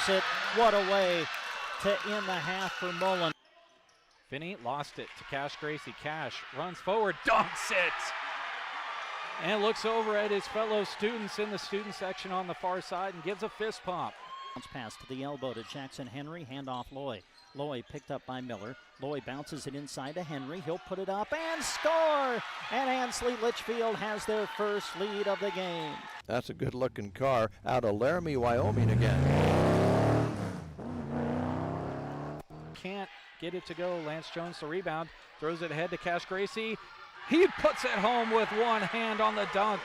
scores it. What a way to end the half for Mullen. Finney lost it to Cash Gracie. Cash runs forward, dunks it, and looks over at his fellow students in the student section on the far side and gives a fist pump. Bounce pass to the elbow to Jackson Henry, handoff Loy. Loy picked up by Miller. Loy bounces it inside to Henry. He'll put it up and score! And Ansley Litchfield has their first lead of the game. That's a good-looking car out of Laramie, Wyoming again. Can't get it to go. Lance Jones the rebound. Throws it ahead to Cash Gracie. He puts it home with one hand on the dunk.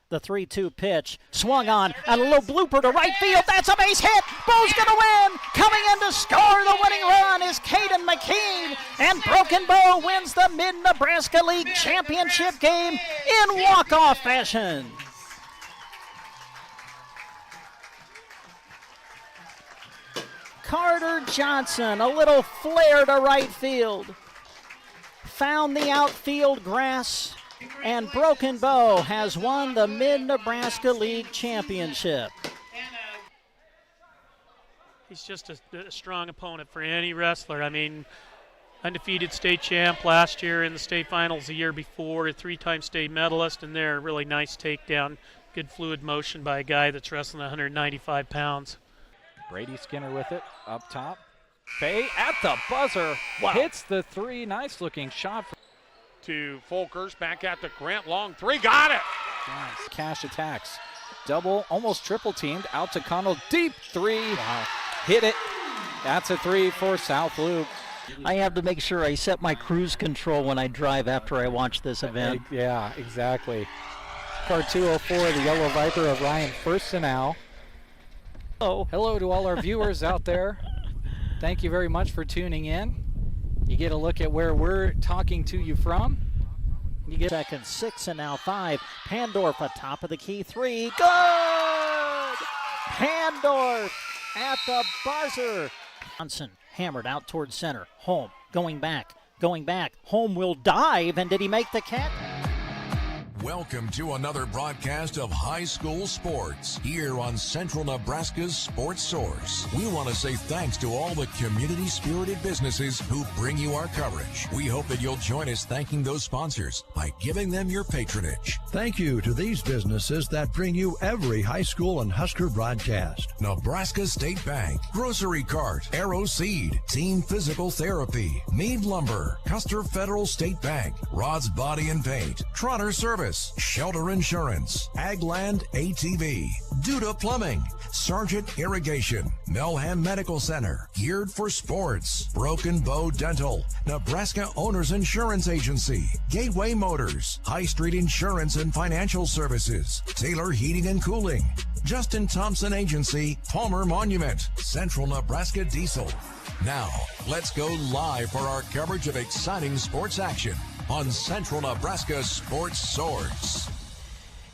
The 3-2 pitch, swung on, and a little blooper to right field. That's a base hit. Bo's going to win. Coming in to score the winning run is Caden McKean. And Broken Bow wins the Mid-Nebraska League Championship game in walk-off fashion. Carter Johnson, a little flare to right field. Found the outfield grass. And Broken Bow has won the Mid-Nebraska League Championship. He's just a strong opponent for any wrestler. I mean, undefeated state champ last year in the state finals the year before, a three-time state medalist, and there, a really nice takedown. Good fluid motion by a guy that's wrestling 195 pounds. Brady Skinner with it, up top. Fay at the buzzer, hits the three. Nice-looking shot. To Folkers, back at the Grant, long three, got it! Nice. Cash attacks. Double, almost triple teamed, out to Connell, deep three. Wow. Hit it. That's a three for South Loup. I have to make sure I set my cruise control when I drive after I watch this event. Yeah, exactly. Car 204, the Yellow Viper of Ryan Firstenow. Oh. Hello to all our viewers out there. Thank you very much for tuning in. You get a look at where we're talking to you from. You get second, 6, and now 5. Pandorf atop of the key 3. Good! Pandorf at the buzzer. Johnson hammered out towards center. Home, going back. Home will dive, and did he make the catch? Welcome to another broadcast of high school sports here on Central Nebraska's Sports Source. We want to say thanks to all the community-spirited businesses who bring you our coverage. We hope that you'll join us thanking those sponsors by giving them your patronage. Thank you to these businesses that bring you every high school and Husker broadcast. Nebraska State Bank, Grocery Cart, Arrow Seed, Team Physical Therapy, Meade Lumber, Custer Federal State Bank, Rod's Body and Paint, Trotter Service, Shelter Insurance, Agland ATV, Duda Plumbing, Sargent Irrigation, Melham Medical Center, Geared for Sports, Broken Bow Dental, Nebraska Owners Insurance Agency, Gateway Motors, High Street Insurance and Financial Services, Taylor Heating and Cooling, Justin Thompson Agency, Palmer Monument, Central Nebraska Diesel. Now, let's go live for our coverage of exciting sports action on Central Nebraska Sports Source.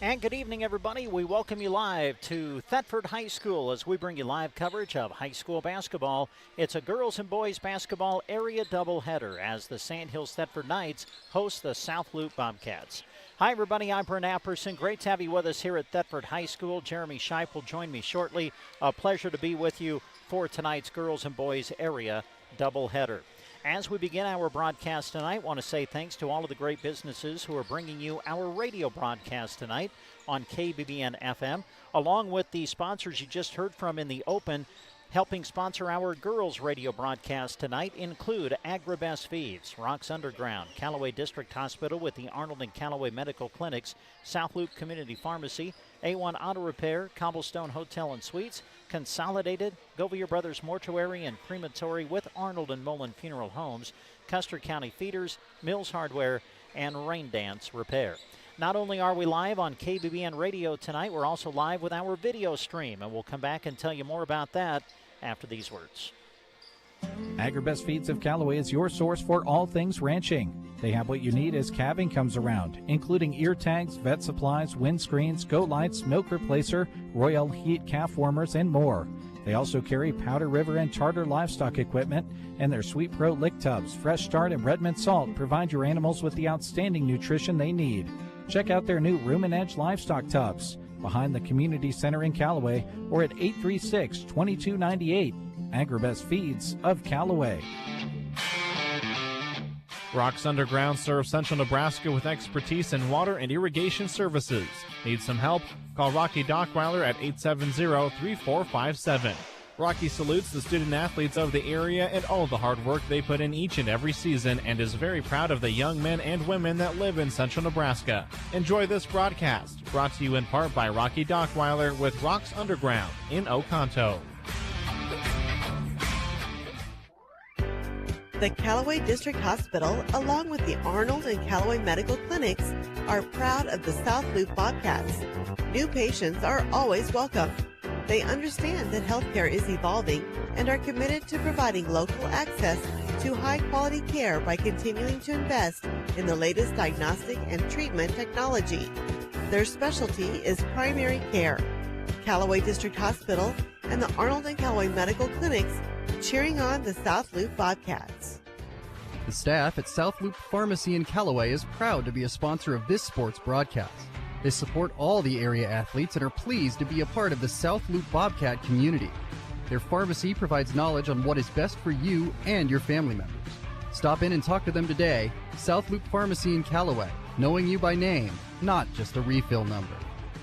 And good evening, everybody. We welcome you live to Thedford High School as we bring you live coverage of high school basketball. It's a girls and boys basketball area doubleheader as the Sandhills Thedford Knights host the South Loup Bobcats. Hi, everybody. I'm Brent Apperson. Great to have you with us here at Thedford High School. Jeremy Scheip will join me shortly. A pleasure to be with you for tonight's girls and boys area doubleheader. As we begin our broadcast tonight, I want to say thanks to all of the great businesses who are bringing you our radio broadcast tonight on KBBN FM, along with the sponsors you just heard from in the open. Helping sponsor our girls radio broadcast tonight include Agribest Feeds, Rocks Underground, Callaway District Hospital with the Arnold and Callaway Medical Clinics, South Loup Community Pharmacy, A1 Auto Repair, Cobblestone Hotel and Suites, Consolidated, Govier Brothers Mortuary and Crematory with Arnold and Mullen Funeral Homes, Custer County Feeders, Mills Hardware, and Rain Dance Repair. Not only are we live on KBBN Radio tonight, we're also live with our video stream, and we'll come back and tell you more about that after these words. Agribest Feeds of Callaway is your source for all things ranching. They have what you need as calving comes around, including ear tags, vet supplies, windscreens, goat lights, milk replacer, Royal Heat calf warmers, and more. They also carry Powder River and Charter livestock equipment, and their Sweet Pro lick tubs, Fresh Start, and Redmond Salt provide your animals with the outstanding nutrition they need. Check out their new Room and Edge livestock tubs behind the Community Center in Callaway or at 836-2298. Agribest Feeds of Callaway. Rocks Underground serves central Nebraska with expertise in water and irrigation services. Need some help? Call Rocky Dockweiler at 870-3457. Rocky salutes the student athletes of the area and all the hard work they put in each and every season and is very proud of the young men and women that live in central Nebraska. Enjoy this broadcast, brought to you in part by Rocky Dockweiler with Rocks Underground in Oconto. The Callaway District Hospital, along with the Arnold and Callaway Medical Clinics, are proud of the South Loop Bobcats. New patients are always welcome. They understand that healthcare is evolving and are committed to providing local access to high-quality care by continuing to invest in the latest diagnostic and treatment technology. Their specialty is primary care. Callaway District Hospital and the Arnold and Callaway Medical Clinics cheering on the South Loop Bobcats. The staff at South Loop Pharmacy in Callaway is proud to be a sponsor of this sports broadcast. They support all the area athletes and are pleased to be a part of the South Loop Bobcat community. Their pharmacy provides knowledge on what is best for you and your family members. Stop in and talk to them today. South Loop Pharmacy in Callaway, knowing you by name, not just a refill number.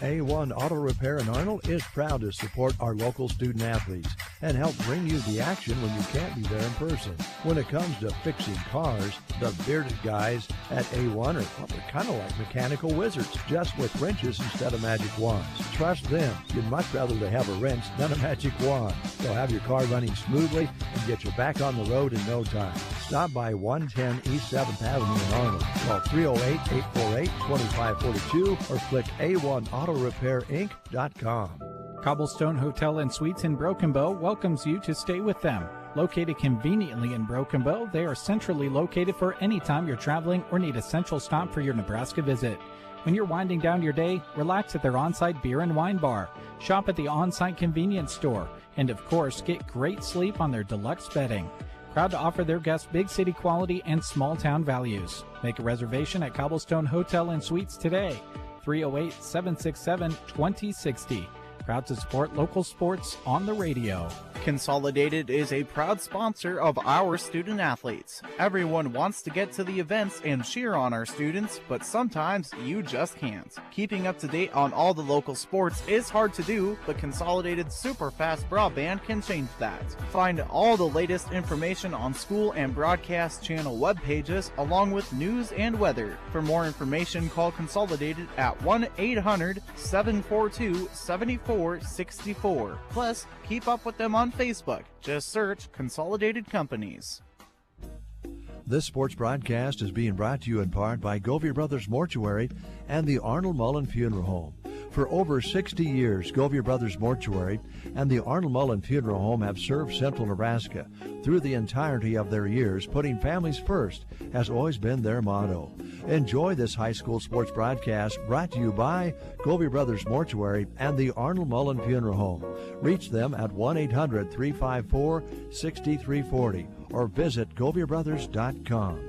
A1 Auto Repair in Arnold is proud to support our local student athletes and help bring you the action when you can't be there in person. When it comes to fixing cars, the bearded guys at A1 are kind of like mechanical wizards, just with wrenches instead of magic wands. Trust them. You'd much rather they have a wrench than a magic wand. They'll have your car running smoothly and get you back on the road in no time. Stop by 110 East 7th Avenue in Arnold. Call 308-848-2542 or click A1AutoRepairInc.com. Cobblestone Hotel and Suites in Broken Bow welcomes you to stay with them. Located conveniently in Broken Bow, they are centrally located for any time you're traveling or need a central stop for your Nebraska visit. When you're winding down your day, relax at their on-site beer and wine bar, shop at the on-site convenience store, and of course, get great sleep on their deluxe bedding. Proud to offer their guests big city quality and small town values. Make a reservation at Cobblestone Hotel and Suites today. 308-767-2060. Proud to support local sports on the radio. Consolidated is a proud sponsor of our student athletes. Everyone wants to get to the events and cheer on our students, but sometimes you just can't. Keeping up to date on all the local sports is hard to do, but Consolidated super fast broadband can change that. Find all the latest information on school and broadcast channel web pages, along with news and weather. For more information, call Consolidated at 1-800-742-7464. Plus, keep up with them on Facebook. Just search Consolidated Companies. This sports broadcast is being brought to you in part by Govia Brothers Mortuary and the Arnold Mullen Funeral Home. For over 60 years, Govia Brothers Mortuary and the Arnold Mullen Funeral Home have served Central Nebraska. Through the entirety of their years, putting families first has always been their motto. Enjoy this high school sports broadcast brought to you by Govia Brothers Mortuary and the Arnold Mullen Funeral Home. Reach them at 1-800-354-6340 or visit GoviaBrothers.com.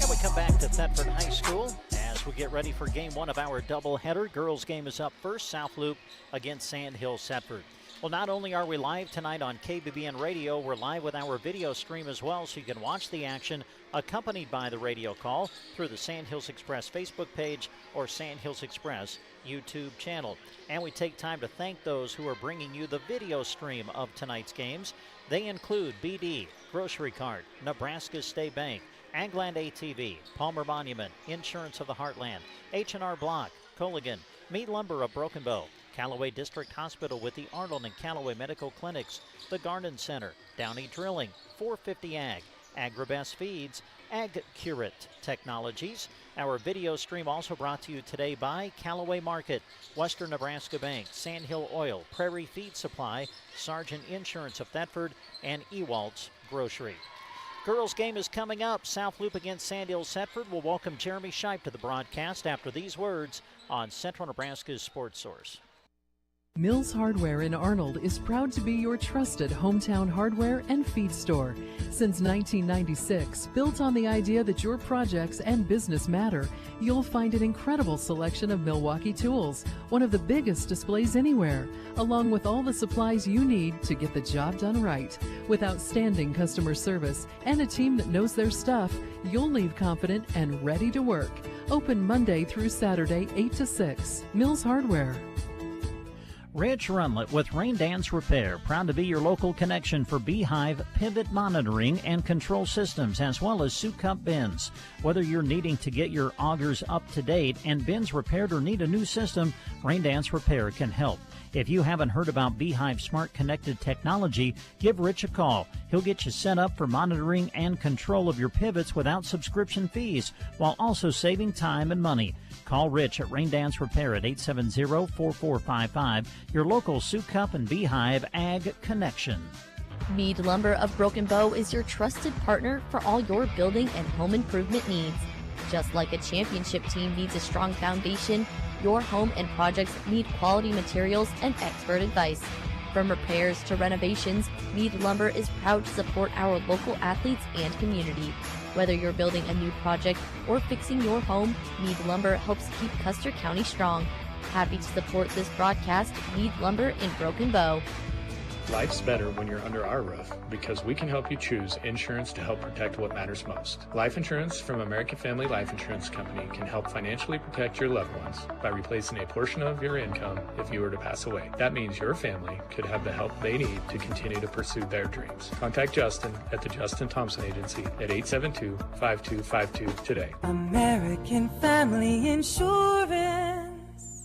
And we come back to Thedford High School as we get ready for game one of our doubleheader. Girls game is up first, South Loop against Sandhills Thedford. Well, not only are we live tonight on KBBN Radio, we're live with our video stream as well, so you can watch the action accompanied by the radio call through the Sandhills Express Facebook page or Sandhills Express YouTube channel. And we take time to thank those who are bringing you the video stream of tonight's games. They include BD, Grocery Cart, Nebraska State Bank, Agland ATV, Palmer Monument, Insurance of the Heartland, H&R Block, Colligan, Meat Lumber of Broken Bow, Callaway District Hospital with the Arnold and Callaway Medical Clinics, the Garden Center, Downey Drilling, 450 Ag, Agribest Feeds, AgCurate Technologies. Our video stream also brought to you today by Callaway Market, Western Nebraska Bank, Sandhill Oil, Prairie Feed Supply, Sargent Insurance of Thedford, and Ewalt's Grocery. Girls game is coming up. South Loup against Sandhills Thedford. Will welcome Jeremy Shipe to the broadcast after these words on Central Nebraska's Sports Source. Mills Hardware in Arnold is proud to be your trusted hometown hardware and feed store. Since 1996, built on the idea that your projects and business matter, you'll find an incredible selection of Milwaukee tools, one of the biggest displays anywhere, along with all the supplies you need to get the job done right. With outstanding customer service and a team that knows their stuff, you'll leave confident and ready to work. Open Monday through Saturday, 8 to 6. Mills Hardware. Rich Runlet with Rain Dance Repair, proud to be your local connection for beehive, pivot monitoring, and control systems, as well as soup cup bins. Whether you're needing to get your augers up to date and bins repaired or need a new system, Rain Dance Repair can help. If you haven't heard about Beehive Smart Connected Technology, give Rich a call. He'll get you set up for monitoring and control of your pivots without subscription fees, while also saving time and money. Call Rich at Rain Dance Repair at 870-4455, your local Soup Cup and Beehive Ag Connection. Mead Lumber of Broken Bow is your trusted partner for all your building and home improvement needs. Just like a championship team needs a strong foundation, your home and projects need quality materials and expert advice. From repairs to renovations, Mead Lumber is proud to support our local athletes and community. Whether you're building a new project or fixing your home, Mead Lumber helps keep Custer County strong. Happy to support this broadcast, Mead Lumber in Broken Bow. Life's better when you're under our roof because we can help you choose insurance to help protect what matters most. Life insurance from American Family Life Insurance Company can help financially protect your loved ones by replacing a portion of your income if you were to pass away. That means your family could have the help they need to continue to pursue their dreams. Contact Justin at the Justin Thompson Agency at 872-5252 today. American Family Insurance.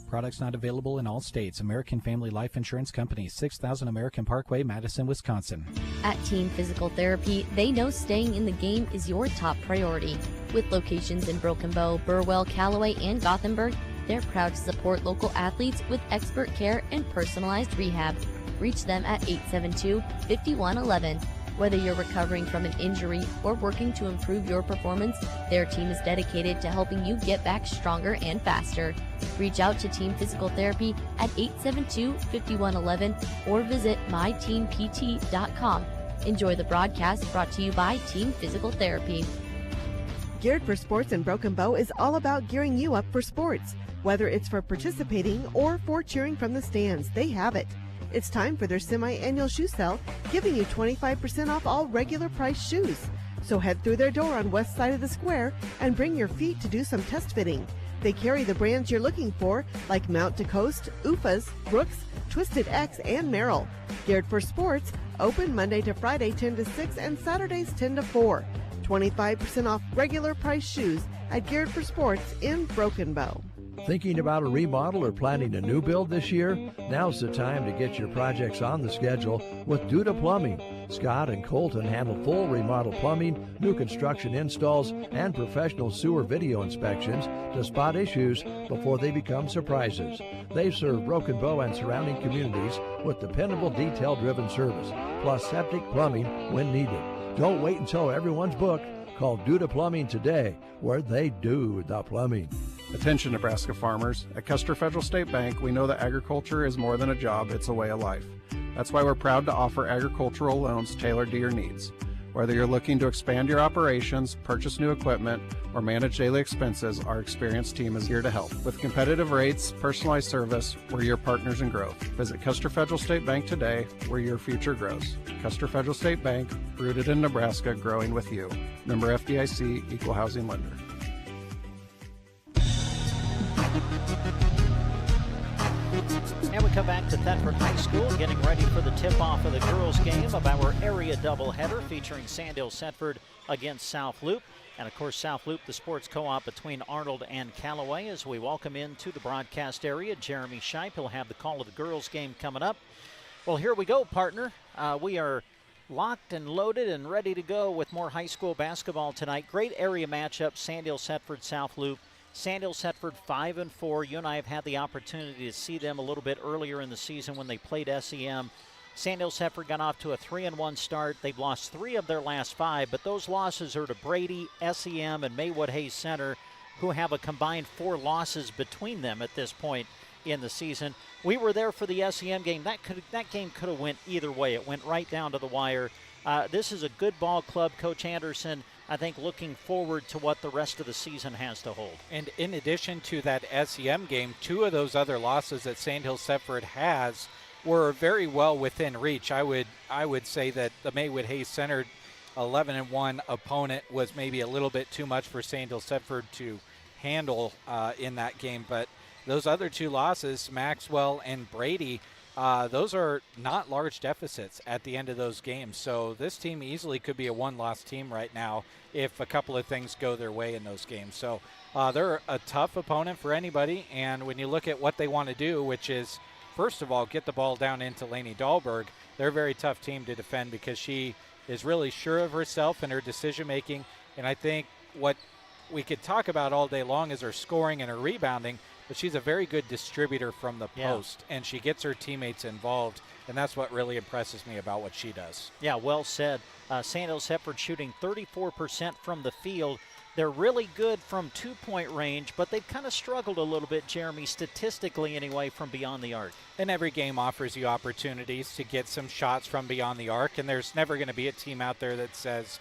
Products not available in all states. American Family Life Insurance Company, 6000 American Parkway, Madison, Wisconsin. At Team Physical Therapy, they know staying in the game is your top priority. With locations in Broken Bow, Burwell, Callaway, and Gothenburg, they're proud to support local athletes with expert care and personalized rehab. Reach them at 872-5111. Whether you're recovering from an injury or working to improve your performance, their team is dedicated to helping you get back stronger and faster. Reach out to Team Physical Therapy at 872-5111 or visit myteampt.com. Enjoy the broadcast brought to you by Team Physical Therapy. Geared for Sports in Broken Bow is all about gearing you up for sports. Whether it's for participating or for cheering from the stands, they have it. It's time for their semi-annual shoe sale, giving you 25% off all regular price shoes. So head through their door on west side of the square and bring your feet to do some test fitting. They carry the brands you're looking for, like Mount to Coast, UFAs, Brooks, Twisted X, and Merrill. Geared for Sports, open Monday to Friday 10 to 6 and Saturdays 10 to 4. 25% off regular price shoes at Geared for Sports in Broken Bow. Thinking about a remodel or planning a new build this year? Now's the time to get your projects on the schedule with Duda Plumbing. Scott and Colton handle full remodel plumbing, new construction installs, and professional sewer video inspections to spot issues before they become surprises. They serve Broken Bow and surrounding communities with dependable, detail-driven service, plus septic plumbing when needed. Don't wait until everyone's booked. Call Duda Plumbing today, where they do the plumbing. Attention Nebraska farmers. At Custer Federal State Bank, we know that agriculture is more than a job, it's a way of life. That's why we're proud to offer agricultural loans tailored to your needs. Whether you're looking to expand your operations, purchase new equipment, or manage daily expenses, our experienced team is here to help. With competitive rates, personalized service, we're your partners in growth. Visit Custer Federal State Bank today, where your future grows. Custer Federal State Bank, rooted in Nebraska, growing with you. Member FDIC, Equal Housing Lender. And we come back to Thedford High School, getting ready for the tip-off of the girls' game of our area doubleheader featuring Sandhills Thedford against South Loup. And, of course, South Loup, the sports co-op between Arnold and Callaway, as we welcome into the broadcast area Jeremy Shipe. He'll have the call of the girls' game coming up. Well, here we go, partner. We are locked and loaded and ready to go with more high school basketball tonight. Great area matchup, Sandhills, Thedford, South Loop. Sandhills, Thedford 5-4. You and I have had the opportunity to see them a little bit earlier in the season when they played SEM. Sandhills, Thedford got off to a 3-1 start. They've lost 3 of their last 5, but those losses are to Brady, SEM, and Maywood Hayes Center, who have a combined 4 losses between them at this point in the season. We were there for the SEM game. That game could have went either way. It went right down to the wire. This is a good ball club. Coach Anderson, I think, looking forward to what the rest of the season has to hold. And in addition to that SEM game, 2 of those other losses that Sandhills Thedford has were very well within reach. I would say that the Maywood Hayes Center 11-1 opponent was maybe a little bit too much for Sandhills Thedford to handle in that game, but those other 2 losses, Maxwell and Brady, those are not large deficits at the end of those games. So this team easily could be a 1-loss team right now if a couple of things go their way in those games. So they're a tough opponent for anybody. And when you look at what they want to do, which is, first of all, get the ball down into Lainey Dahlberg, they're a very tough team to defend because she is really sure of herself and her decision-making. And I think what we could talk about all day long is her scoring and her rebounding, but she's a very good distributor from the post, and she gets her teammates involved, and that's what really impresses me about what she does. Yeah, well said. Sandhills Thedford shooting 34% from the field. They're really good from 2-point range, but they've kind of struggled a little bit, Jeremy, statistically anyway, from beyond the arc. And every game offers you opportunities to get some shots from beyond the arc, and there's never going to be a team out there that says,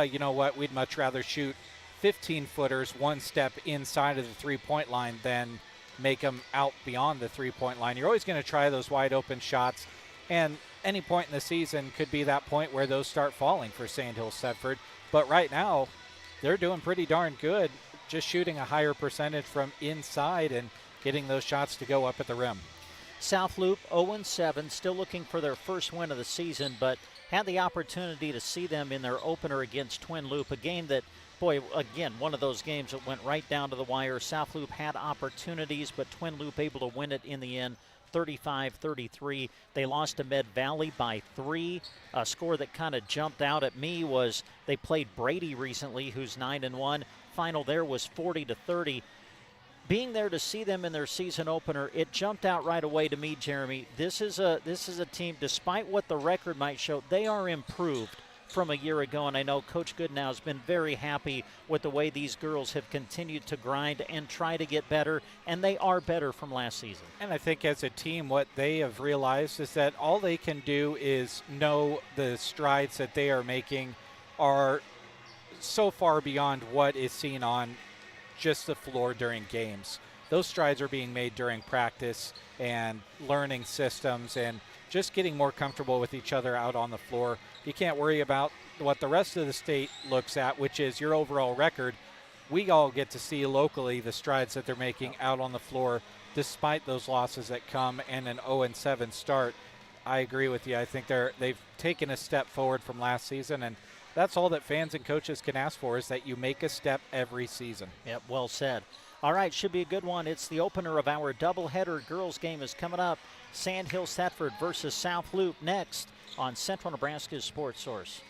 you know what, we'd much rather shoot 15-footers one step inside of the three-point line than make them out beyond the three-point line. You're always going to try those wide-open shots, and any point in the season could be that point where those start falling for Sandhills Thedford. But right now, they're doing pretty darn good, just shooting a higher percentage from inside and getting those shots to go up at the rim. South Loop 0-7, still looking for their first win of the season, but had the opportunity to see them in their opener against Twin Loop, a game that, boy, again, one of those games that went right down to the wire. South Loop had opportunities, but Twin Loop able to win it in the end, 35-33. They lost to Med Valley by 3. A score that kind of jumped out at me was they played Brady recently, who's 9-1. Final there was 40-30. Being there to see them in their season opener, it jumped out right away to me, Jeremy. This is a team, despite what the record might show, they are improved from a year ago, and I know Coach Goodnow has been very happy with the way these girls have continued to grind and try to get better, and they are better from last season. And I think as a team, what they have realized is that all they can do is know the strides that they are making are so far beyond what is seen on just the floor during games. Those strides are being made during practice and learning systems and just getting more comfortable with each other out on the floor. You can't worry about what the rest of the state looks at, which is your overall record. We all get to see locally the strides that they're making out on the floor despite those losses that come and an 0-7 start. I agree with you. I think they've taken a step forward from last season, and that's all that fans and coaches can ask for, is that you make a step every season. Yep, well said. All right, should be a good one. It's the opener of our doubleheader girls game is coming up. Sandhills Thedford versus South Loop next on Central Nebraska's Sports Source.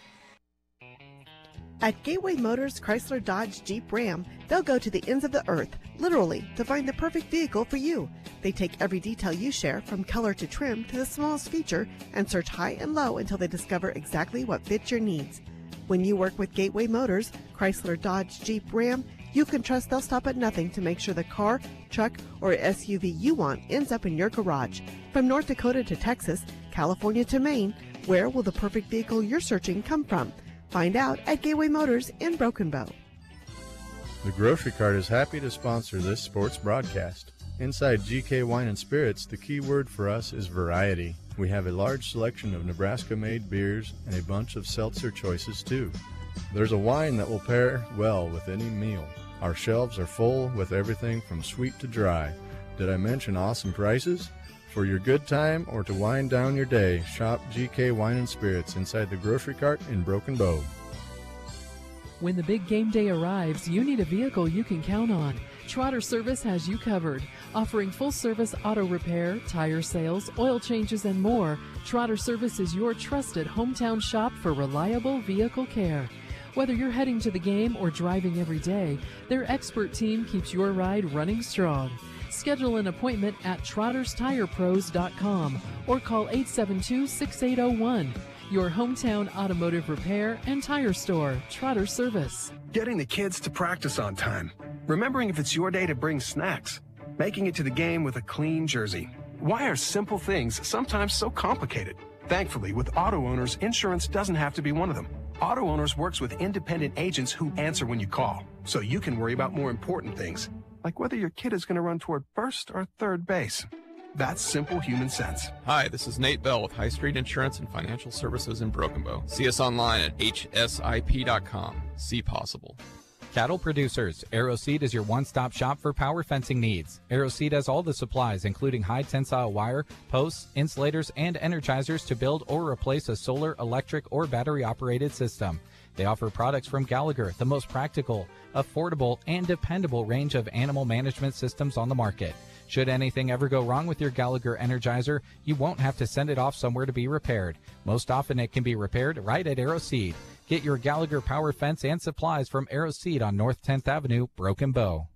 At Gateway Motors Chrysler Dodge Jeep Ram, they'll go to the ends of the earth, literally, to find the perfect vehicle for you. They take every detail you share, from color to trim to the smallest feature, and search high and low until they discover exactly what fits your needs. When you work with Gateway Motors Chrysler Dodge Jeep Ram, you can trust they'll stop at nothing to make sure the car, truck, or SUV you want ends up in your garage. From North Dakota to Texas, California to Maine, where will the perfect vehicle you're searching come from? Find out at Gateway Motors in Broken Bow. The Grocery Cart is happy to sponsor this sports broadcast. Inside GK Wine and Spirits, the key word for us is variety. We have a large selection of Nebraska-made beers and a bunch of seltzer choices too. There's a wine that will pair well with any meal. Our shelves are full with everything from sweet to dry. Did I mention awesome prices? For your good time or to wind down your day, shop GK Wine and Spirits inside the Grocery Cart in Broken Bow. When the big game day arrives, you need a vehicle you can count on. Trotter Service has you covered. Offering full-service auto repair, tire sales, oil changes, and more, Trotter Service is your trusted hometown shop for reliable vehicle care. Whether you're heading to the game or driving every day, their expert team keeps your ride running strong. Schedule an appointment at trotterstirepros.com or call 872-6801. Your hometown automotive repair and tire store, Trotter Service. Getting the kids to practice on time. Remembering if it's your day to bring snacks. Making it to the game with a clean jersey. Why are simple things sometimes so complicated? Thankfully, with Auto Owners, insurance doesn't have to be one of them. Auto Owners works with independent agents who answer when you call, so you can worry about more important things, like whether your kid is going to run toward first or third base. That's simple human sense. Hi, this is Nate Bell with High Street Insurance and Financial Services in Broken Bow. See us online at hsip.com. See possible. Cattle producers, AeroSeed is your one-stop shop for power fencing needs. AeroSeed has all the supplies, including high-tensile wire, posts, insulators, and energizers to build or replace a solar, electric, or battery-operated system. They offer products from Gallagher, the most practical, affordable, and dependable range of animal management systems on the market. Should anything ever go wrong with your Gallagher Energizer, you won't have to send it off somewhere to be repaired. Most often it can be repaired right at AeroSeed. Get your Gallagher power fence and supplies from AeroSeed on North 10th Avenue, Broken Bow.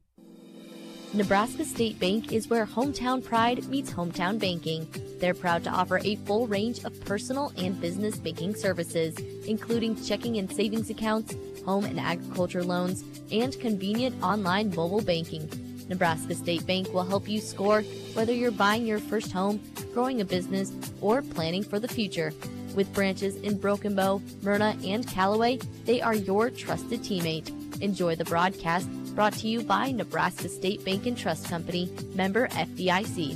Nebraska State Bank is where hometown pride meets hometown banking. They're proud to offer a full range of personal and business banking services, including checking and savings accounts, home and agriculture loans, and convenient online mobile banking. Nebraska State Bank will help you score whether you're buying your first home, growing a business, or planning for the future. With branches in Broken Bow, Myrna, and Callaway, they are your trusted teammate. Enjoy the broadcast brought to you by Nebraska State Bank and Trust Company, member FDIC.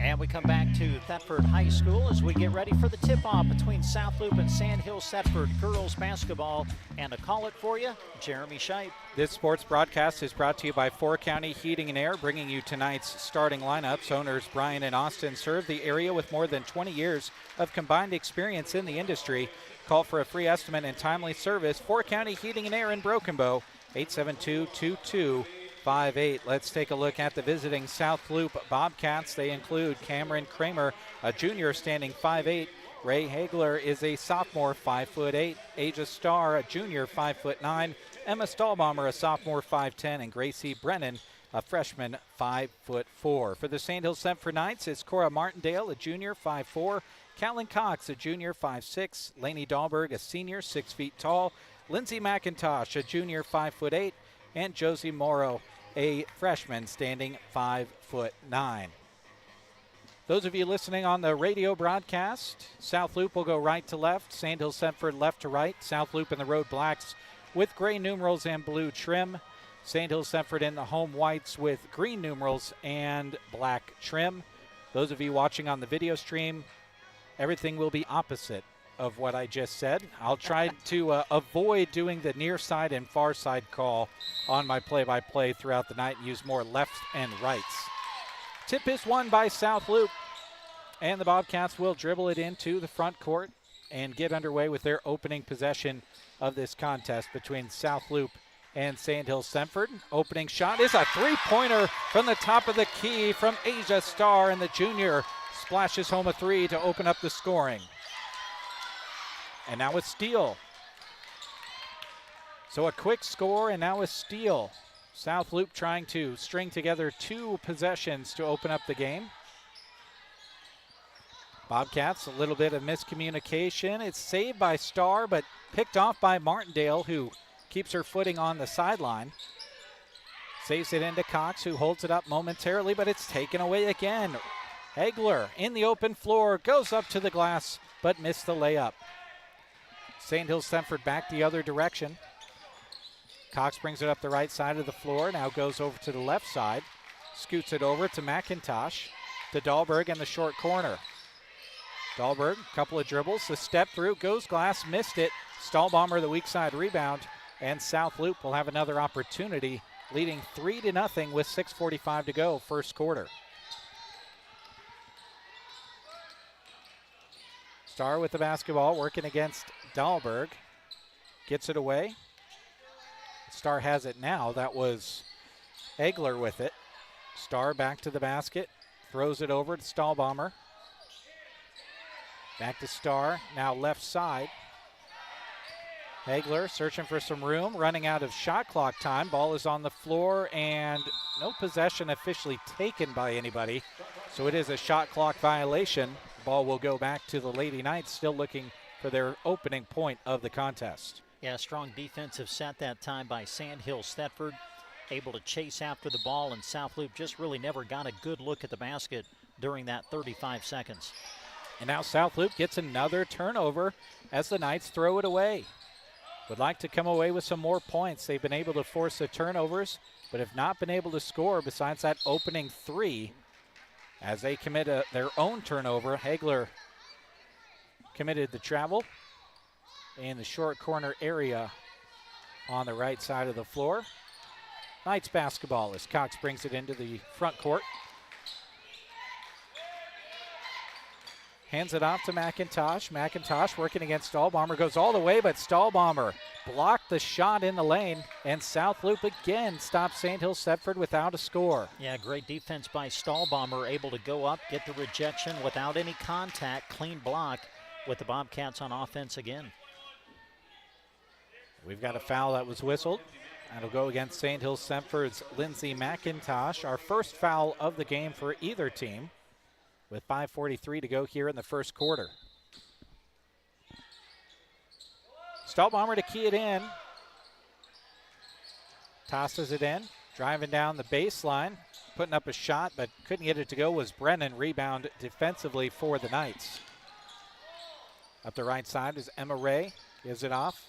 And we come back to Thedford High School as we get ready for the tip-off between South Loup and Sandhills Thedford girls basketball. And to call it for you, Jeremy Scheib. This sports broadcast is brought to you by 4 County Heating and Air, bringing you tonight's starting lineups. Owners Brian and Austin serve the area with more than 20 years of combined experience in the industry. Call for a free estimate and timely service. 4 County Heating and Air in Broken Bow, 872-2258. Let's take a look at the visiting South Loup Bobcats. They include Cameron Kramer, a junior standing 5'8". Ray Hagler is a sophomore, 5'8". Aja Starr, a junior, 5'9". Emma Stahlbaumer, a sophomore, 5'10", and Gracie Brennan, a freshman, 5'4". For the Sandhills Thedford Knights, it's Cora Martindale, a junior, 5'4". Callan Cox, a junior, 5'6". Lainey Dahlberg, a senior, 6 feet tall. Lindsay McIntosh, a junior, 5'8". And Josie Morrow, a freshman, standing 5'9". Those of you listening on the radio broadcast, South Loup will go right to left, Sandhills Thedford left to right. South Loup in the road blacks with gray numerals and blue trim. Sandhills Thedford in the home whites with green numerals and black trim. Those of you watching on the video stream, everything will be opposite of what I just said. I'll try to avoid doing the near side and far side call on my play-by-play throughout the night and use more lefts and rights. Tip is won by South Loup, and the Bobcats will dribble it into the front court and get underway with their opening possession of this contest between South Loup and Sandhills Thedford. Opening shot is a three-pointer from the top of the key from Aja Starr, and the junior splashes home a three to open up the scoring. And now a steal. So a quick score and now a steal. South Loup trying to string together 2 possessions to open up the game. Bobcats, a little bit of miscommunication. It's saved by Starr, but picked off by Martindale, who keeps her footing on the sideline. Saves it into Cox, who holds it up momentarily, but it's taken away again. Hagler in the open floor, goes up to the glass, but missed the layup. Sandhills Thedford back the other direction. Cox brings it up the right side of the floor, now goes over to the left side. Scoots it over to McIntosh, to Dahlberg in the short corner. Dahlberg, couple of dribbles, the step through, goes glass, missed it. Stahlbaumer the weak side rebound, and South Loup will have another opportunity, leading 3-0 with 6:45 to go, first quarter. Starr with the basketball, working against Dahlberg. Gets it away. Starr has it now. That was Egler with it. Starr back to the basket. Throws it over to Stahlbomber. Back to Starr. Now left side. Egler searching for some room. Running out of shot clock time. Ball is on the floor and no possession officially taken by anybody. So it is a shot clock violation. Ball will go back to the Lady Knights, still looking for their opening point of the contest. Yeah, strong defensive set that time by Sandhills Thedford. Able to chase after the ball, and South Loup just really never got a good look at the basket during that 35 seconds. And now South Loup gets another turnover as the Knights throw it away. Would like to come away with some more points. They've been able to force the turnovers, but have not been able to score besides that opening three as they commit their own turnover. Hagler committed the travel in the short corner area on the right side of the floor. Knights basketball as Cox brings it into the front court. Hands it off to McIntosh. McIntosh working against Stahlbomber. Goes all the way, but Stahlbomber blocked the shot in the lane. And South Loup again stops Sandhills Thedford without a score. Yeah, great defense by Stahlbomber. Able to go up, get the rejection without any contact. Clean block with the Bobcats on offense again. We've got a foul that was whistled. That'll go against Sandhills Thedford's Lindsey McIntosh. Our first foul of the game for either team, with 5:43 to go here in the first quarter. Stahlbomber to key it in. Tosses it in, driving down the baseline, putting up a shot, but couldn't get it to go was Brennan. Rebound defensively for the Knights. Up the right side is Emma Ray. Gives it off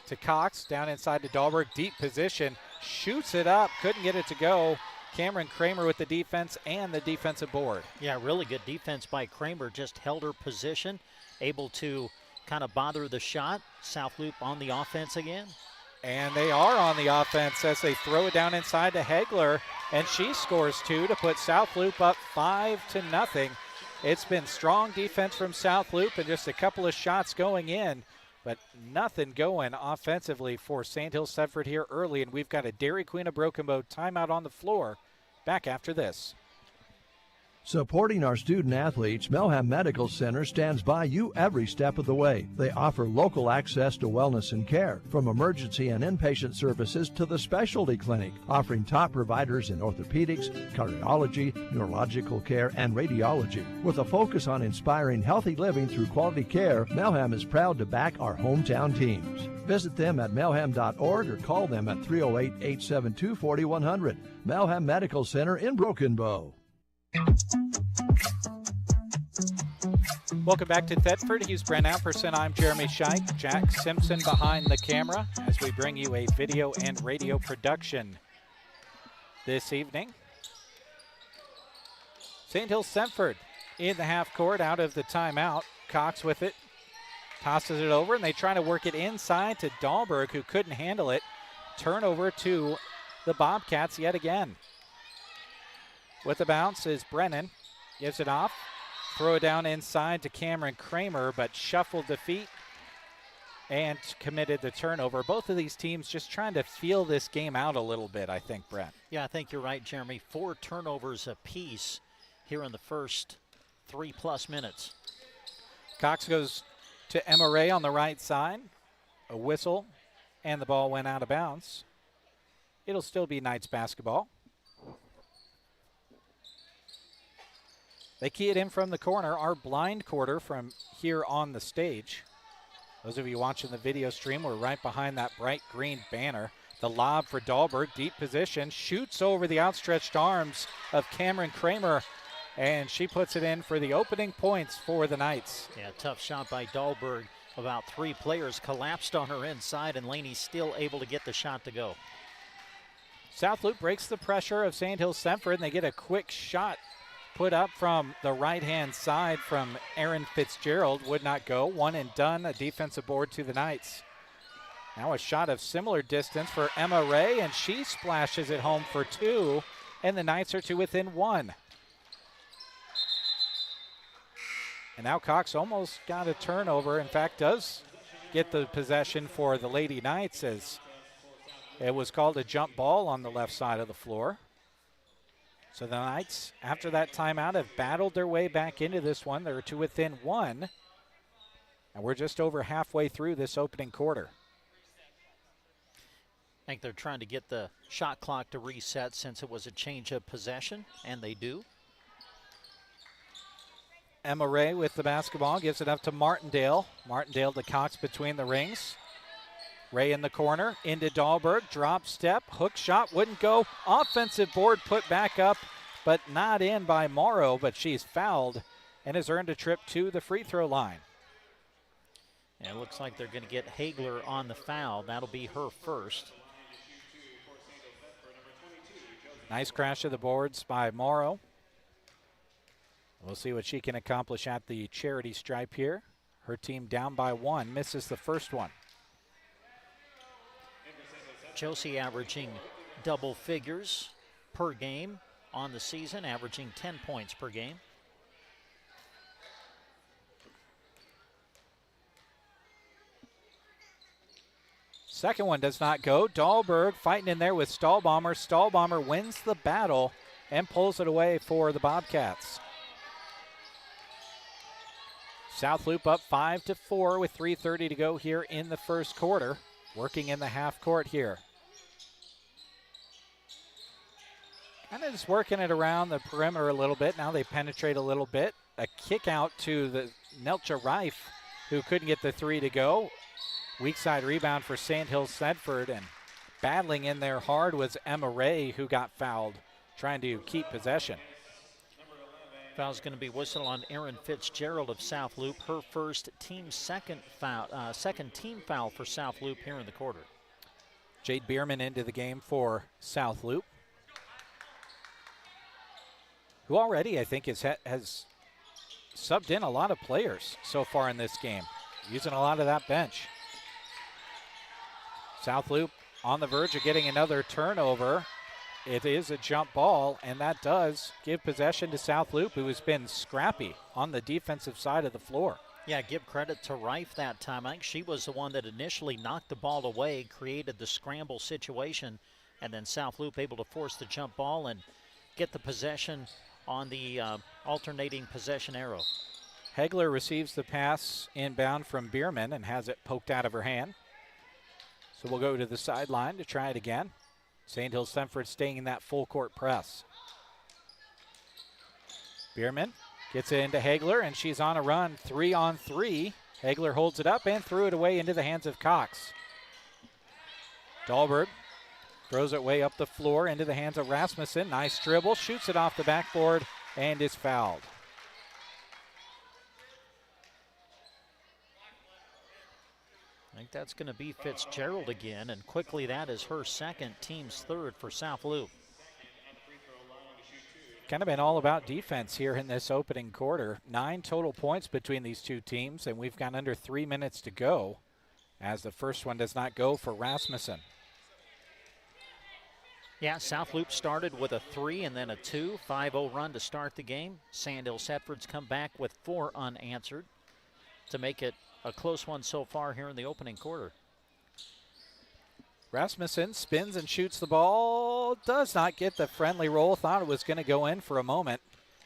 to Cox, down inside to Dahlberg. Deep position, shoots it up, couldn't get it to go. Cameron Kramer with the defense and the defensive board. Yeah, really good defense by Kramer. Just held her position, able to kind of bother the shot. South Loup on the offense again. And they are on the offense as they throw it down inside to Hagler, and she scores two to put South Loup up 5-0. It's been strong defense from South Loup and just a couple of shots going in, but nothing going offensively for Sandhills Thedford here early, and we've got a Dairy Queen of Broken Bow timeout on the floor. Back after this. Supporting our student athletes, Melham Medical Center stands by you every step of the way. They offer local access to wellness and care, from emergency and inpatient services to the specialty clinic, offering top providers in orthopedics, cardiology, neurological care, and radiology. With a focus on inspiring healthy living through quality care, Melham is proud to back our hometown teams. Visit them at melham.org or call them at 308-872-4100. Melham Medical Center in Broken Bow. Welcome back to Thedford. He's Brent Amperson. I'm Jeremy Scheich. Jack Simpson behind the camera as we bring you a video and radio production this evening. Sandhills Thedford in the half court out of the timeout. Cox with it. Tosses it over, and they try to work it inside to Dahlberg, who couldn't handle it. Turnover to the Bobcats yet again. With the bounce is Brennan. Gives it off. Throw it down inside to Cameron Kramer, but shuffled the feet and committed the turnover. Both of these teams just trying to feel this game out a little bit, I think, Brent. Yeah, I think you're right, Jeremy. 4 turnovers apiece here in the first 3+ minutes. Cox goes to Emma Ray on the right side. A whistle, and the ball went out of bounds. It'll still be Knights basketball. They key it in from the corner, our blind quarter from here on the stage. Those of you watching the video stream, we're right behind that bright green banner. The lob for Dahlberg, deep position, shoots over the outstretched arms of Cameron Kramer, and she puts it in for the opening points for the Knights. Yeah, tough shot by Dahlberg. About 3 players collapsed on her inside, and Laney still able to get the shot to go. South Loup breaks the pressure of Sandhills Thedford, and they get a quick shot put up from the right-hand side from Aaron Fitzgerald. Would not go. One and done. A defensive board to the Knights. Now a shot of similar distance for Emma Ray, and she splashes it home for 2, and the Knights are to within 1. And now Cox almost got a turnover. In fact, does get the possession for the Lady Knights, as it was called a jump ball on the left side of the floor. So the Knights, after that timeout, have battled their way back into this one. They're to within one. And we're just over halfway through this opening quarter. I think they're trying to get the shot clock to reset since it was a change of possession, and they do. Emma Ray with the basketball, gives it up to Martindale. Martindale to Cox between the rings. Ray in the corner, into Dahlberg, drop step, hook shot, wouldn't go. Offensive board put back up, but not in by Morrow, but she's fouled and has earned a trip to the free throw line. And it looks like they're going to get Hagler on the foul. That'll be her first. Nice crash of the boards by Morrow. We'll see what she can accomplish at the charity stripe here. Her team down by one, misses the first one. Josie averaging double figures per game on the season, averaging 10 points per game. Second one does not go. Dahlberg fighting in there with Stahlbomber. Stahlbomber wins the battle and pulls it away for the Bobcats. South Loop up 5-4 with 3:30 to go here in the first quarter. Working in the half court here. Kind of just working it around the perimeter a little bit. Now they penetrate a little bit. A kick out to the Nelcha Reif, who couldn't get the three to go. Weak side rebound for Sandhills Thedford, and battling in there hard was Emma Ray, who got fouled, trying to keep possession. Foul's going to be whistled on Erin Fitzgerald of South Loop. Her first team second team foul for South Loop here in the quarter. Jade Bierman into the game for South Loop, who already I think has subbed in a lot of players so far in this game, using a lot of that bench. South Loop on the verge of getting another turnover. It is a jump ball, and that does give possession to South Loop, who has been scrappy on the defensive side of the floor. Yeah, give credit to Reif that time. I think she was the one that initially knocked the ball away, created the scramble situation, and then South Loop able to force the jump ball and get the possession on the alternating possession arrow. Hegler receives the pass inbound from Bierman and has it poked out of her hand. So we'll go to the sideline to try it again. Sandhills Thedford staying in that full court press. Bierman gets it into Hagler, and she's on a run, 3-on-3. Hagler holds it up and threw it away into the hands of Cox. Dahlberg throws it way up the floor into the hands of Rasmussen. Nice dribble, shoots it off the backboard, and is fouled. I think that's going to be Fitzgerald again, and quickly that is her second, team's third for South Loop. Kind of been all about defense here in this opening quarter. 9 total points between these two teams, and we've got under 3 minutes to go as the first one does not go for Rasmussen. Yeah, South Loop started with a 3 and then a 2, 5-0 run to start the game. Sandhills Thedford's come back with 4 unanswered to make it a close one so far here in the opening quarter. Rasmussen spins and shoots the ball. Does not get the friendly roll. Thought it was going to go in for a moment.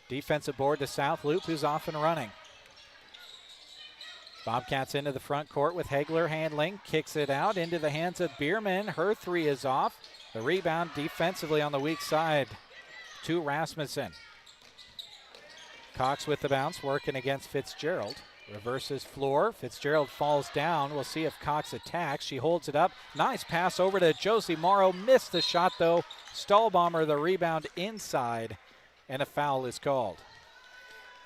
Defensive board to South Loop, who's off and running. Bobcats into the front court with Hagler handling. Kicks it out into the hands of Bierman. Her three is off. The rebound defensively on the weak side to Rasmussen. Cox with the bounce, working against Fitzgerald. Reverses floor. Fitzgerald falls down. We'll see if Cox attacks. She holds it up. Nice pass over to Josie Morrow. Missed the shot, though. Stahlbomber the rebound inside, and a foul is called.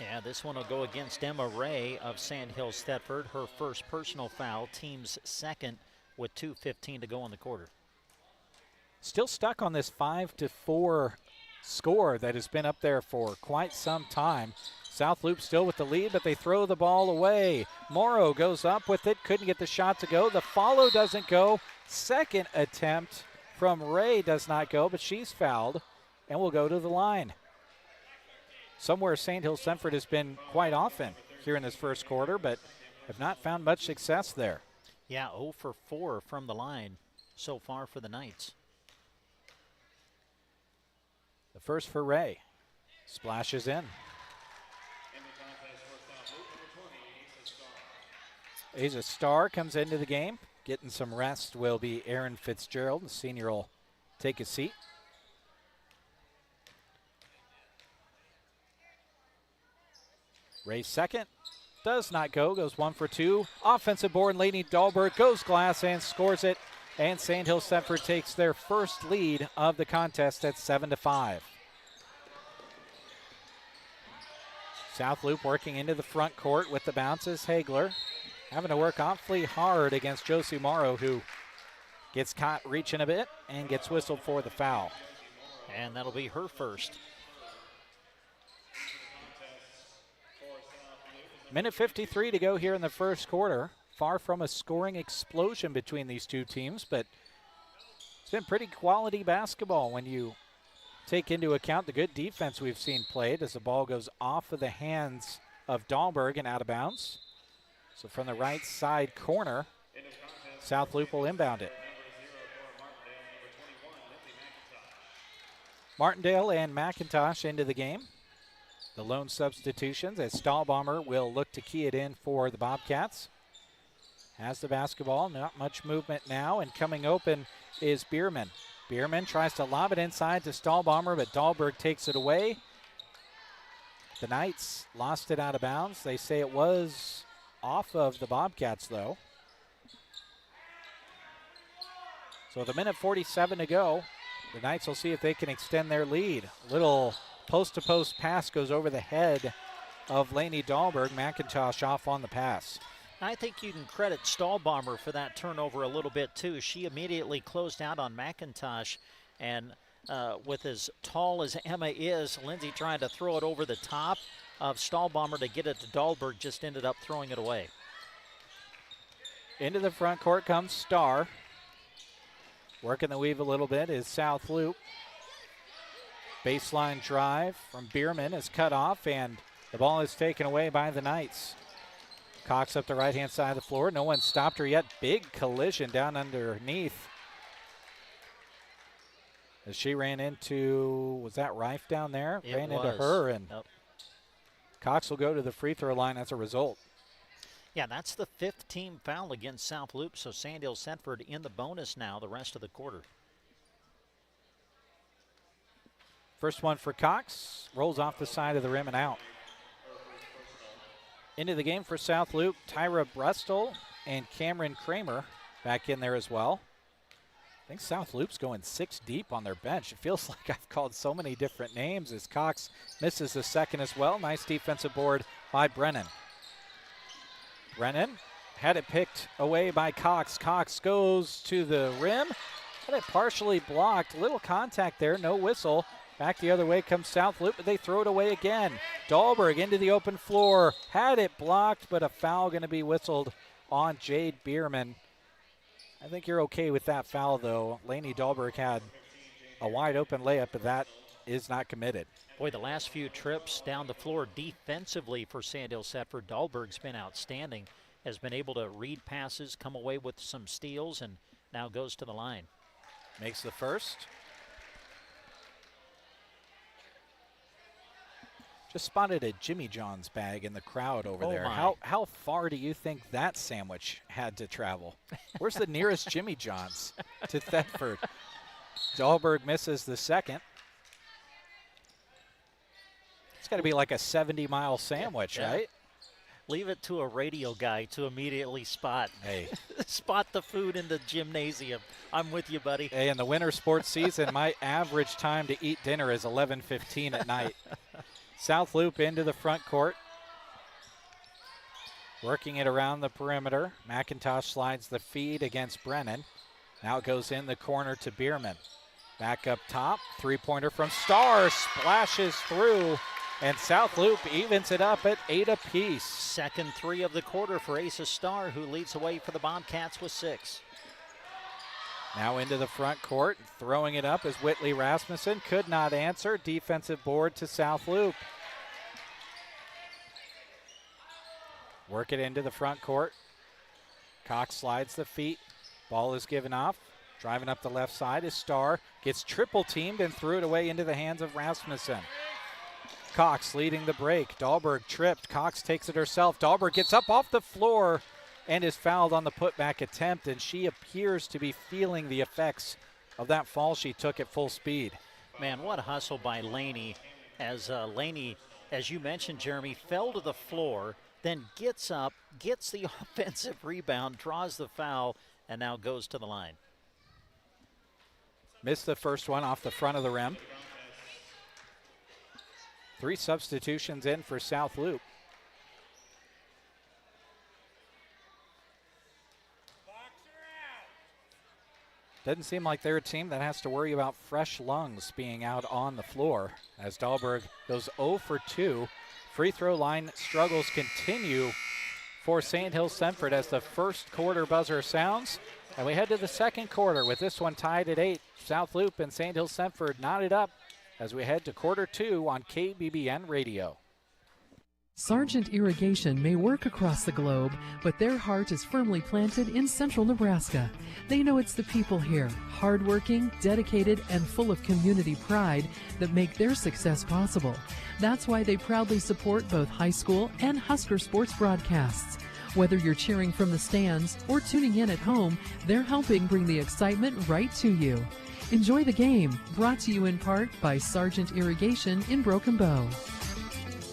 Yeah, this one will go against Emma Ray of Sandhills Thedford. Her first personal foul, team's second, with 2:15 to go in the quarter. Still stuck on this 5-4 score that has been up there for quite some time. South Loop still with the lead, but they throw the ball away. Morrow goes up with it, couldn't get the shot to go. The follow doesn't go. Second attempt from Ray does not go, but she's fouled and will go to the line. Somewhere Sandhills Thedford has been quite often here in this first quarter, but have not found much success there. Yeah, 0 for 4 from the line so far for the Knights. The first for Ray. Splashes in. Asa Starr comes into the game. Getting some rest will be Aaron Fitzgerald. The senior will take a seat. Ray second. Does not go. Goes 1 for 2. Offensive board. Lainey Dahlberg goes glass and scores it. And Sandhills Thedford takes their first lead of the contest at 7-5. South Loop working into the front court with the bounces. Hagler having to work awfully hard against Josie Morrow, who gets caught reaching a bit and gets whistled for the foul. And that'll be her first. Minute 53 to go here in the first quarter. Far from a scoring explosion between these two teams, but it's been pretty quality basketball when you take into account the good defense we've seen played as the ball goes off of the hands of Dahlberg and out of bounds. So from the right side corner, South Loop will inbound it. Martindale and McIntosh into the game. The lone substitutions as Stahlbomber will look to key it in for the Bobcats. Has the basketball, not much movement now, and coming open is Bierman. Bierman tries to lob it inside to Stahlbomber, but Dahlberg takes it away. The Knights lost it out of bounds. They say it was off of the Bobcats, though. So with a minute 47 to go, the Knights will see if they can extend their lead. Little post-to-post pass goes over the head of Lainey Dahlberg. McIntosh off on the pass. I think you can credit Stahlbomber for that turnover a little bit, too. She immediately closed out on McIntosh, and with as tall as Emma is, Lindsay trying to throw it over the top of Stahlbomber to get it to Dahlberg, just ended up throwing it away. Into the front court comes Starr. Working the weave a little bit is South Loop. Baseline drive from Bierman is cut off, and the ball is taken away by the Knights. Cox up the right-hand side of the floor. No one stopped her yet. Big collision down underneath. As she ran into, was that Rife down there? It ran was. into her, and Yep. Cox will go to the free throw line as a result. Yeah, that's the 5th team foul against South Loop, so Sandhills Thedford in the bonus now the rest of the quarter. First one for Cox. Rolls off the side of the rim and out. Into the game for South Loop, Tyra Brestol and Cameron Kramer back in there as well. I think South Loop's going 6 deep on their bench. It feels like I've called so many different names as Cox misses the second as well. Nice defensive board by Brennan. Brennan had it picked away by Cox. Cox goes to the rim. Had it partially blocked. Little contact there, no whistle. Back the other way comes South Loop, but they throw it away again. Dahlberg into the open floor. Had it blocked, but a foul going to be whistled on Jade Bierman. I think you're okay with that foul, though. Lainey Dahlberg had a wide open layup, but that is not committed. Boy, the last few trips down the floor defensively for Sandhills Thedford, Dahlberg's been outstanding. Has been able to read passes, come away with some steals, and now goes to the line. Makes the first. Just spotted a Jimmy John's bag in the crowd over there. My. How far do you think that sandwich had to travel? Where's the nearest Jimmy John's to Thedford? Dahlberg misses the second. It's got to be like a 70-mile sandwich, Yeah. right? Leave it to a radio guy to immediately spot. Hey. Spot the food in the gymnasium. I'm with you, buddy. Hey, in the winter sports season, my average time to eat dinner is 11:15 at night. South Loop into the front court. Working it around the perimeter. McIntosh slides the feed against Brennan. Now it goes in the corner to Bierman. Back up top. Three-pointer from Starr. Splashes through. And South Loop evens it up at 8 apiece. Second 3 of the quarter for Asa Starr, who leads away for the Bobcats with 6. Now into the front court, throwing it up is Whitley Rasmussen. Could not answer. Defensive board to South Loop. Work it into the front court. Cox slides the feet. Ball is given off. Driving up the left side is Starr. Gets triple teamed and threw it away into the hands of Rasmussen. Cox leading the break. Dahlberg tripped. Cox takes it herself. Dahlberg gets up off the floor and is fouled on the putback attempt, and she appears to be feeling the effects of that fall she took at full speed. Man, what a hustle by Laney, as Laney, as you mentioned, Jeremy, fell to the floor, then gets up, gets the offensive rebound, draws the foul, and now goes to the line. Missed the first one off the front of the rim. 3 substitutions in for South Loup. Doesn't seem like they're a team that has to worry about fresh lungs being out on the floor, as Dahlberg goes 0 for 2. Free throw line struggles continue for Sandhills Thedford as the first quarter buzzer sounds. And we head to the second quarter with this one tied at 8. South Loup and Sandhills Thedford knotted up as we head to quarter 2 on KBBN Radio. Sargent Irrigation may work across the globe, but their heart is firmly planted in central Nebraska. They know it's the people here, hardworking, dedicated, and full of community pride, that make their success possible. That's why they proudly support both high school and Husker sports broadcasts. Whether you're cheering from the stands or tuning in at home, they're helping bring the excitement right to you. Enjoy the game, brought to you in part by Sargent Irrigation in Broken Bow.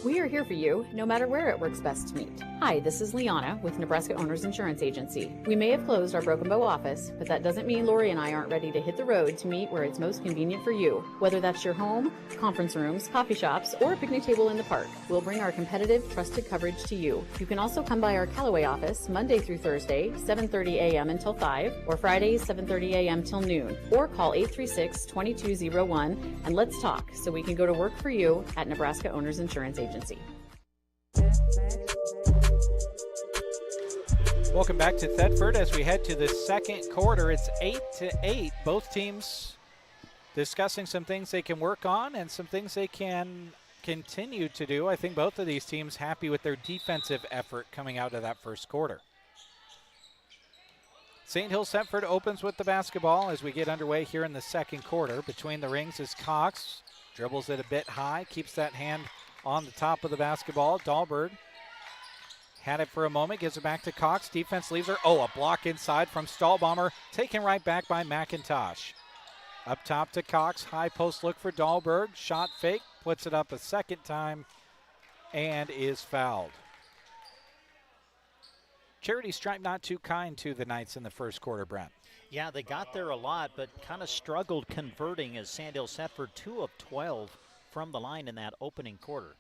We are here for you, no matter where it works best to meet. Hi, this is Liana with Nebraska Owners Insurance Agency. We may have closed our Broken Bow office, but that doesn't mean Lori and I aren't ready to hit the road to meet where it's most convenient for you. Whether that's your home, conference rooms, coffee shops, or a picnic table in the park, we'll bring our competitive, trusted coverage to you. You can also come by our Callaway office Monday through Thursday, 7:30 a.m. until 5, or Fridays, 7:30 a.m. till noon, or call 836-2201 and let's talk so we can go to work for you at Nebraska Owners Insurance Agency. Welcome back to Thedford as we head to the second quarter. It's 8-8. Both teams discussing some things they can work on and some things they can continue to do. I think both of these teams happy with their defensive effort coming out of that first quarter. Sandhills Thedford opens with the basketball as we get underway here in the second quarter. Between the rings is Cox. Dribbles it a bit high, keeps that hand on the top of the basketball. Dahlberg had it for a moment, gives it back to Cox. Defense leaves her. Oh, a block inside from Stahlbomber, taken right back by McIntosh. Up top to Cox, high post look for Dahlberg. Shot fake, puts it up a second time, and is fouled. Charity Stripe not too kind to the Knights in the first quarter, Brent. Yeah, they got there a lot, but kind of struggled converting as Sandhills Thedford 2 of 12 from the line in that opening quarter.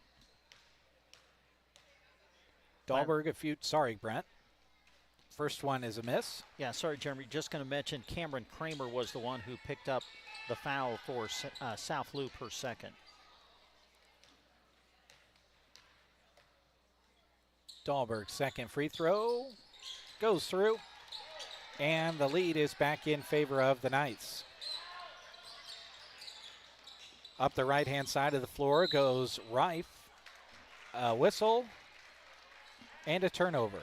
Dahlberg Brent. First one is a miss. Yeah, sorry, Jeremy. Just going to mention Cameron Kramer was the one who picked up the foul for South Loup, her second. Dahlberg's second free throw goes through, and the lead is back in favor of the Knights. Up the right-hand side of the floor goes Reif. A whistle and a turnover.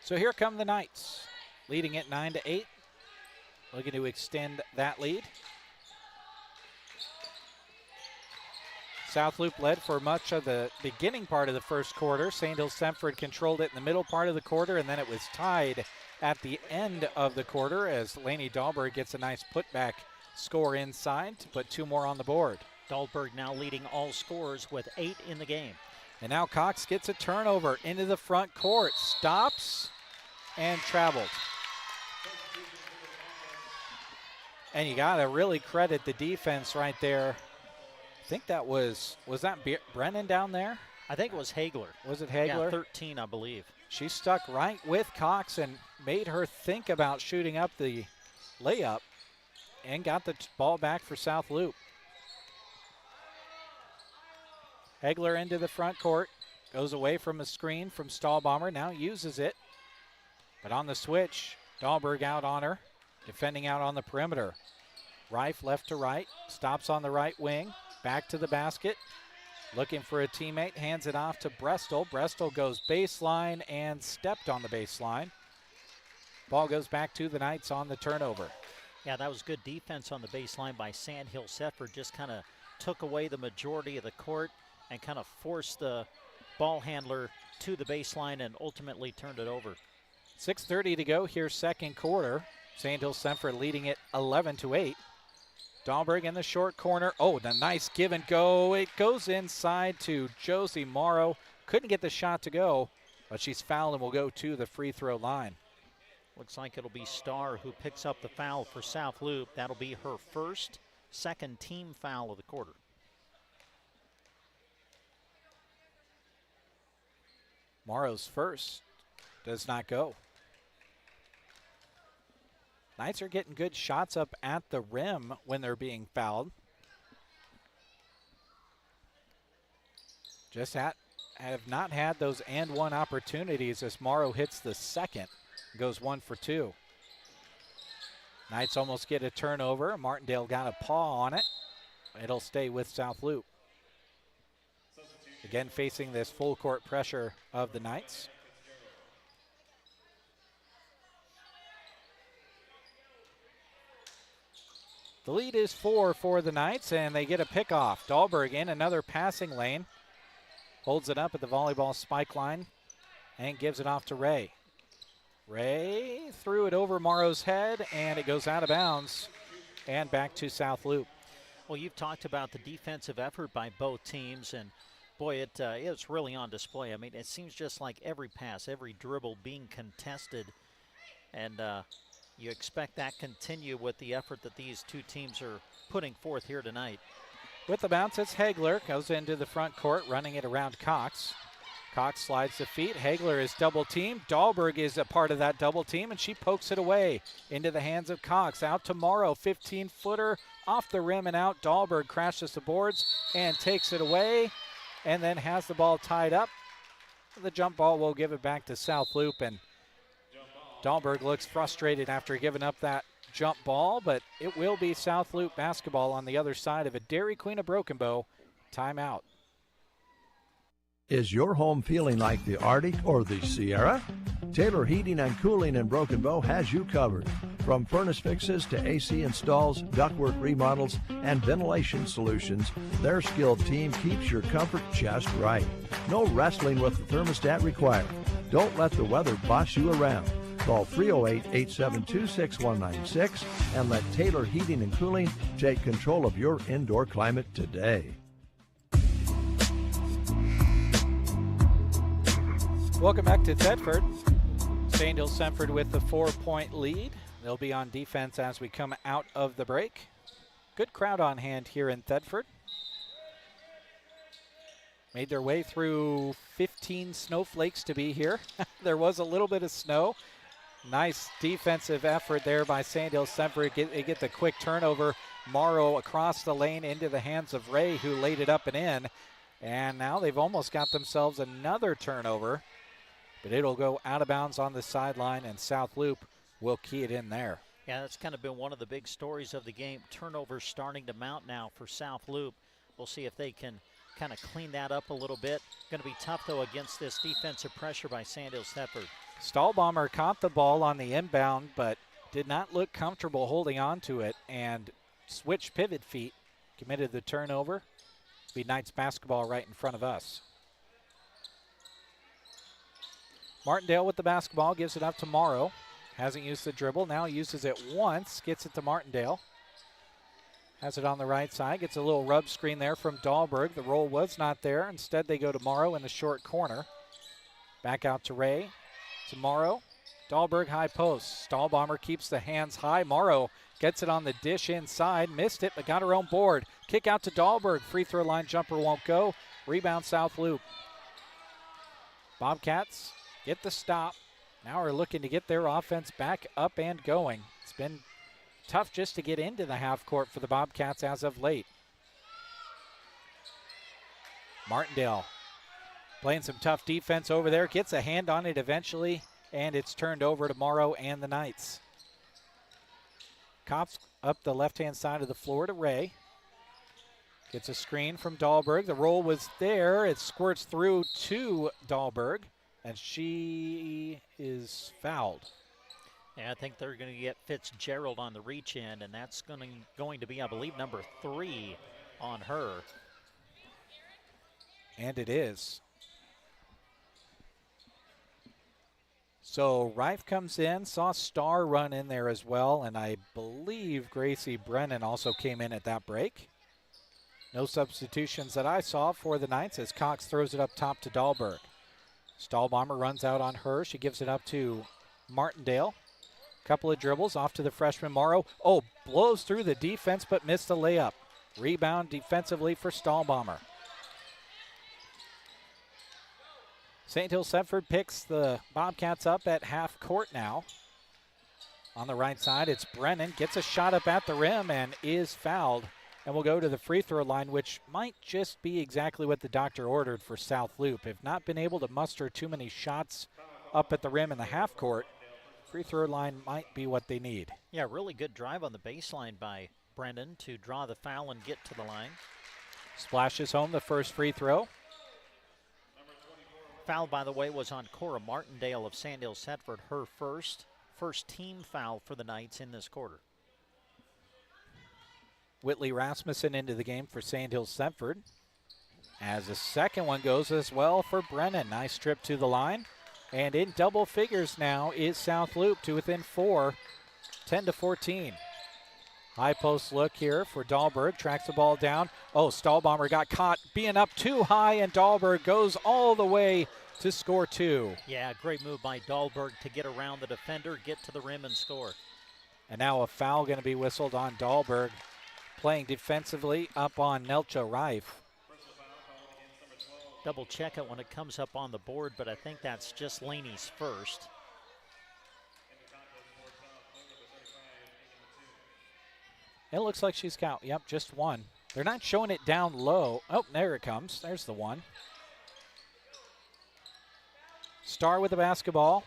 So here come the Knights, leading it 9-8, looking to extend that lead. South Loup led for much of the beginning part of the first quarter. Sandhills Thedford controlled it in the middle part of the quarter, and then it was tied at the end of the quarter as Laney Dahlberg gets a nice putback score inside to put 2 more on the board. Dahlberg now leading all scorers with 8 in the game. And now Cox gets a turnover into the front court. Stops and traveled. And you got to really credit the defense right there. I think that was that Brennan down there? I think it was Hagler. Was it Hagler? Yeah, 13, I believe. She stuck right with Cox and made her think about shooting up the layup and got the ball back for South Loup. Hagler into the front court, goes away from a screen from Stahlbomber, now uses it. But on the switch, Dahlberg out on her, defending out on the perimeter. Reif left to right, stops on the right wing, back to the basket. Looking for a teammate, hands it off to Brestol. Brestol goes baseline and stepped on the baseline. Ball goes back to the Knights on the turnover. Yeah, that was good defense on the baseline by Sandhills. Thedford just kind of took away the majority of the court and kind of forced the ball handler to the baseline and ultimately turned it over. 6:30 to go here, second quarter. Sandhills Thedford leading it 11-8. Dahlberg in the short corner. Oh, the nice give and go. It goes inside to Josie Morrow. Couldn't get the shot to go, but she's fouled and will go to the free throw line. Looks like it'll be Starr who picks up the foul for South Loup. That'll be her second team foul of the quarter. Morrow's first does not go. Knights are getting good shots up at the rim when they're being fouled. Just have not had those and one opportunities as Morrow hits the second. Goes 1 for 2. Knights almost get a turnover. Martindale got a paw on it. It'll stay with South Loup. Again facing this full court pressure of the Knights. The lead is 4 for the Knights, and they get a pickoff. Dahlberg in another passing lane. Holds it up at the volleyball spike line and gives it off to Ray. Ray threw it over Morrow's head, and it goes out of bounds and back to South Loup. Well, you've talked about the defensive effort by both teams, and boy, it's really on display. I mean, it seems just like every pass, every dribble being contested, and you expect that continue with the effort that these two teams are putting forth here tonight. With the bounce, it's Hagler. Goes into the front court, running it around Cox. Cox slides the feet. Hagler is double teamed. Dahlberg is a part of that double team, and she pokes it away into the hands of Cox. Out to Morrow, 15-footer off the rim and out. Dahlberg crashes the boards and takes it away, and then has the ball tied up. The jump ball will give it back to South Loup, and Dahlberg looks frustrated after giving up that jump ball, but it will be South Loup basketball on the other side of a Dairy Queen of Broken Bow timeout. Is your home feeling like the Arctic or the Sierra? Taylor Heating and Cooling in Broken Bow has you covered. From furnace fixes to AC installs, ductwork remodels, and ventilation solutions, their skilled team keeps your comfort just right. No wrestling with the thermostat required. Don't let the weather boss you around. Call 308-872-6196 and let Taylor Heating and Cooling take control of your indoor climate today. Welcome back to Thedford. Sandhills Thedford with the 4-point lead. They'll be on defense as we come out of the break. Good crowd on hand here in Thedford. Made their way through 15 snowflakes to be here. There was a little bit of snow. Nice defensive effort there by Sandhills Thedford. They get the quick turnover. Morrow across the lane into the hands of Ray, who laid it up and in. And now they've almost got themselves another turnover. But it'll go out of bounds on the sideline, and South Loup will key it in there. Yeah, that's kind of been one of the big stories of the game. Turnovers starting to mount now for South Loup. We'll see if they can kind of clean that up a little bit. Going to be tough, though, against this defensive pressure by Sandhills Thedford. Stahlbomber caught the ball on the inbound, but did not look comfortable holding on to it, and switched pivot feet, committed the turnover. Be Knights basketball right in front of us. Martindale with the basketball, gives it up to Morrow. Hasn't used the dribble, now uses it once, gets it to Martindale. Has it on the right side, gets a little rub screen there from Dahlberg. The roll was not there. Instead, they go to Morrow in the short corner. Back out to Ray, to Morrow. Dahlberg high post. Stahlbomber keeps the hands high. Morrow gets it on the dish inside, missed it, but got her own board. Kick out to Dahlberg. Free throw line jumper won't go. Rebound South Loup. Bobcats get the stop. Now are looking to get their offense back up and going. It's been tough just to get into the half court for the Bobcats as of late. Martindale playing some tough defense over there. Gets a hand on it eventually, and it's turned over to Morrow and the Knights. Cops up the left-hand side of the floor to Ray. Gets a screen from Dahlberg. The roll was there. It squirts through to Dahlberg, and she is fouled. Yeah, I think they're going to get Fitzgerald on the reach in, and that's going to be, I believe, number 3 on her. And it is. So Reif comes in, saw Starr run in there as well, and I believe Gracie Brennan also came in at that break. No substitutions that I saw for the Knights as Cox throws it up top to Dahlberg. Stahlbomber runs out on her. She gives it up to Martindale. Couple of dribbles off to the freshman Morrow. Oh, blows through the defense but missed a layup. Rebound defensively for Stahlbomber. Sandhills Thedford picks the Bobcats up at half court now. On the right side, it's Brennan. Gets a shot up at the rim and is fouled. And will go to the free throw line, which might just be exactly what the doctor ordered for South Loop. If not been able to muster too many shots up at the rim in the half court, free throw line might be what they need. Yeah, really good drive on the baseline by Brennan to draw the foul and get to the line. Splashes home the first free throw. Foul, by the way, was on Cora Martindale of Sandhills Thedford, her first team foul for the Knights in this quarter. Whitley Rasmussen into the game for Sandhills Thedford. As the second one goes as well for Brennan. Nice trip to the line. And in double figures now is South Loop to within 4, 10-14. High post look here for Dahlberg. Tracks the ball down. Oh, Stahlbomber got caught being up too high, and Dahlberg goes all the way to score 2. Yeah, great move by Dahlberg to get around the defender, get to the rim, and score. And now a foul going to be whistled on Dahlberg, playing defensively up on Nelcha Reif. Double check it when it comes up on the board, but I think that's just Laney's first. It looks like she's got, yep, just one. They're not showing it down low. Oh, there it comes. There's the one. Starr with the basketball.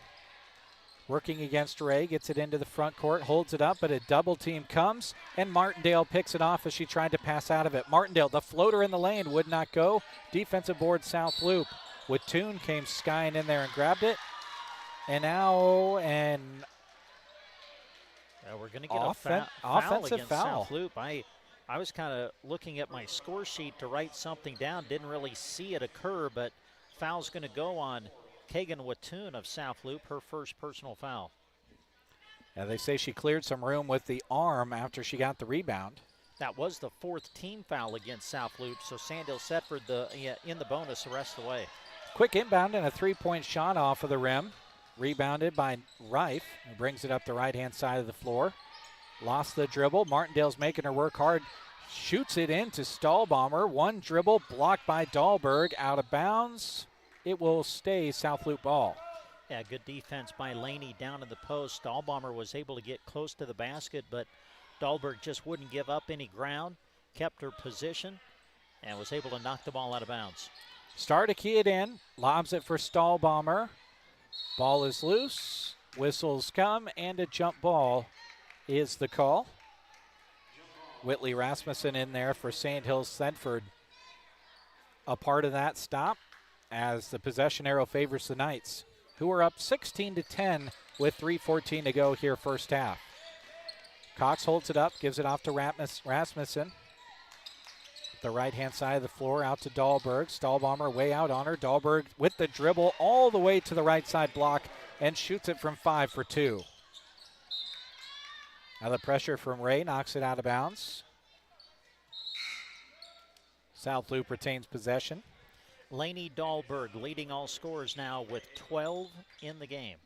Working against Ray, gets it into the front court, holds it up, but a double team comes, and Martindale picks it off as she tried to pass out of it. Martindale, the floater in the lane, would not go. Defensive board, South Loop. Wattoon came skying in there and grabbed it. And now, we're going to get a foul against South Loop. I was kind of looking at my score sheet to write something down. Didn't really see it occur, but foul's going to go on Kagan Wattoon of South Loop, her first personal foul. Yeah, they say she cleared some room with the arm after she got the rebound. That was the 4th team foul against South Loop, so Sandhills Thedford in the bonus the rest of the way. Quick inbound and a three-point shot off of the rim. Rebounded by Reif, who brings it up the right-hand side of the floor. Lost the dribble. Martindale's making her work hard. Shoots it into Stahlbomber. One dribble blocked by Dahlberg. Out of bounds. It will stay South Loop ball. Yeah, good defense by Laney down in the post. Stahlbomber was able to get close to the basket, but Dahlberg just wouldn't give up any ground, kept her position, and was able to knock the ball out of bounds. Starr to key it in, lobs it for Stahlbomber. Ball is loose, whistles come, and a jump ball is the call. Whitley Rasmussen in there for Sandhills Thedford. A part of that stop as the possession arrow favors the Knights, who are up 16-10 with 3:14 to go here first half. Cox holds it up, gives it off to Rasmussen. The right-hand side of the floor out to Dahlberg. Stahlbomber way out on her. Dahlberg with the dribble all the way to the right side block and shoots it from 5 for 2. Now the pressure from Ray knocks it out of bounds. South Loop retains possession. Laney Dahlberg leading all scorers now with 12 in the game.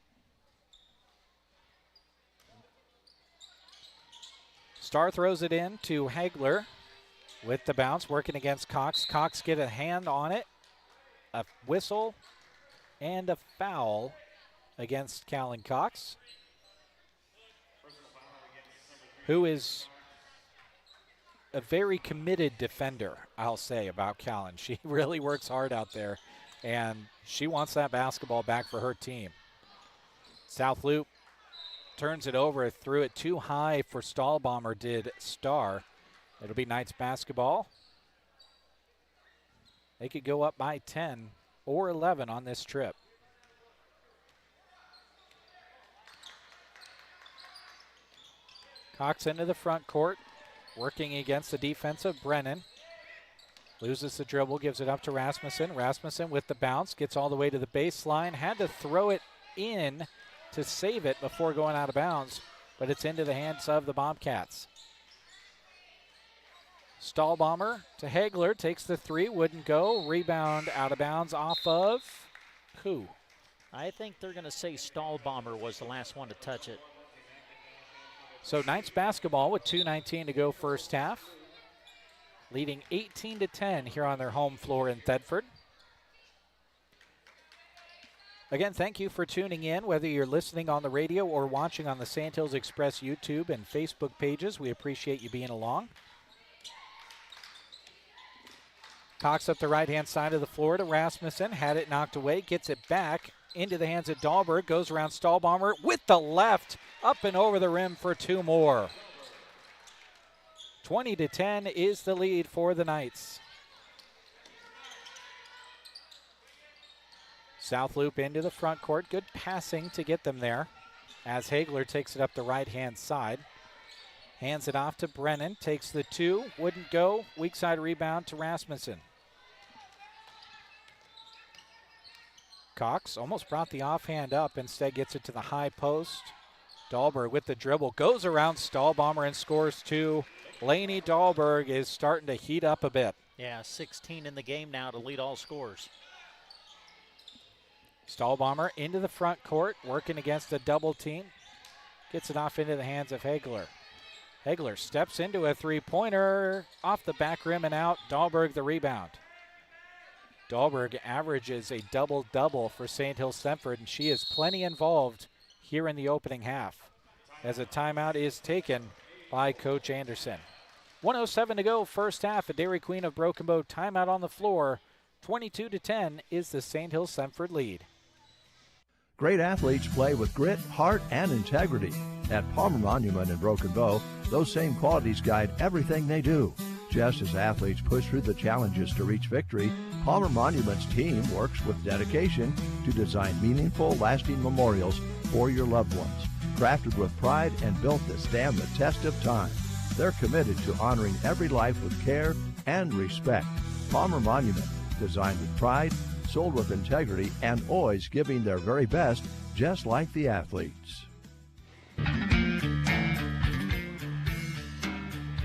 Starr throws it in to Hagler with the bounce, working against Cox. Cox get a hand on it, a whistle, and a foul against Callan Cox, who is a very committed defender, I'll say, about Callan. She really works hard out there, and she wants that basketball back for her team. South Loop turns it over, threw it too high for Stahlbomber, did Starr. It'll be Knights basketball. They could go up by 10 or 11 on this trip. Cox into the front court, working against the defensive Brennan. Loses the dribble, gives it up to Rasmussen. Rasmussen with the bounce, gets all the way to the baseline. Had to throw it in to save it before going out of bounds, but it's into the hands of the Bobcats. Stahlbomber to Hagler, takes the three, wouldn't go. Rebound out of bounds off of who? I think they're going to say Stahlbomber was the last one to touch it. So Knights basketball with 2:19 to go first half. Leading 18-10 here on their home floor in Thedford. Again, thank you for tuning in, whether you're listening on the radio or watching on the Sandhills Express YouTube and Facebook pages. We appreciate you being along. Cox up the right-hand side of the floor to Rasmussen. Had it knocked away, gets it back into the hands of Dahlberg. Goes around Stahlbomber with the left, up and over the rim for two more. 20-10 is the lead for the Knights. South Loop into the front court. Good passing to get them there as Hagler takes it up the right-hand side. Hands it off to Brennan. Takes the two. Wouldn't go. Weak side rebound to Rasmussen. Cox almost brought the offhand up. Instead gets it to the high post. Dahlberg with the dribble. Goes around Stahlbomber and scores two. Laney Dahlberg is starting to heat up a bit. Yeah, 16 in the game now to lead all scores. Stahlbomber into the front court, working against a double team. Gets it off into the hands of Hagler. Hagler steps into a three-pointer, off the back rim and out. Dahlberg the rebound. Dahlberg averages a double-double for Sandhills Thedford, and she is plenty involved here in the opening half as a timeout is taken by Coach Anderson. 1:07 to go, first half. A Dairy Queen of Broken Bow timeout on the floor. 22-10 is the Sandhills Thedford lead. Great athletes play with grit, heart, and integrity. At Palmer Monument in Broken Bow, those same qualities guide everything they do. Just as athletes push through the challenges to reach victory, Palmer Monument's team works with dedication to design meaningful, lasting memorials for your loved ones. Crafted with pride and built to stand the test of time. They're committed to honoring every life with care and respect. Palmer Monument, designed with pride, sold with integrity, and always giving their very best, just like the athletes.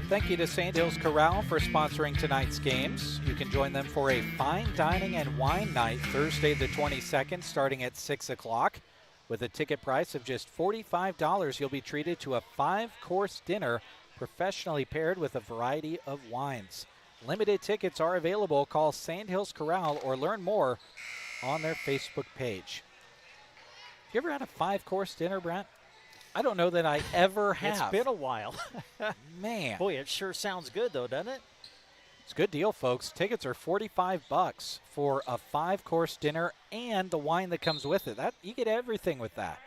Thank you to Sandhills Corral for sponsoring tonight's games. You can join them for a fine dining and wine night Thursday the 22nd starting at 6 o'clock. With a ticket price of just $45, you'll be treated to a 5-course dinner professionally paired with a variety of wines. Limited tickets are available. Call Sandhills Corral or learn more on their Facebook page. You ever had a 5-course dinner, Brent? I don't know that I ever have. It's been a while. Man. Boy, it sure sounds good, though, doesn't it? It's a good deal, folks. Tickets are $45 for a 5-course dinner and the wine that comes with it. You get everything with that.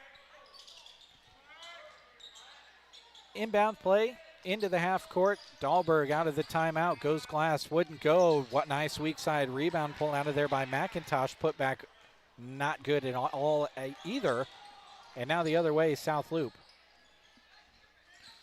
Inbound play into the half court. Dahlberg out of the timeout. Goes glass. Wouldn't go. What nice weak side rebound pull out of there by McIntosh. Put back not good at all either. And now the other way, South Loop.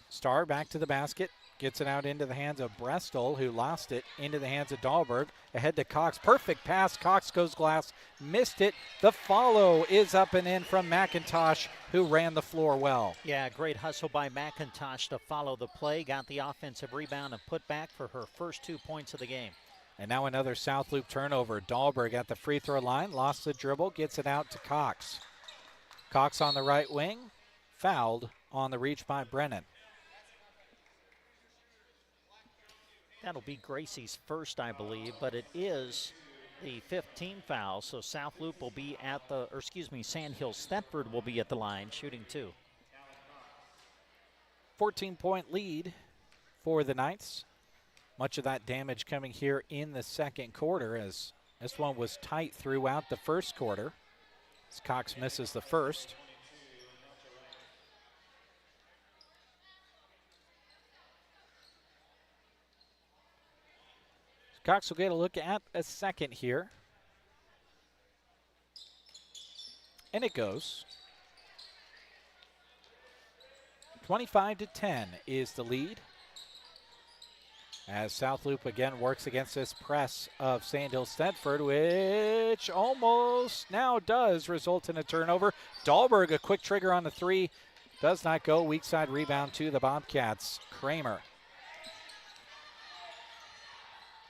Starr back to the basket. Gets it out into the hands of Brestol, who lost it into the hands of Dahlberg. Ahead to Cox. Perfect pass. Cox goes glass. Missed it. The follow is up and in from McIntosh, who ran the floor well. Yeah, great hustle by McIntosh to follow the play. Got the offensive rebound and put back for her first 2 points of the game. And now another South Loop turnover. Dahlberg at the free throw line. Lost the dribble. Gets it out to Cox. Cox on the right wing. Fouled on the reach by Brennan. That'll be Gracie's first, I believe, but it is the 15th foul, so South Loop will be at the, or excuse me, Sandhills Thedford will be at the line shooting 2. 14-point lead for the Knights. Much of that damage coming here in the second quarter, as this one was tight throughout the first quarter. As Cox misses the first. Cox will get a look at a second here. And it goes. 25-10 is the lead. As South Loup again works against this press of Sandhills Thedford, which almost now does result in a turnover. Dahlberg, a quick trigger on the three. Does not go. Weak side rebound to the Bobcats. Kramer.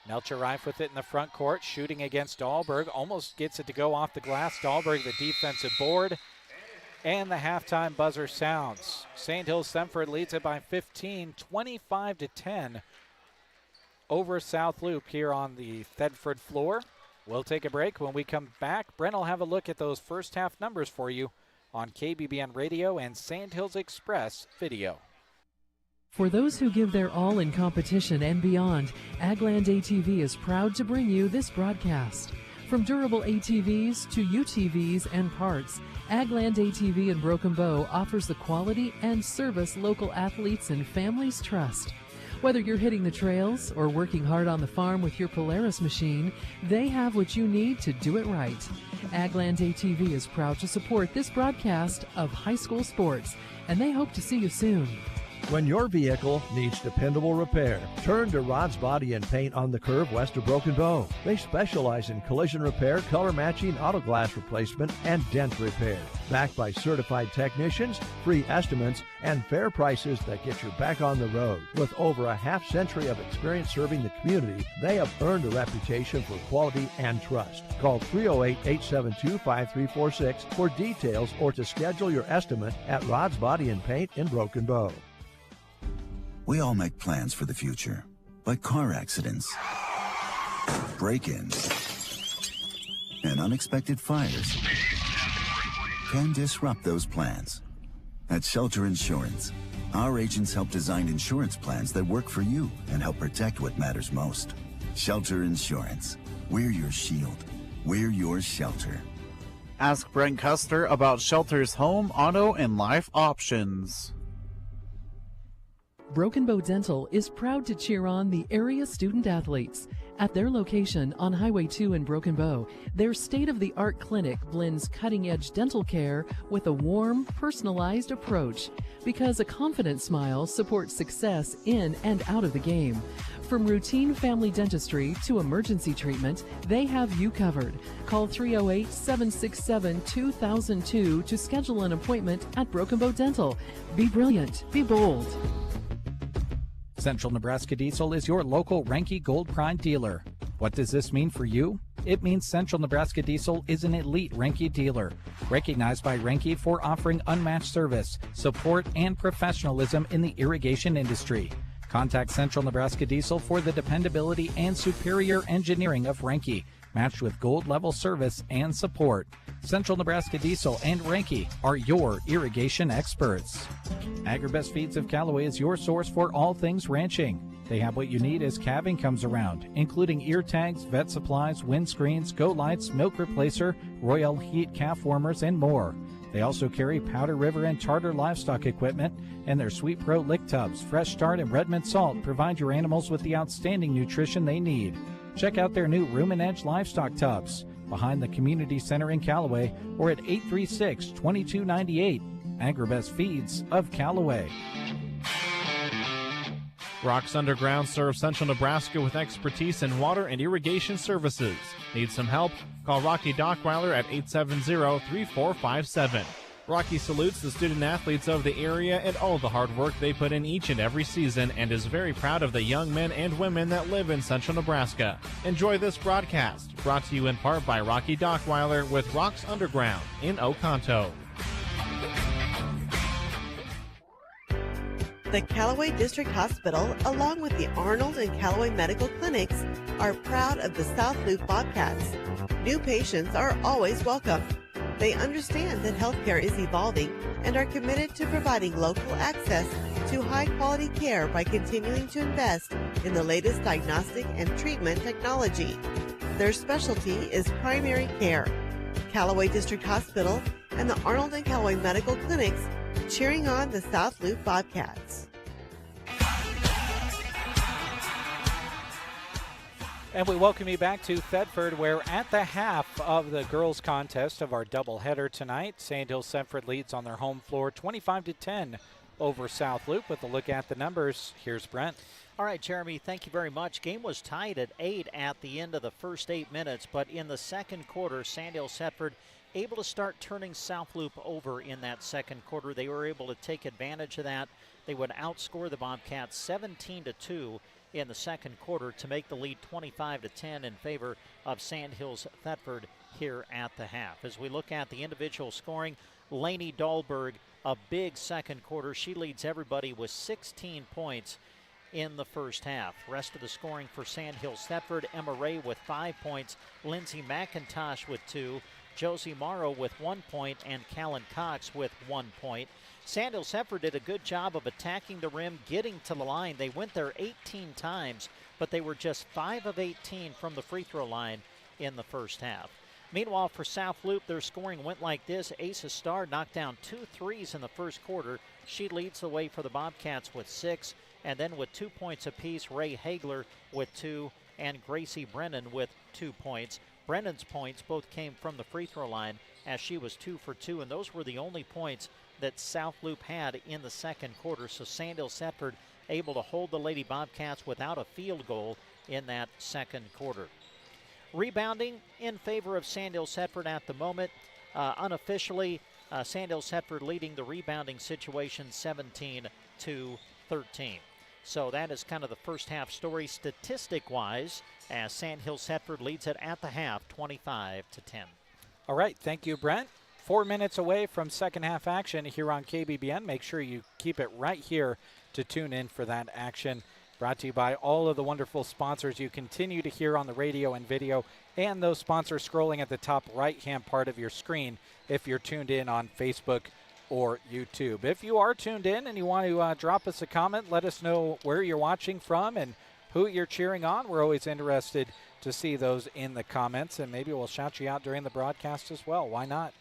Melcher Reif with it in the front court, shooting against Dahlberg. Almost gets it to go off the glass. Dahlberg, the defensive board. And the halftime buzzer sounds. Sandhills Thedford leads it by 15, 25-10 over South Loup here on the Thedford floor. We'll take a break. When we come back, Brent will have a look at those first half numbers for you on KBBN Radio and Sandhills Express video. For those who give their all in competition and beyond, Agland ATV is proud to bring you this broadcast. From durable ATVs to UTVs and parts, Agland ATV in Broken Bow offers the quality and service local athletes and families trust. Whether you're hitting the trails or working hard on the farm with your Polaris machine, they have what you need to do it right. Agland ATV is proud to support this broadcast of high school sports, and they hope to see you soon. When your vehicle needs dependable repair, turn to Rod's Body and Paint on the Curve west of Broken Bow. They specialize in collision repair, color matching, auto glass replacement, and dent repair. Backed by certified technicians, free estimates, and fair prices that get you back on the road. With over a half century of experience serving the community, they have earned a reputation for quality and trust. Call 308-872-5346 for details or to schedule your estimate at Rod's Body and Paint in Broken Bow. We all make plans for the future, but car accidents, break-ins, and unexpected fires can disrupt those plans. At Shelter Insurance, our agents help design insurance plans that work for you and help protect what matters most. Shelter Insurance. We're your shield. We're your shelter. Ask Brent Custer about Shelter's home, auto, and life options. Broken Bow Dental is proud to cheer on the area student athletes. At their location on Highway 2 in Broken Bow, their state-of-the-art clinic blends cutting-edge dental care with a warm, personalized approach, because a confident smile supports success in and out of the game. From routine family dentistry to emergency treatment, they have you covered. Call 308-767-2002 to schedule an appointment at Broken Bow Dental. Be brilliant. Be bold. Central Nebraska Diesel is your local Renke Gold Prime dealer. What does this mean for you? It means Central Nebraska Diesel is an elite Renke dealer, recognized by Renke for offering unmatched service, support, and professionalism in the irrigation industry. Contact Central Nebraska Diesel for the dependability and superior engineering of Renke, matched with gold-level service and support. Central Nebraska Diesel and Renke are your irrigation experts. Agribest Feeds of Callaway is your source for all things ranching. They have what you need as calving comes around, including ear tags, vet supplies, windscreens, goat lights, milk replacer, Royal Heat calf warmers, and more. They also carry Powder River and Charter livestock equipment, and their Sweet Pro lick tubs, Fresh Start, and Redmond Salt provide your animals with the outstanding nutrition they need. Check out their new Room and Edge livestock tubs behind the Community Center in Callaway or at 836-2298. Agribest Feeds of Callaway. Rocks Underground serves Central Nebraska with expertise in water and irrigation services. Need some help? Call Rocky Dockweiler at 870-3457. Rocky salutes the student athletes of the area and all the hard work they put in each and every season, and is very proud of the young men and women that live in Central Nebraska. Enjoy this broadcast, brought to you in part by Rocky Dockweiler with Rocks Underground in Oconto. The Callaway District Hospital, along with the Arnold and Callaway Medical Clinics, are proud of the South Loop Bobcats. New patients are always welcome. They understand that healthcare is evolving and are committed to providing local access to high-quality care by continuing to invest in the latest diagnostic and treatment technology. Their specialty is primary care. Callaway District Hospital and the Arnold and Callaway Medical Clinics cheering on the South Loop Bobcats. And we welcome you back to Thedford, where at the half of the girls' contest of our doubleheader tonight, Sandhills Thedford leads on their home floor 25-10 over South Loup. With a look at the numbers, here's Brent. All right, Jeremy, thank you very much. Game was tied at 8 at the end of the first 8 minutes, but in the second quarter, Sandhills Thedford able to start turning South Loup over in that second quarter. They were able to take advantage of that. They would outscore the Bobcats 17-2 in the second quarter to make the lead 25-10 in favor of Sandhills Thedford here at the half. As we look at the individual scoring, Lainey Dahlberg, a big second quarter. She leads everybody with 16 points in the first half. Rest of the scoring for Sandhills Thedford, Emma Ray with 5 points, Lindsay McIntosh with 2, Josie Morrow with 1 point, and Callan Cox with 1 point. Sandhills Thedford did a good job of attacking the rim, getting to the line. They went there 18 times, but they were just 5 of 18 from the free throw line in the first half. Meanwhile, for South Loup, their scoring went like this. Asa Starr knocked down 2 threes in the first quarter. She leads the way for the Bobcats with 6. And then with 2 points apiece, Ray Hagler with 2 and Gracie Brennan with 2 points. Brennan's points both came from the free throw line as she was 2 for 2, and those were the only points that South Loup had in the second quarter. So Sandhills Thedford able to hold the Lady Bobcats without a field goal in that second quarter. Rebounding in favor of Sandhills Thedford at the moment. Unofficially, Sandhills Thedford leading the rebounding situation 17-13. So that is kind of the first half story statistic-wise, as Sandhills Thedford leads it at the half 25-10. All right, thank you, Brent. 4 minutes away from second half action here on KBBN. Make sure you keep it right here to tune in for that action. Brought to you by all of the wonderful sponsors you continue to hear on the radio and video, and those sponsors scrolling at the top right-hand part of your screen if you're tuned in on Facebook or YouTube. If you are tuned in and you want to drop us a comment, let us know where you're watching from and who you're cheering on. We're always interested to see those in the comments, and maybe we'll shout you out during the broadcast as well. Why not?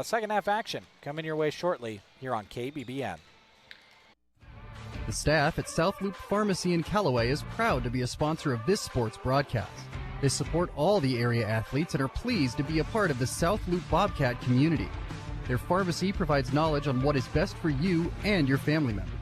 Second half action coming your way shortly here on KBBN. The staff at South Loup Pharmacy in Callaway is proud to be a sponsor of this sports broadcast. They support all the area athletes and are pleased to be a part of the South Loup Bobcat community. Their pharmacy provides knowledge on what is best for you and your family members.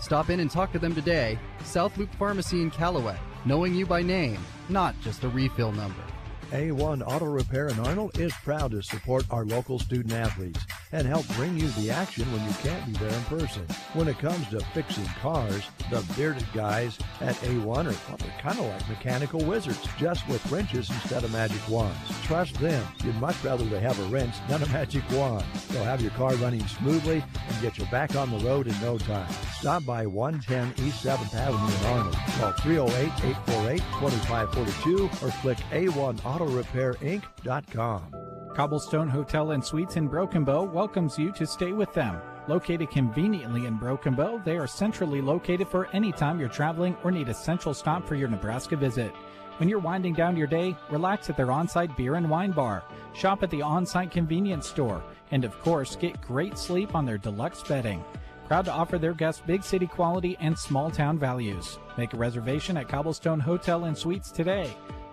Stop in and talk to them today. South Loup Pharmacy in Callaway, knowing you by name, not just a refill number. A1 Auto Repair in Arnold is proud to support our local student athletes and help bring you the action when you can't be there in person. When it comes to fixing cars, the bearded guys at A1 are kind of like mechanical wizards, just with wrenches instead of magic wands. Trust them. You'd much rather they have a wrench than a magic wand. They'll have your car running smoothly and get you back on the road in no time. Stop by 110 East 7th Avenue in Arnold. Call 308-848-2542 or click A1AutoRepairInc.com. Cobblestone Hotel and Suites in Broken Bow welcomes you to stay with them. Located conveniently in Broken Bow, they are centrally located for any time you're traveling or need a central stop for your Nebraska visit. When you're winding down your day, relax at their on-site beer and wine bar, shop at the on-site convenience store, and of course, get great sleep on their deluxe bedding. Proud to offer their guests big city quality and small town values. Make a reservation at Cobblestone Hotel and Suites today.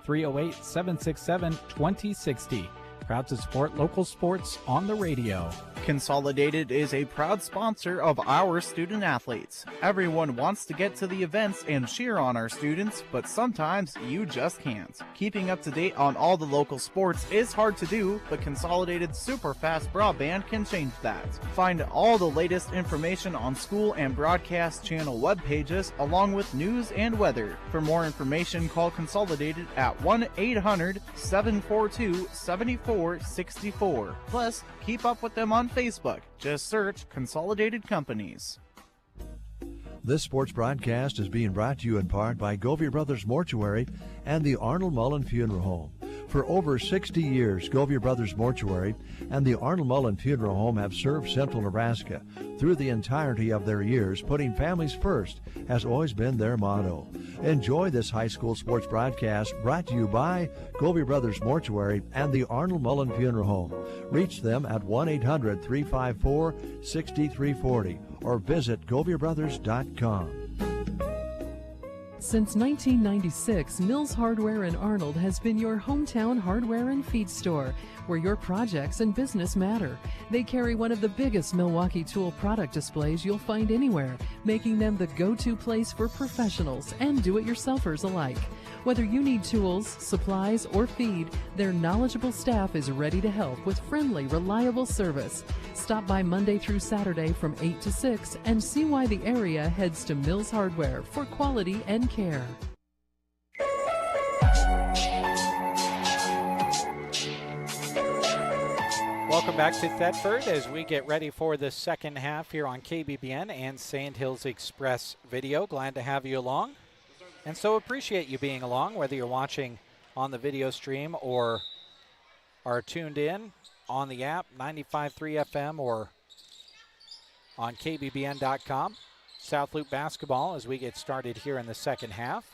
308-767-2060. Proud to support local sports on the radio. Consolidated is a proud sponsor of our student athletes. Everyone wants to get to the events and cheer on our students, but sometimes you just can't. Keeping up to date on all the local sports is hard to do, but Consolidated super fast broadband can change that. Find all the latest information on school and broadcast channel web pages, along with news and weather. For more information, call Consolidated at 1-800-742-7464. Plus, keep up with them on Facebook. Just search Consolidated Companies. This sports broadcast is being brought to you in part by Govey Brothers Mortuary and the Arnold Mullen Funeral Home. For over 60 years, Govey Brothers Mortuary and the Arnold Mullen Funeral Home have served Central Nebraska. Through the entirety of their years, putting families first has always been their motto. Enjoy this high school sports broadcast brought to you by Govey Brothers Mortuary and the Arnold Mullen Funeral Home. Reach them at 1-800-354-6340 or visit GoveyBrothers.com. Since 1996, Mills Hardware in Arnold has been your hometown hardware and feed store, where your projects and business matter. They carry one of the biggest Milwaukee tool product displays you'll find anywhere, making them the go-to place for professionals and do-it-yourselfers alike. Whether you need tools, supplies, or feed, their knowledgeable staff is ready to help with friendly, reliable service. Stop by Monday through Saturday from 8 to 6 and see why the area heads to Mills Hardware for quality and care. Welcome back to Thedford as we get ready for the second half here on KBBN and Sandhills Express Video. Glad to have you along. And so appreciate you being along, whether you're watching on the video stream or are tuned in on the app, 95.3 FM, or on kbbn.com. South Loop basketball as we get started here in the second half.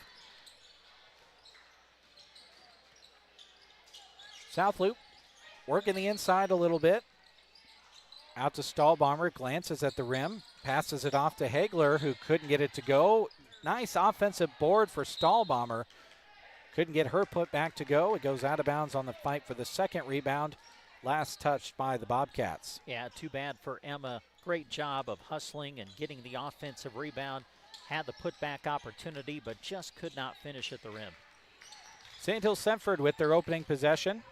South Loop working the inside a little bit. Out to Stahlbomber, glances at the rim, passes it off to Hagler, who couldn't get it to go. Nice offensive board for Stahlbomber. Couldn't get her put back to go. It goes out of bounds on the fight for the second rebound. Last touched by the Bobcats. Yeah, too bad for Emma. Great job of hustling and getting the offensive rebound. Had the putback opportunity, but just could not finish at the rim. Sandhills Thedford with their opening possession.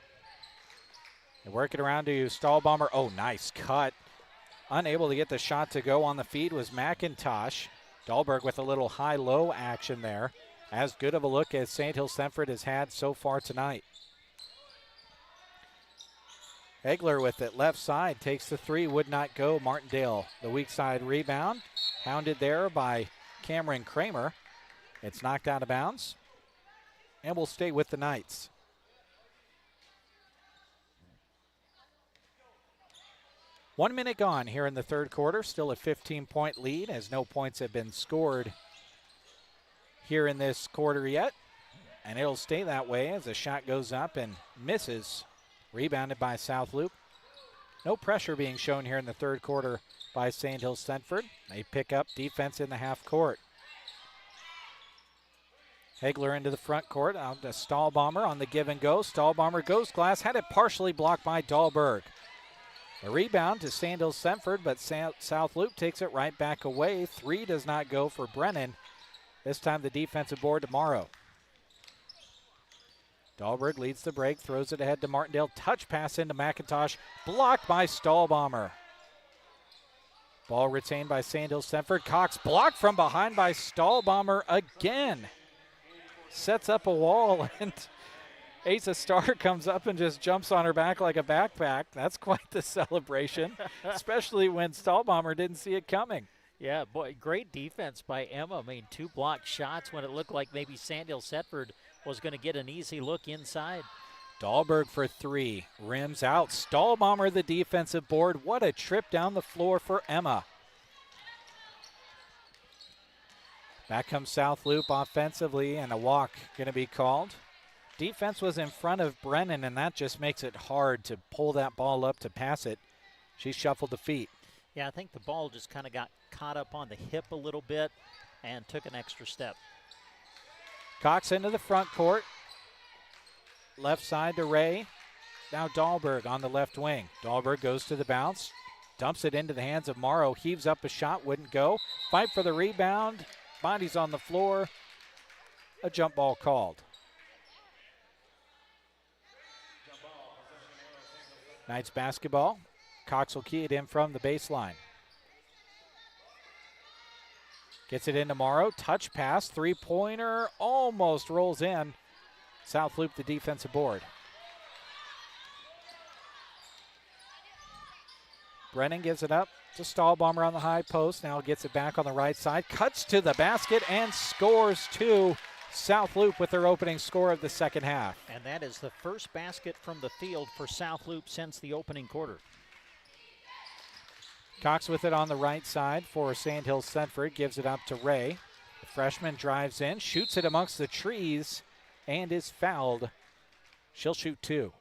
They work it around to Stahlbomber. Oh, nice cut. Unable to get the shot to go on the feed was McIntosh. Dahlberg with a little high-low action there. As good of a look as Sandhills Thedford has had so far tonight. Egler with it left side, takes the three, would not go. Martindale, the weak side rebound. Hounded there by Cameron Kramer. It's knocked out of bounds and will stay with the Knights. One minute gone here in the third quarter. Still a 15-point lead as no points have been scored here in this quarter yet. And it'll stay that way as the shot goes up and misses. Rebounded by South Loop. No pressure being shown here in the third quarter by Sandhills Thedford. They pick up defense in the half court. Hagler into the front court. Out to Stahlbomber on the give and go. Stahlbomber goes glass. Had it partially blocked by Dahlberg. A rebound to Sandhills Thedford, but South Loop takes it right back away. Three does not go for Brennan. This time the defensive board to Morrow. Dahlberg leads the break, throws it ahead to Martindale. Touch pass into McIntosh, blocked by Stahlbomber. Ball retained by Sandhills Thedford. Cox blocked from behind by Stahlbomber again. Sets up a wall, and Asa Starr comes up and just jumps on her back like a backpack. That's quite the celebration, especially when Stahlbomber didn't see it coming. Yeah, boy, great defense by Emma. I mean, two blocked shots when it looked like maybe Sandhills Thedford was going to get an easy look inside. Dahlberg for three. Rims out. Stahlbomber the defensive board. What a trip down the floor for Emma. Back comes South Loop offensively, and a walk going to be called. Defense was in front of Brennan, and that just makes it hard to pull that ball up to pass it. She shuffled the feet. Yeah, I think the ball just kind of got caught up on the hip a little bit and took an extra step. Cox into the front court. Left side to Ray. Now Dahlberg on the left wing. Dahlberg goes to the bounce. Dumps it into the hands of Morrow. Heaves up a shot. Wouldn't go. Fight for the rebound. Body's on the floor. A jump ball called. Knights basketball. Cox will key it in from the baseline. Gets it into Morrow. Touch pass. Three-pointer. Almost rolls in. South Loop the defensive board. Brennan gives it up to Stahlbomber on the high post. Now gets it back on the right side. Cuts to the basket and scores two. South Loop with their opening score of the second half. And that is the first basket from the field for South Loop since the opening quarter. Cox with it on the right side for Sandhills Thedford. Gives it up to Ray. The freshman drives in, shoots it amongst the trees, and is fouled. She'll shoot two.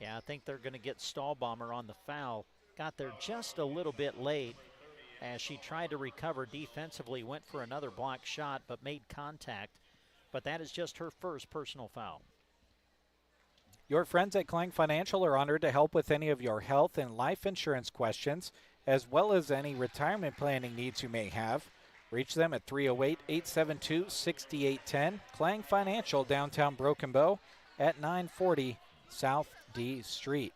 Yeah, I think they're going to get Stahlbomber on the foul. Got there just a little bit late as she tried to recover defensively, went for another block shot, but made contact but that is just her first personal foul. Your friends at Klang Financial are honored to help with any of your health and life insurance questions, as well as any retirement planning needs you may have. Reach them at 308-872-6810. Klang Financial, downtown Broken Bow at 940 South D Street.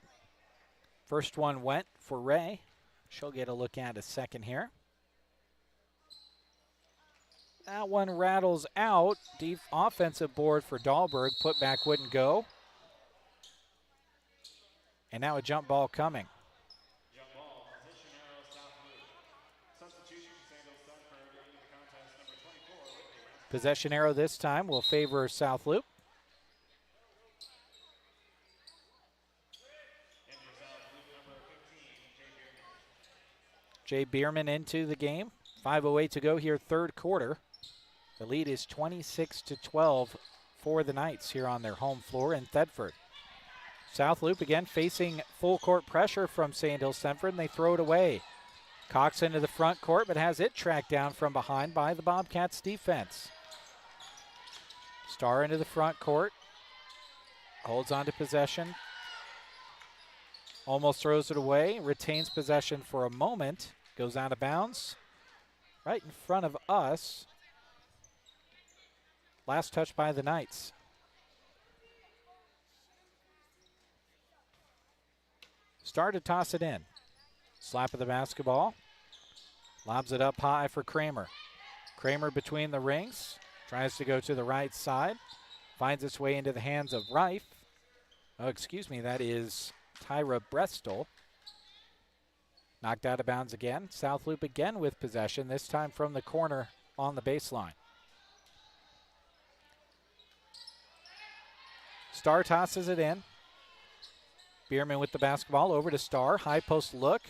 First one went for Ray. She'll get a look at a second here. That one rattles out. Deep offensive board for Dahlberg. Put back wouldn't go. And now a jump ball coming. Possession arrow this time will favor South Loop. Jay Bierman into the game. 5:08 to go here, third quarter. The lead is 26-12 for the Knights here on their home floor in Thedford. South Loop again facing full court pressure from Sandhills Thedford, and they throw it away. Cox into the front court, but has it tracked down from behind by the Bobcats defense. Starr into the front court. Holds on to possession. Almost throws it away. Retains possession for a moment. Goes out of bounds. Right in front of us. Last touch by the Knights. Starr to toss it in. Slap of the basketball. Lobs it up high for Kramer. Kramer between the rings. Tries to go to the right side. Finds its way into the hands of Reif. Oh, excuse me, that is Tyra Brestol. Knocked out of bounds again. South Loop again with possession, this time from the corner on the baseline. Starr tosses it in. Bierman with the basketball over to Starr. High post look.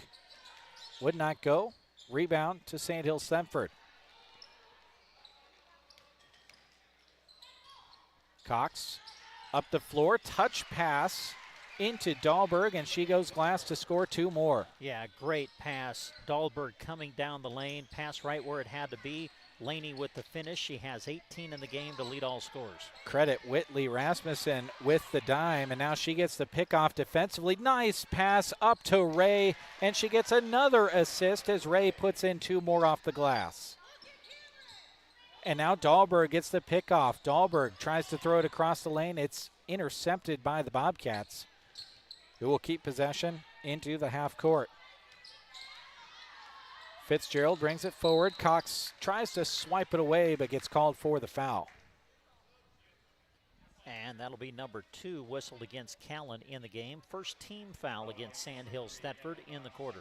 Would not go. Rebound to Sandhills Thedford. Cox up the floor. Touch pass into Dahlberg, and she goes glass to score two more. Yeah, great pass. Dahlberg coming down the lane. Pass right where it had to be. Laney with the finish. She has 18 in the game to lead all scores. Credit Whitley Rasmussen with the dime, and now she gets the pick off defensively. Nice pass up to Ray, and she gets another assist as Ray puts in two more off the glass. And now Dahlberg gets the pick off. Dahlberg tries to throw it across the lane. It's intercepted by the Bobcats, who will keep possession into the half court. Fitzgerald brings it forward. Cox tries to swipe it away, but gets called for the foul. And that'll be number 2 whistled against Callan in the game. First team foul against Sandhills Thedford in the quarter.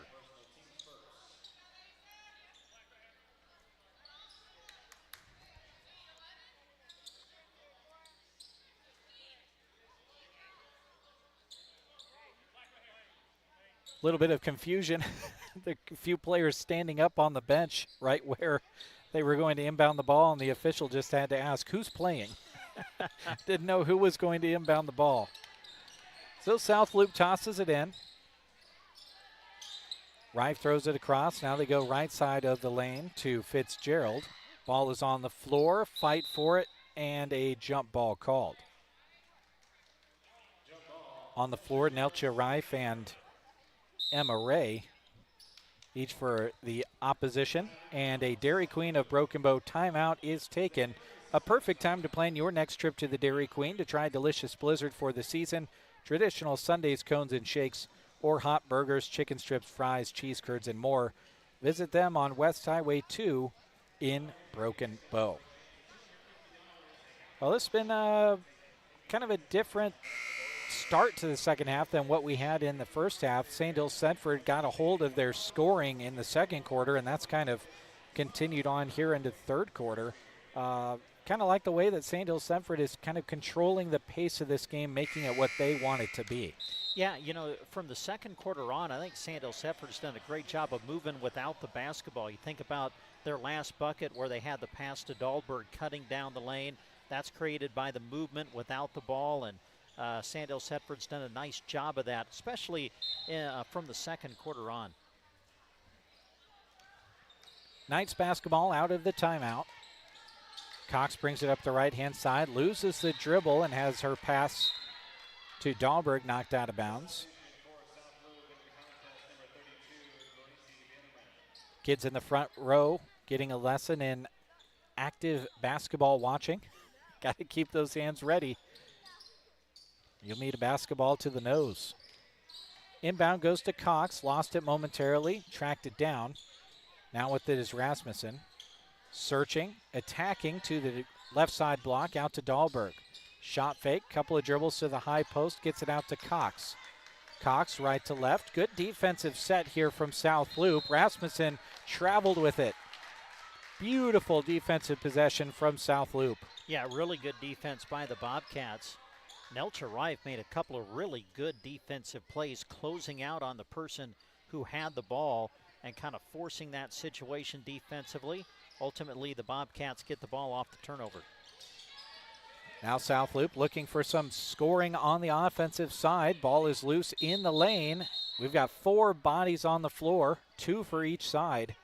A little bit of confusion. The few players standing up on the bench right where they were going to inbound the ball, and the official just had to ask, who's playing? Didn't know who was going to inbound the ball. So South Loop tosses it in. Reif throws it across. Now they go right side of the lane to Fitzgerald. Ball is on the floor. Fight for it, and a jump ball called. On the floor, Nelcha Reif and Emma Ray, each for the opposition, and a Dairy Queen of Broken Bow timeout is taken. A perfect time to plan your next trip to the Dairy Queen to try delicious Blizzard for the season, traditional sundaes, cones, and shakes, or hot burgers, chicken strips, fries, cheese curds, and more. Visit them on West Highway 2 in Broken Bow. Well, this has been kind of a different start to the second half than what we had in the first half. Sandhills Thedford got a hold of their scoring in the second quarter, and that's kind of continued on here into third quarter. Kind of like the way that Sandhills Thedford is kind of controlling the pace of this game, making it what they want it to be. Yeah, you know, from the second quarter on, I think Sandhills Thedford's done a great job of moving without the basketball. You think about their last bucket where they had the pass to Dahlberg cutting down the lane. That's created by the movement without the ball, and Sandhills Thedford's done a nice job of that, especially from the second quarter on. Knights basketball out of the timeout. Cox brings it up the right-hand side, loses the dribble, and has her pass to Dahlberg knocked out of bounds. Kids in the front row getting a lesson in active basketball watching. Got to keep those hands ready. You'll need a basketball to the nose. Inbound goes to Cox, lost it momentarily, tracked it down. Now with it is Rasmussen. Searching, attacking to the left side block, out to Dahlberg. Shot fake, couple of dribbles to the high post, gets it out to Cox. Cox right to left. Good defensive set here from South Loop. Rasmussen traveled with it. Beautiful defensive possession from South Loop. Yeah, really good defense by the Bobcats. Nelcher Reif made a couple of really good defensive plays, closing out on the person who had the ball and kind of forcing that situation defensively. Ultimately, the Bobcats get the ball off the turnover. Now South Loop looking for some scoring on the offensive side. Ball is loose in the lane. We've got 4 bodies on the floor, 2 for each side.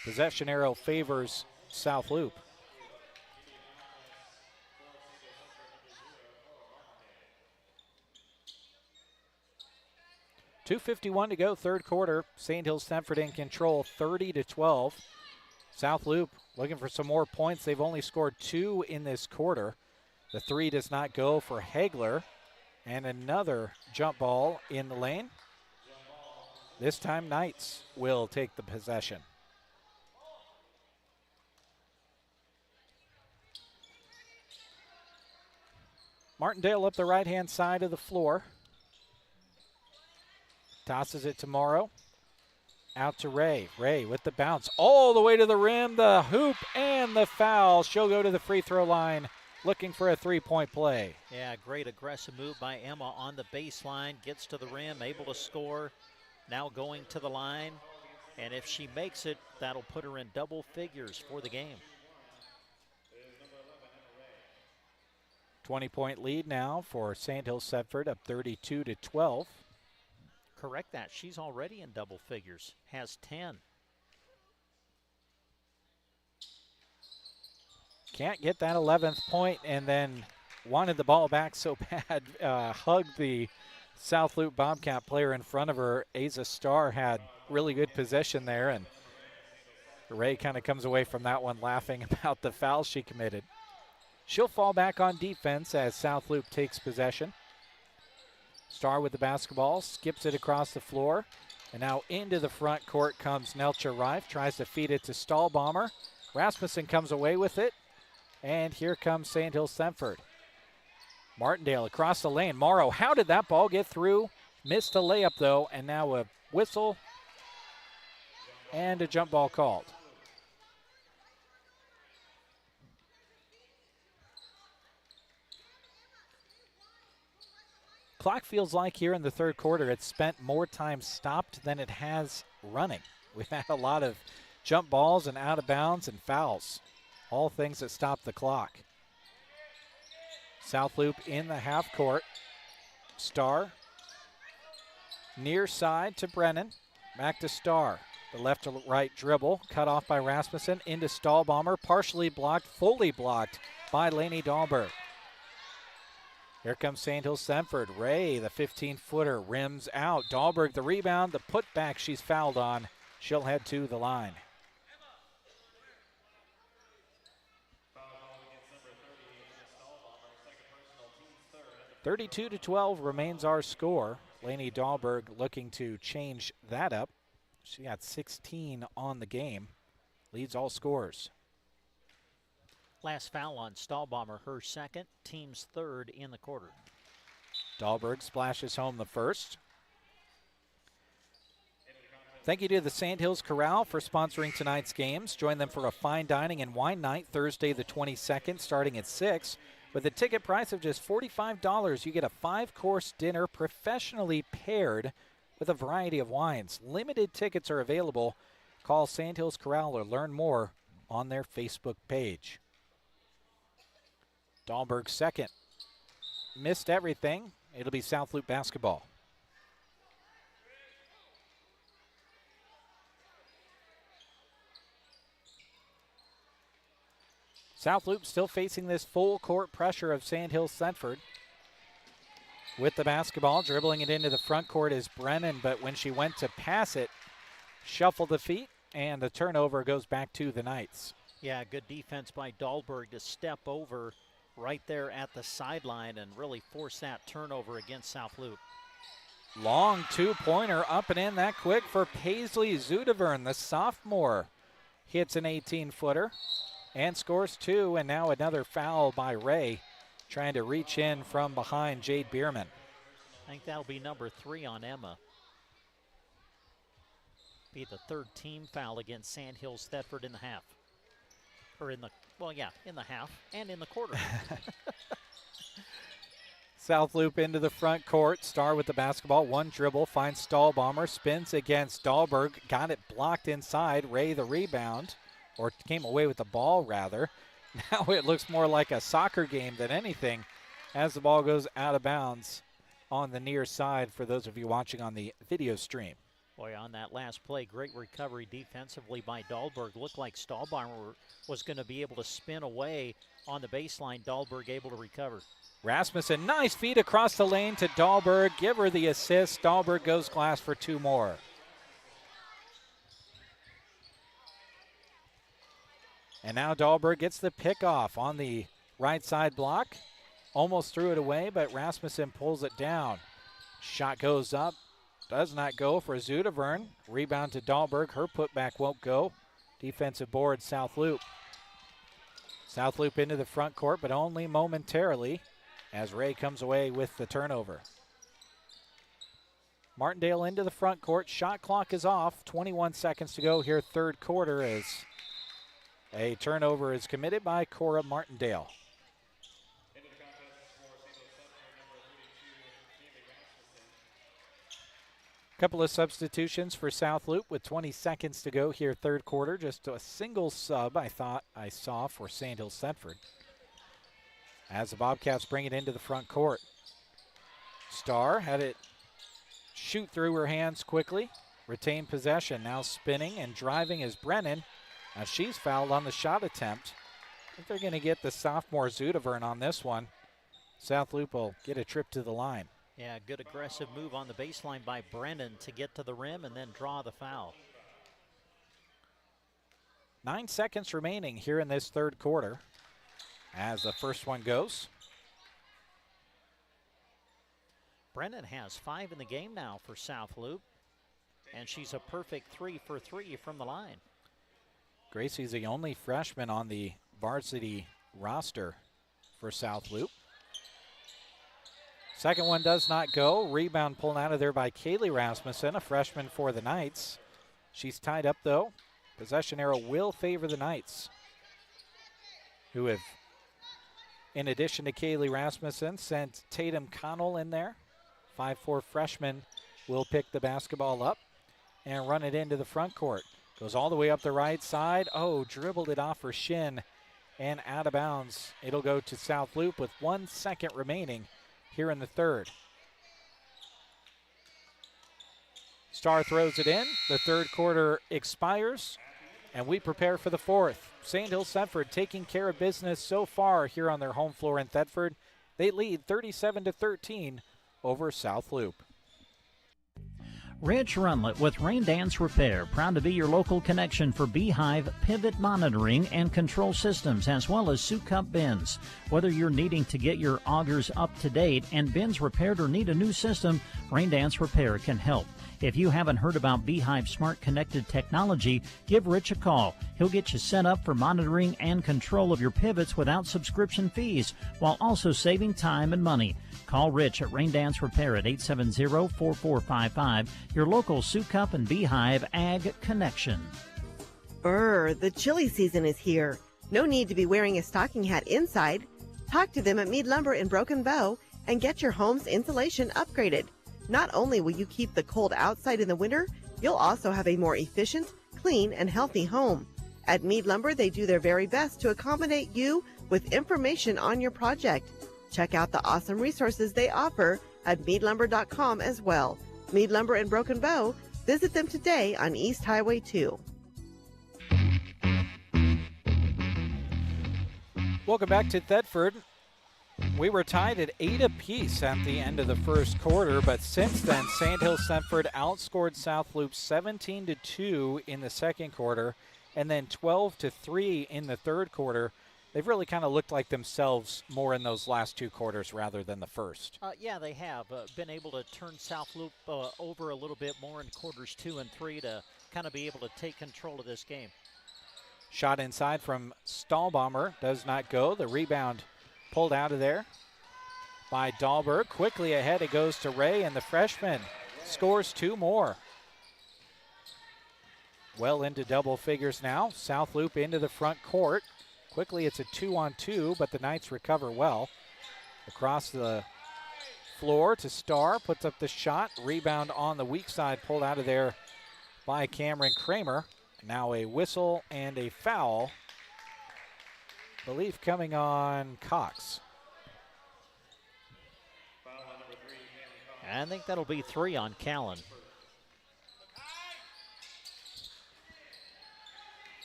Possession arrow favors South Loop. .251 to go, third quarter. Sandhills Thedford in control, 30-12. South Loop looking for some more points. They've only scored 2 in this quarter. The 3 does not go for Hagler. And another jump ball in the lane. This time Knights will take the possession. Martindale up the right-hand side of the floor. Tosses it to Morrow. Out to Ray. Ray with the bounce all the way to the rim, the hoop, and the foul. She'll go to the free throw line looking for a three-point play. Yeah, great aggressive move by Emma on the baseline. Gets to the rim, able to score. Now going to the line. And if she makes it, that'll put her in double figures for the game. 20-point lead now for Sandhills Thedford, up 32-12. Correct that. She's already in double figures. Has 10. Can't get that 11th point, and then wanted the ball back so bad. Hugged the South Loop Bobcat player in front of her. Asa Starr had really good possession there, and Ray kind of comes away from that one laughing about the foul she committed. She'll fall back on defense as South Loop takes possession. Starr with the basketball, skips it across the floor, and now into the front court comes Nelcher Reif, tries to feed it to Stahlbomber. Rasmussen comes away with it, and here comes Sandhills Thedford. Martindale across the lane. Morrow, how did that ball get through? Missed the layup though, and now a whistle and a jump ball called. Clock feels like here in the third quarter it's spent more time stopped than it has running. We've had a lot of jump balls and out of bounds and fouls. All things that stop the clock. South Loop in the half court. Starr. Near side to Brennan. Back to Starr. The left to right dribble. Cut off by Rasmussen. Into Stahlbomber. Partially blocked. Fully blocked by Lainey Dahlberg. Here comes Sandhills Thedford. Ray, the 15-footer, rims out. Dahlberg, the rebound, the putback she's fouled on. She'll head to the line. .32-12 remains our score. Lainey Dahlberg looking to change that up. She got 16 on the game. Leads all scorers. Last foul on Stahlbomber, her second, team's third in the quarter. Dahlberg splashes home the first. Thank you to the Sandhills Corral for sponsoring tonight's games. Join them for a fine dining and wine night Thursday the 22nd starting at 6. With a ticket price of just $45, you get a 5-course dinner professionally paired with a variety of wines. Limited tickets are available. Call Sandhills Corral or learn more on their Facebook page. Dahlberg second. Missed everything. It'll be South Loop basketball. South Loop still facing this full court pressure of Sandhills Thedford. With the basketball, dribbling it into the front court is Brennan, but when she went to pass it, shuffled the feet, and the turnover goes back to the Knights. Yeah, good defense by Dahlberg to step over right there at the sideline and really force that turnover against South Loop. Long two-pointer up and in that quick for Paisley Zudevern, the sophomore. Hits an 18-footer and scores 2, and now another foul by Ray, trying to reach in from behind Jade Bierman. I think that'll be number 3 on Emma. Be the third team foul against Sandhills Thedford in the half. Or in the, well, yeah, in the half and in the quarter. South Loop into the front court. Star with the basketball. One dribble. Finds Stahlbomber. Spins against Dahlberg. Got it blocked inside. Ray the rebound. Or came away with the ball, rather. Now it looks more like a soccer game than anything as the ball goes out of bounds on the near side for those of you watching on the video stream. Boy, on that last play, great recovery defensively by Dahlberg. Looked like Stahlbomber was going to be able to spin away on the baseline. Dahlberg able to recover. Rasmussen, nice feed across the lane to Dahlberg. Give her the assist. Dahlberg goes glass for 2 more. And now Dahlberg gets the pickoff on the right side block. Almost threw it away, but Rasmussen pulls it down. Shot goes up. Does not go for Zudevern. Rebound to Dahlberg. Her putback won't go. Defensive board, South Loop. South Loop into the front court, but only momentarily as Ray comes away with the turnover. Martindale into the front court. Shot clock is off. 21 seconds to go here, third quarter, as a turnover is committed by Cora Martindale. Couple of substitutions for South Loop with 20 seconds to go here, third quarter. Just a single sub I thought I saw for Sandhills Thedford. As the Bobcats bring it into the front court. Starr had it shoot through her hands quickly. Retained possession. Now spinning and driving is Brennan. Now she's fouled on the shot attempt. I think they're going to get the sophomore Zudevern on this one. South Loop will get a trip to the line. Yeah, good aggressive move on the baseline by Brennan to get to the rim and then draw the foul. 9 seconds remaining here in this third quarter as the first one goes. Brennan has 5 in the game now for South Loop, and she's a perfect 3 for 3 from the line. Gracie's the only freshman on the varsity roster for South Loop. Second one does not go. Rebound pulled out of there by Kaylee Rasmussen, a freshman for the Knights. She's tied up, though. Possession arrow will favor the Knights, who have, in addition to Kaylee Rasmussen, sent Tatum Connell in there. 5'4" freshman will pick the basketball up and run it into the front court. Goes all the way up the right side. Oh, dribbled it off her shin and out of bounds. It'll go to South Loop with 1 second remaining here in the third. Starr throws it in. The third quarter expires, and we prepare for the fourth. Sandhills Thedford taking care of business so far here on their home floor in Thedford. They lead 37-13 over South Loop. Rich Runlet with Rain Dance Repair, proud to be your local connection for Beehive pivot monitoring and control systems, as well as soup cup bins. Whether you're needing to get your augers up to date and bins repaired or need a new system, Rain Dance Repair can help. If you haven't heard about Beehive Smart Connected Technology, give Rich a call. He'll get you set up for monitoring and control of your pivots without subscription fees, while also saving time and money. Call Rich at Rain Dance Repair at 870-4455, your local Soup Cup and Beehive Ag Connection. The chili season is here. No need to be wearing a stocking hat inside. Talk to them at Mead Lumber in Broken Bow and get your home's insulation upgraded. Not only will you keep the cold outside in the winter, you'll also have a more efficient, clean, and healthy home. At Mead Lumber, they do their very best to accommodate you with information on your project. Check out the awesome resources they offer at meadlumber.com as well. Mead Lumber in Broken Bow. Visit them today on East Highway 2. Welcome back to Thedford. We were tied at 8 apiece at the end of the first quarter, but since then, Sandhills Thedford outscored South Loup 17-2 in the second quarter, and then 12-3 in the third quarter. They've really kind of looked like themselves more in those last two quarters rather than the first. Yeah, they have been able to turn South Loup over a little bit more in quarters 2 and 3 to kind of be able to take control of this game. Shot inside from Stahlbomber does not go. The rebound pulled out of there by Dahlberg. Quickly ahead it goes to Ray, and the freshman scores 2 more. Well into double figures now. South Loup into the front court. Quickly it's a 2-on-2, but the Knights recover well. Across the floor to Starr, puts up the shot. Rebound on the weak side, pulled out of there by Cameron Kramer. Now a whistle and a foul, I believe coming on Cox. I think that'll be 3 on Callan.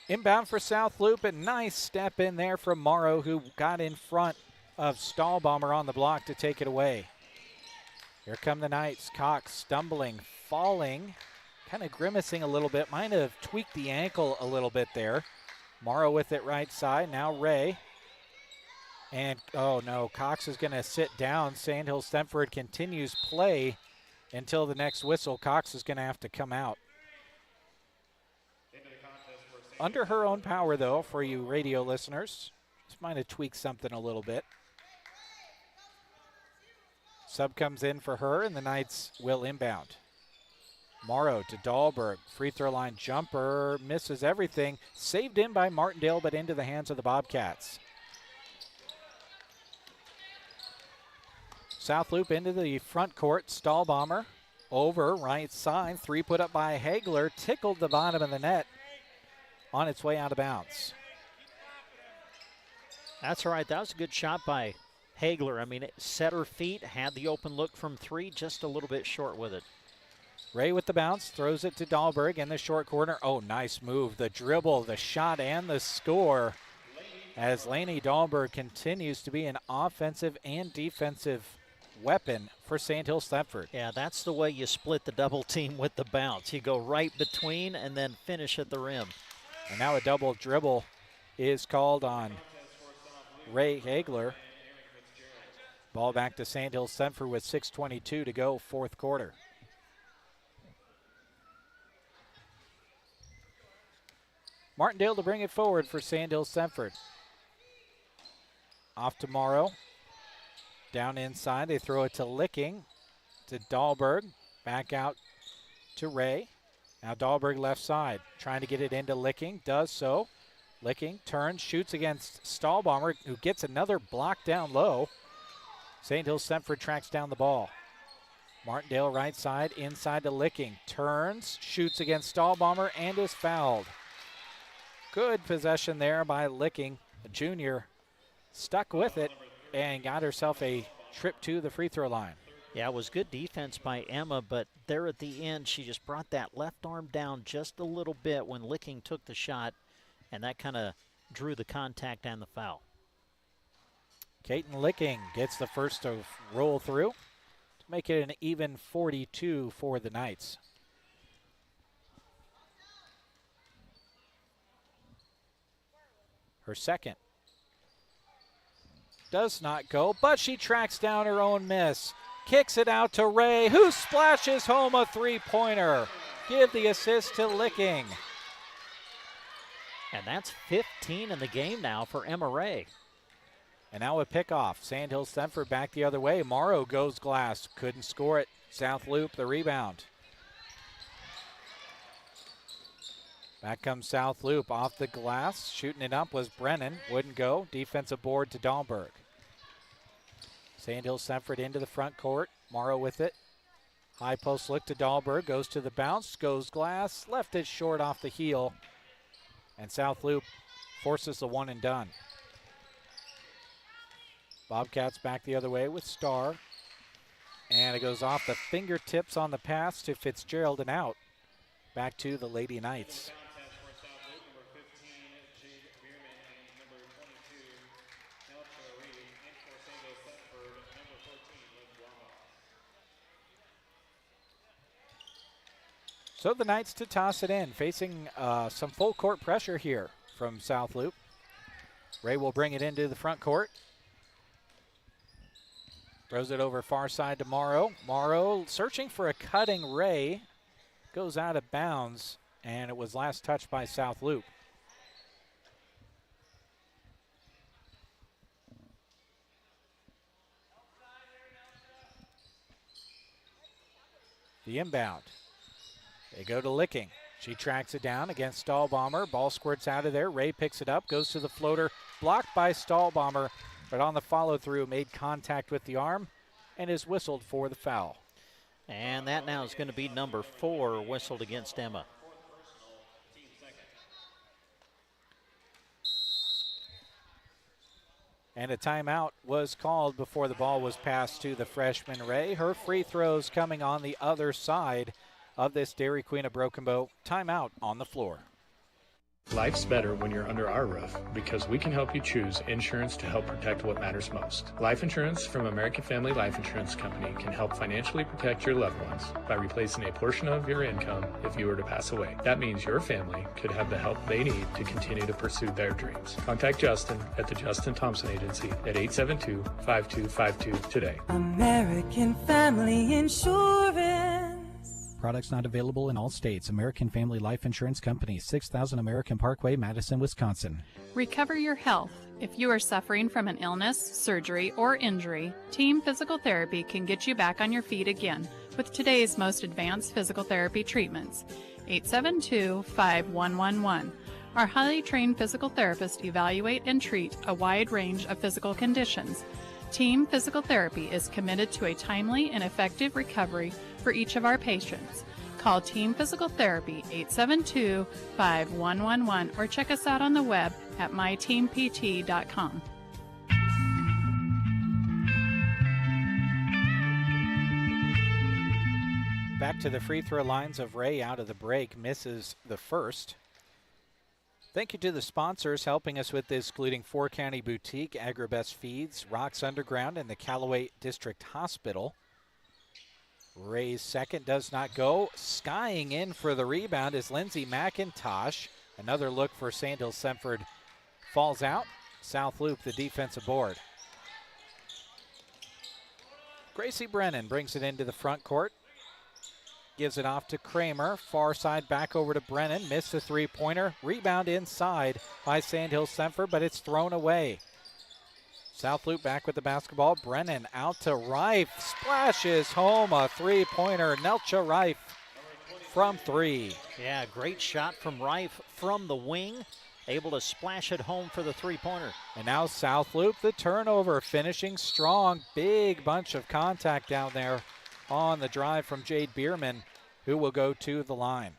Inbound for South Loup, a nice step in there from Morrow, who got in front of Stahlbomber on the block to take it away. Here come the Knights. Cox stumbling, falling, kind of grimacing a little bit. Might have tweaked the ankle a little bit there. Morrow with it right side. Now Ray. And, oh no, Cox is going to sit down. Sandhills Thedford continues play until the next whistle. Cox is going to have to come out. Under her own power, though, for you radio listeners. Just might have tweaked something a little bit. Sub comes in for her, and the Knights will inbound. Morrow to Dahlberg. Free throw line jumper. Misses everything. Saved in by Martindale, but into the hands of the Bobcats. South Loup into the front court. Stahlbomber over right side. 3 put up by Hagler. Tickled the bottom of the net. On its way out of bounds. That's all right. That was a good shot by Hagler. I mean, it set her feet, had the open look from 3, just a little bit short with it. Ray with the bounce, throws it to Dahlberg in the short corner. Oh, nice move. The dribble, the shot, and the score. As Lainey Dahlberg continues to be an offensive and defensive weapon for Sandhills Thedford. Yeah, that's the way you split the double team with the bounce. You go right between and then finish at the rim. And now a double dribble is called on Ray Hagler. Ball back to Sandhills Thedford with 6:22 to go, fourth quarter. Martindale to bring it forward for Sandhills Thedford. Off to Morrow. Down inside, they throw it to Licking, to Dahlberg. Back out to Ray. Now Dahlberg left side, trying to get it into Licking, does so. Licking turns, shoots against Stahlbomber, who gets another block down low. Sandhills Thedford tracks down the ball. Martindale right side, inside to Licking. Turns, shoots against Stahlbomber, and is fouled. Good possession there by Licking. The junior stuck with it and got herself a trip to the free throw line. Yeah, it was good defense by Emma, but there at the end, she just brought that left arm down just a little bit when Licking took the shot, and that kind of drew the contact and the foul. Kaiten Licking gets the first to roll through to make it an even 42 for the Knights. Her second. Does not go, but she tracks down her own miss. Kicks it out to Ray, who splashes home a three-pointer. Give the assist to Licking. And that's 15 in the game now for Emma Ray. And now a pickoff. Sandhills Thedford back the other way. Morrow goes glass. Couldn't score it. South Loup the rebound. Back comes South Loup off the glass. Shooting it up was Brennan. Wouldn't go. Defensive board to Dahlberg. Sandhills Thedford into the front court. Morrow with it. High post look to Dahlberg. Goes to the bounce. Goes glass. Left it short off the heel. And South Loup forces the one and done. Bobcats back the other way with Starr. And it goes off the fingertips on the pass to Fitzgerald and out. Back to the Lady Knights. So the Knights to toss it in, facing some full court pressure here from South Loup. Ray will bring it into the front court. Throws it over far side to Morrow. Morrow searching for a cutting Ray. Goes out of bounds, and it was last touched by South Loup. The inbound. They go to Licking. She tracks it down against Stahlbomber. Ball squirts out of there. Ray picks it up, goes to the floater. Blocked by Stahlbomber, but on the follow-through made contact with the arm and is whistled for the foul. And that now is going to be number 4 whistled against Emma. And a timeout was called before the ball was passed to the freshman Ray. Her free throws coming on the other side of this Dairy Queen of Broken Bow. Timeout on the floor. Life's better when you're under our roof because we can help you choose insurance to help protect what matters most. Life insurance from American Family Life Insurance Company can help financially protect your loved ones by replacing a portion of your income if you were to pass away. That means your family could have the help they need to continue to pursue their dreams. Contact Justin at the Justin Thompson Agency at 872-5252 today. American Family Insurance. Products not available in all states. American Family Life Insurance Company, 6000 American Parkway, Madison, Wisconsin. Recover your health. If you are suffering from an illness, surgery, or injury, Team Physical Therapy can get you back on your feet again with today's most advanced physical therapy treatments. 872-5111. Our highly trained physical therapists evaluate and treat a wide range of physical conditions. Team Physical Therapy is committed to a timely and effective recovery for each of our patients. Call Team Physical Therapy 872-5111 or check us out on the web at myteampt.com. Back to the free throw lines of Ray out of the break, misses the first. Thank you to the sponsors helping us with this, including 4-County Boutique, Agribest Feeds, Rocks Underground, and the Callaway District Hospital. Ray's second does not go. Skying in for the rebound is Lindsay McIntosh. Another look for Sandhills. Semford falls out. South Loup, the defensive board. Gracie Brennan brings it into the front court. Gives it off to Kramer. Far side back over to Brennan. Missed the three-pointer. Rebound inside by Sandhills Semford, but it's thrown away. South Loup back with the basketball. Brennan out to Reif. Splashes home a three-pointer. Nelcha Reif from 3. Yeah, great shot from Reif from the wing. Able to splash it home for the three-pointer. And now South Loup, the turnover, finishing strong. Big bunch of contact down there on the drive from Jade Bierman, who will go to the line.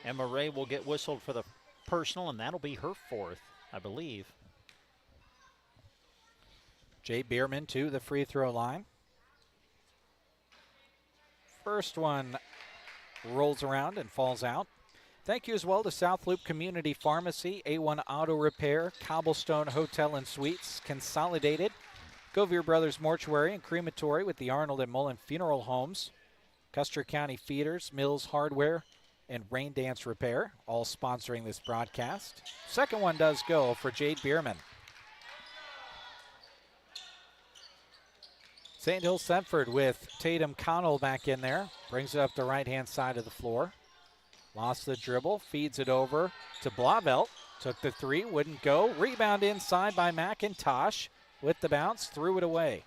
Emma Ray will get whistled for the personal, and that'll be her 4th, I believe. Jade Bierman to the free throw line. First one rolls around and falls out. Thank you as well to South Loup Community Pharmacy, A1 Auto Repair, Cobblestone Hotel and Suites, Consolidated, Govier Brothers Mortuary and Crematory with the Arnold and Mullen Funeral Homes, Custer County Feeders, Mills Hardware, and Rain Dance Repair, all sponsoring this broadcast. Second one does go for Jade Bierman. Sandhills Semford with Tatum Connell back in there, brings it up the right-hand side of the floor. Lost the dribble, feeds it over to Blauvelt. Took the three, wouldn't go. Rebound inside by McIntosh with the bounce, threw it away.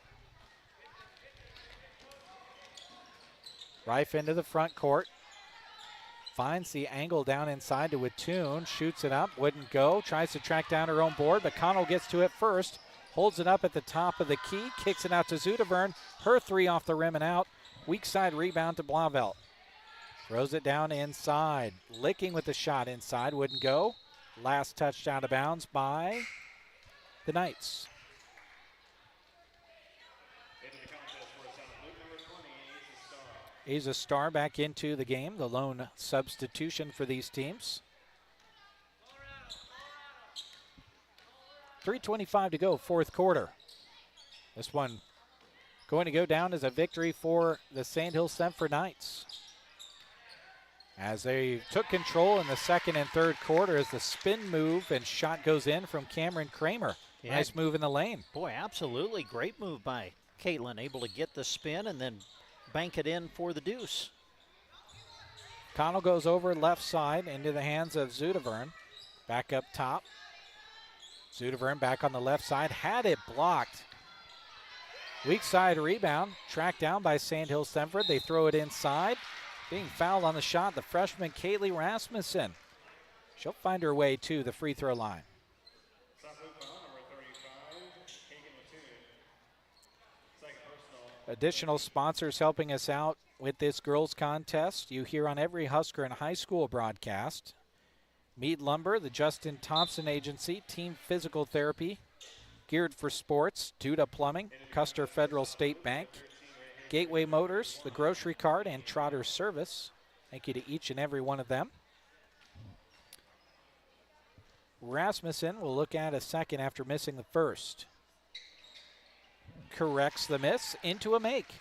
Reif into the front court. Finds the angle down inside to Attune, shoots it up, wouldn't go. Tries to track down her own board, but Connell gets to it first. Holds it up at the top of the key, kicks it out to Zudevern. Her three off the rim and out. Weak side rebound to Blauvelt. Throws it down inside. Licking with the shot inside. Wouldn't go. Last touched out of bounds by the Knights. Asa Starr back into the game. The lone substitution for these teams. 3:25 to go, fourth quarter. This one going to go down as a victory for the Sandhills Thedford Knights. As they took control in the second and third quarter as the spin move and shot goes in from Cameron Kramer. Yeah. Nice move in the lane. Boy, absolutely. Great move by Caitlin, able to get the spin and then bank it in for the deuce. Connell goes over left side into the hands of Zudavern. Back up top. Zudavern back on the left side. Had it blocked. Weak side rebound. Tracked down by Sandhills Thedford. They throw it inside. Being fouled on the shot, the freshman Kaylee Rasmussen. She'll find her way to the free throw line. Additional sponsors helping us out with this girls contest. You hear on every Husker and high school broadcast. Mead Lumber, the Justin Thompson Agency, Team Physical Therapy, Geared for Sports, Duda Plumbing, Custer Federal State Bank, Gateway Motors, the Grocery Cart, and Trotter Service. Thank you to each and every one of them. Rasmussen will look at a second after missing the first. Corrects the miss into a make.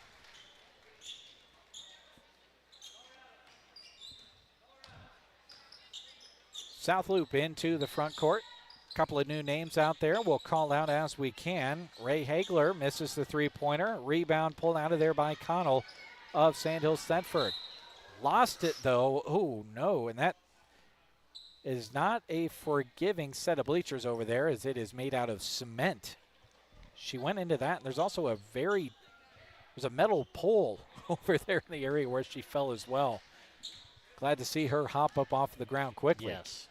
South Loop into the front court. Couple of new names out there. We'll call out as we can. Ray Hagler misses the three-pointer. Rebound pulled out of there by Connell of Sandhills Thedford. Lost it, though. Oh, no, and that is not a forgiving set of bleachers over there, as it is made out of cement. She went into that, and there's also there's a metal pole over there in the area where she fell as well. Glad to see her hop up off the ground quickly. Yes.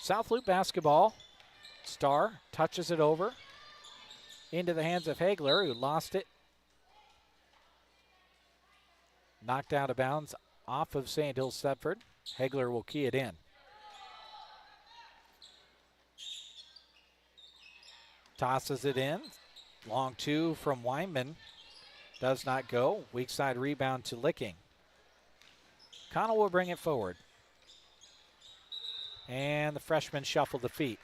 South Loop basketball. Starr touches it over into the hands of Hagler, who lost it. Knocked out of bounds off of Sandhills Thedford. Hagler will key it in. Tosses it in. Long two from Weinman. Does not go. Weak side rebound to Licking. Connell will bring it forward. And the freshman shuffled the feet.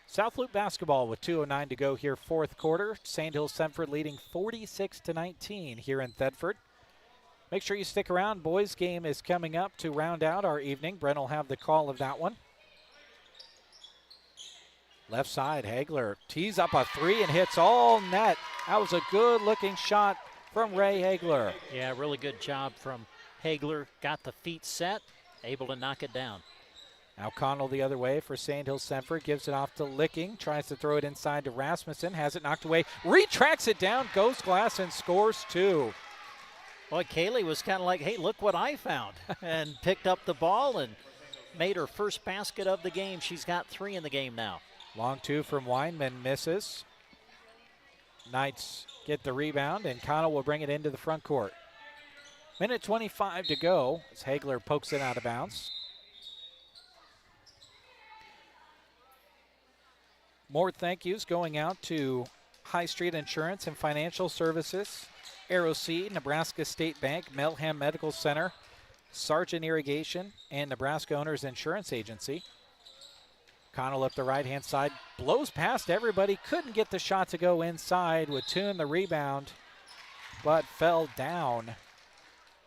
South Loop basketball with 2:09 to go here, fourth quarter. Sandhills Thedford leading 46-19 here in Thedford. Make sure you stick around. Boys game is coming up to round out our evening. Brent will have the call of that one. Left side, Hagler tees up a three and hits all net. That was a good-looking shot from Ray Hagler. Yeah, really good job from Hagler. Got the feet set, able to knock it down. Now Connell the other way for Sandhills Thedford. Gives it off to Licking. Tries to throw it inside to Rasmussen. Has it knocked away. Retracts it down. Goes glass and scores two. Boy, Kaylee was kind of like, hey, look what I found. And picked up the ball and made her first basket of the game. She's got 3 in the game now. Long two from Weinman misses. Knights get the rebound, and Connell will bring it into the front court. Minute 25 to go as Hagler pokes it out of bounds. More thank yous going out to High Street Insurance and Financial Services, Arrow Seed, Nebraska State Bank, Melham Medical Center, Sargent Irrigation, and Nebraska Owners Insurance Agency. Connell up the right-hand side, blows past everybody, couldn't get the shot to go inside. Wattoon the rebound, but fell down.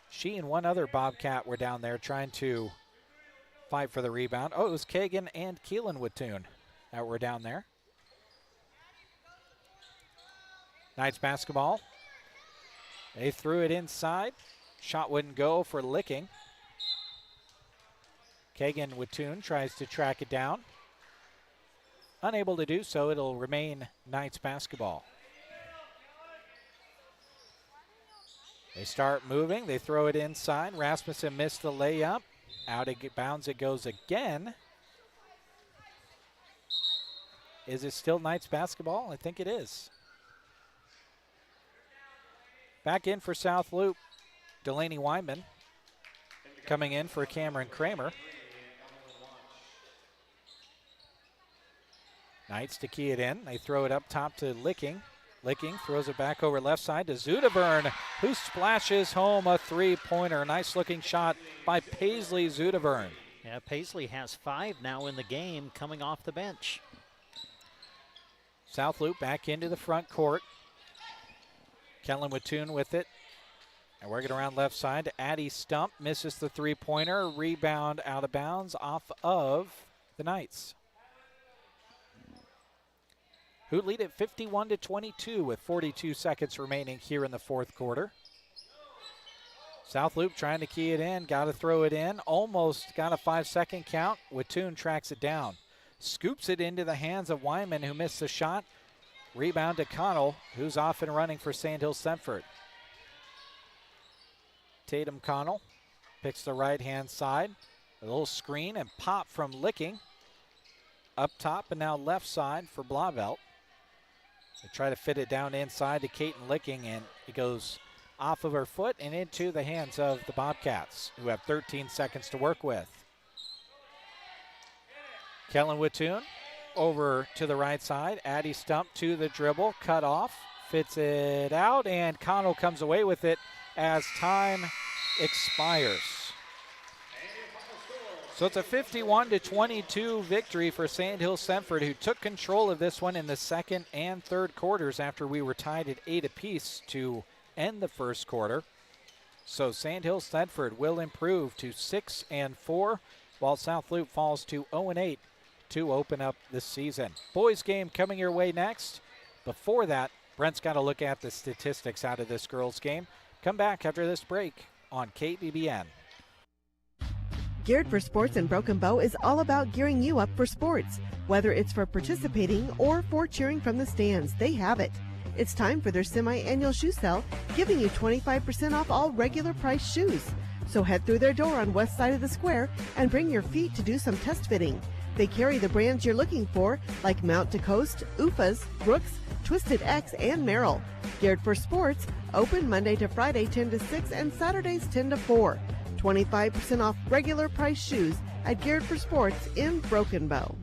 She and one other Bobcat were down there trying to fight for the rebound. Oh, it was Kagan and Keelan Wattoon that were down there. Knights basketball. They threw it inside. Shot wouldn't go for Licking. Kagan Wattoon tries to track it down. Unable to do so, it'll remain Knights basketball. They start moving. They throw it inside. Rasmussen missed the layup. Out of bounds it goes again. Is it still Knights basketball? I think it is. Back in for South Loop, Delaney Weinman. Coming in for Cameron Kramer. Knights to key it in. They throw it up top to Licking. Licking throws it back over left side to Zudavern, who splashes home a three-pointer. Nice looking shot by Paisley Zudavern. Yeah, Paisley has 5 now in the game coming off the bench. South Loop back into the front court. Kellen Wattoon with it. And working around left side to Addie Stump. Misses the three-pointer. Rebound out of bounds off of the Knights. Who lead at 51-22 with 42 seconds remaining here in the fourth quarter. South Loop trying to key it in. Got to throw it in. Almost got a 5-second count. Wattoon tracks it down. Scoops it into the hands of Wyman, who missed the shot. Rebound to Connell, who's off and running for Sandhills Thedford. Tatum Connell picks the right-hand side. A little screen and pop from Licking. Up top and now left side for Blauvelt. They try to fit it down inside to Caton Licking, and it goes off of her foot and into the hands of the Bobcats, who have 13 seconds to work with. Kellen Wattoon over to the right side. Addie Stump to the dribble, cut off, fits it out, and Connell comes away with it as time expires. So it's a 51-22 victory for Sandhills Thedford, who took control of this one in the second and third quarters after we were tied at 8 apiece to end the first quarter. So Sandhills Thedford will improve to 6-4, while South Loop falls to 0-8 to open up this season. Boys game coming your way next. Before that, Brent's got to look at the statistics out of this girls game. Come back after this break on KBBN. Geared for Sports in Broken Bow is all about gearing you up for sports. Whether it's for participating or for cheering from the stands, they have it. It's time for their semi-annual shoe sale, giving you 25% off all regular price shoes. So head through their door on west side of the square and bring your feet to do some test fitting. They carry the brands you're looking for, like Mount to Coast, Ufas, Brooks, Twisted X, and Merrill. Geared for Sports, open Monday to Friday 10 to 6 and Saturdays 10 to 4. 25% off regular price shoes at Geared for Sports in Broken Bow.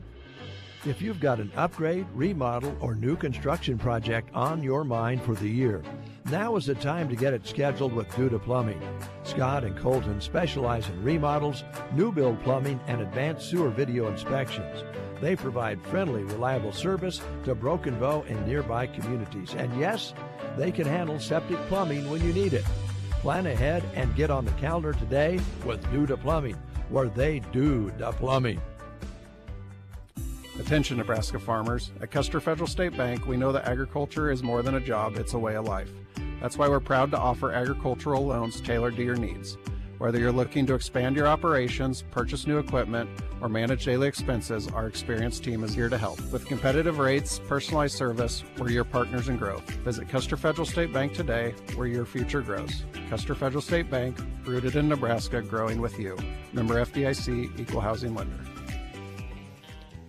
If you've got an upgrade, remodel, or new construction project on your mind for the year, now is the time to get it scheduled with Duda Plumbing. Scott and Colton specialize in remodels, new build plumbing, and advanced sewer video inspections. They provide friendly, reliable service to Broken Bow and nearby communities. And yes, they can handle septic plumbing when you need it. Plan ahead and get on the calendar today with Duda Plumbing, where they do the plumbing. Attention Nebraska farmers. At Custer Federal State Bank, we know that agriculture is more than a job, it's a way of life. That's why we're proud to offer agricultural loans tailored to your needs. Whether you're looking to expand your operations, purchase new equipment, or manage daily expenses, our experienced team is here to help. With competitive rates, personalized service, we're your partners in growth. Visit Custer Federal State Bank today, where your future grows. Custer Federal State Bank, rooted in Nebraska, growing with you. Member FDIC, Equal Housing Lender.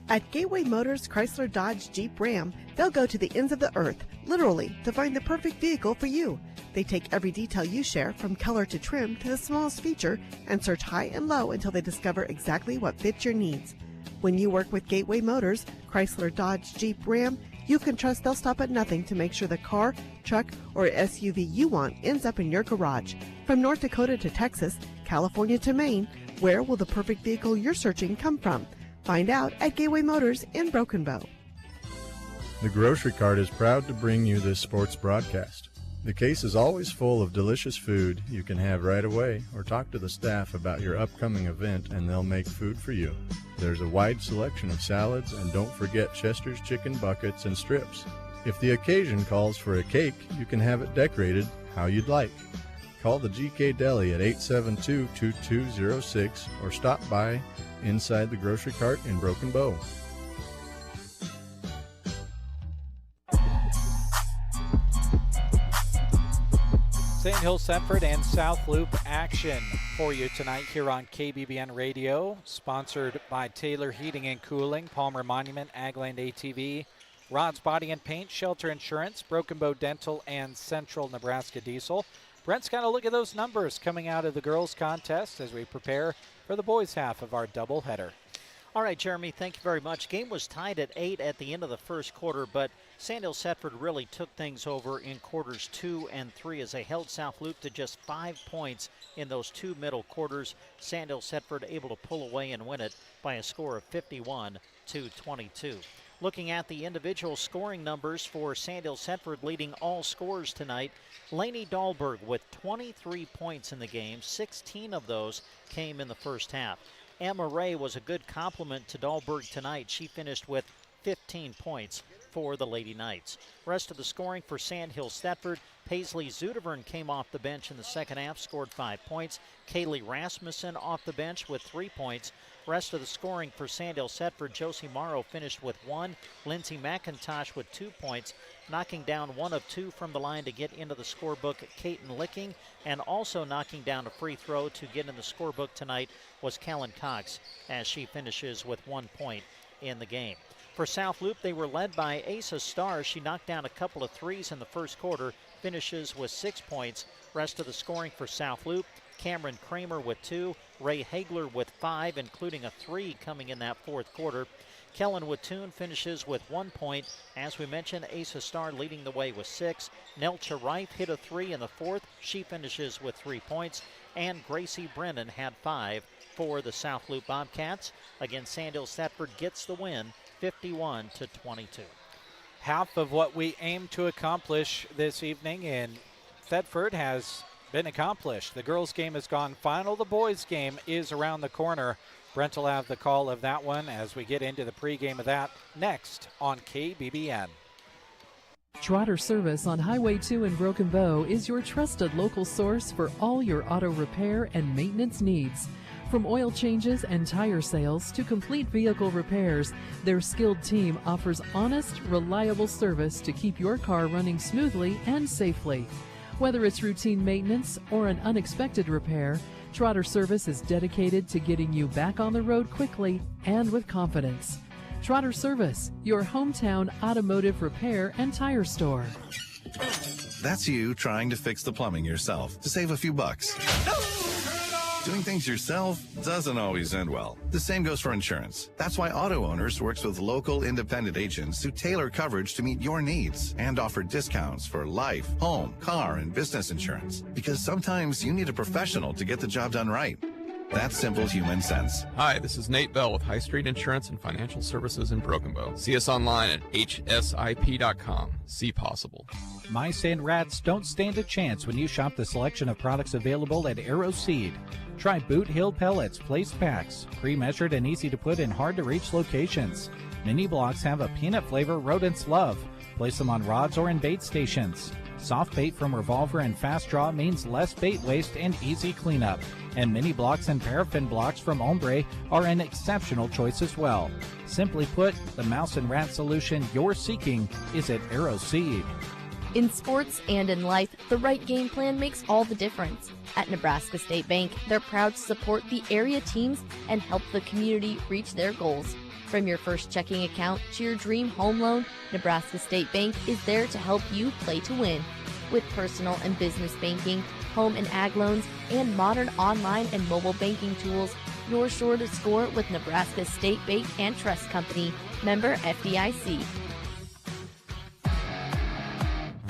At Gateway Motors, Chrysler, Dodge, Jeep, Ram, they'll go to the ends of the earth, literally, to find the perfect vehicle for you. They take every detail you share, from color to trim to the smallest feature, and search high and low until they discover exactly what fits your needs. When you work with Gateway Motors, Chrysler, Dodge, Jeep, Ram, you can trust they'll stop at nothing to make sure the car, truck, or SUV you want ends up in your garage. From North Dakota to Texas, California to Maine, where will the perfect vehicle you're searching come from? Find out at Gateway Motors in Broken Bow. The Grocery Cart is proud to bring you this sports broadcast. The case is always full of delicious food you can have right away, or talk to the staff about your upcoming event and they'll make food for you. There's a wide selection of salads, and don't forget Chester's chicken buckets and strips. If the occasion calls for a cake, you can have it decorated how you'd like. Call the GK Deli at 872-2206 or stop by inside the Grocery Cart in Broken Bow. Sandhills Thedford and South Loop action for you tonight here on KBBN Radio, sponsored by Taylor Heating and Cooling, Palmer Monument, Agland ATV, Rod's Body and Paint, Shelter Insurance, Broken Bow Dental, and Central Nebraska Diesel. Brent's got to look at those numbers coming out of the girls' contest as we prepare for the boys' half of our doubleheader. All right, Jeremy, thank you very much. Game was tied at 8 at the end of the first quarter, but Sandhills Thedford really took things over in quarters 2 and 3 as they held South Loop to just 5 points in those two middle quarters. Sandhills Thedford able to pull away and win it by a score of 51-22. Looking at the individual scoring numbers for Sandhills Thedford, leading all scorers tonight, Lainey Dahlberg with 23 points in the game. 16 of those came in the first half. Emma Ray was a good complement to Dahlberg tonight. She finished with 15 points for the Lady Knights. Rest of the scoring for Sandhills Thedford, Paisley Zudevern came off the bench in the second half, scored 5 points. Kaylee Rasmussen off the bench with 3 points. Rest of the scoring for Sandhills Thedford, Josie Morrow finished with 1. Lindsay McIntosh with 2 points. Knocking down 1 of 2 from the line to get into the scorebook, Caton Licking. And also knocking down a free throw to get in the scorebook tonight was Kellen Cox, as she finishes with 1 point in the game. For South Loup, they were led by Asa Starr. She knocked down a couple of threes in the first quarter, finishes with 6 points. Rest of the scoring for South Loup, Cameron Kramer with 2, Ray Hagler with 5, including a 3 coming in that fourth quarter. Kellen Wattoon finishes with 1 point. As we mentioned, Asa Starr leading the way with 6. Nelcha Reif hit a 3 in the fourth. She finishes with 3 points. And Gracie Brennan had 5 for the South Loup Bobcats. Again, Sandhills Thedford gets the win, 51-22. Half of what we aim to accomplish this evening in Thedford has been accomplished. The girls' game has gone final. The boys' game is around the corner. Brent will have the call of that one as we get into the pregame of that next on KBBN. Trotter Service on Highway 2 in Broken Bow is your trusted local source for all your auto repair and maintenance needs. From oil changes and tire sales to complete vehicle repairs, their skilled team offers honest, reliable service to keep your car running smoothly and safely. Whether it's routine maintenance or an unexpected repair, Trotter Service is dedicated to getting you back on the road quickly and with confidence. Trotter Service, your hometown automotive repair and tire store. That's you trying to fix the plumbing yourself to save a few bucks. Doing things yourself doesn't always end well. The same goes for insurance. That's why Auto Owners works with local independent agents who tailor coverage to meet your needs and offer discounts for life, home, car, and business insurance. Because sometimes you need a professional to get the job done right. That's simple human sense. Hi, this is Nate Bell with High Street Insurance and Financial Services in Broken Bow. See us online at hsip.com. See possible. Mice and rats don't stand a chance when you shop the selection of products available at Arrow Seed. Try Boot Hill Pellets Place Packs, pre-measured and easy to put in hard-to-reach locations. Mini blocks have a peanut flavor rodents love. Place them on rods or in bait stations. Soft bait from Revolver and Fast Draw means less bait waste and easy cleanup. And mini blocks and paraffin blocks from Ombre are an exceptional choice as well. Simply put, the mouse and rat solution you're seeking is at Arrow Seed. In sports and in life, the right game plan makes all the difference. At Nebraska State Bank, they're proud to support the area teams and help the community reach their goals. From your first checking account to your dream home loan, Nebraska State Bank is there to help you play to win. With personal and business banking, home and ag loans, and modern online and mobile banking tools, you're sure to score with Nebraska State Bank and Trust Company, member FDIC.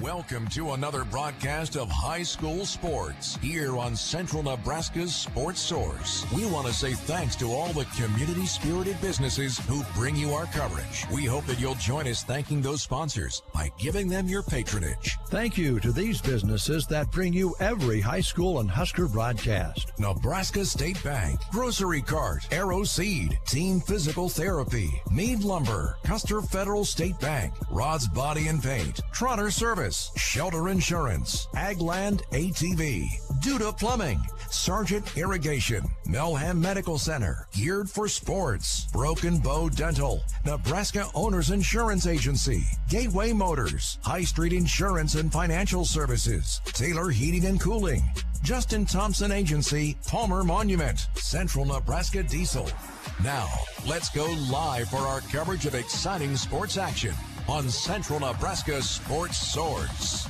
Welcome to another broadcast of high school sports here on Central Nebraska's Sports Source. We want to say thanks to all the community-spirited businesses who bring you our coverage. We hope that you'll join us thanking those sponsors by giving them your patronage. Thank you to these businesses that bring you every high school and Husker broadcast. Nebraska State Bank, Grocery Cart, Arrow Seed, Team Physical Therapy, Meade Lumber, Custer Federal State Bank, Rod's Body and Paint, Trotter Service, Shelter Insurance, Agland ATV, Duda Plumbing, Sargent Irrigation, Melham Medical Center, Geared for Sports, Broken Bow Dental, Nebraska Owners Insurance Agency, Gateway Motors, High Street Insurance and Financial Services, Taylor Heating and Cooling, Justin Thompson Agency, Palmer Monument, Central Nebraska Diesel. Now, let's go live for our coverage of exciting sports action on Central Nebraska Sports Source.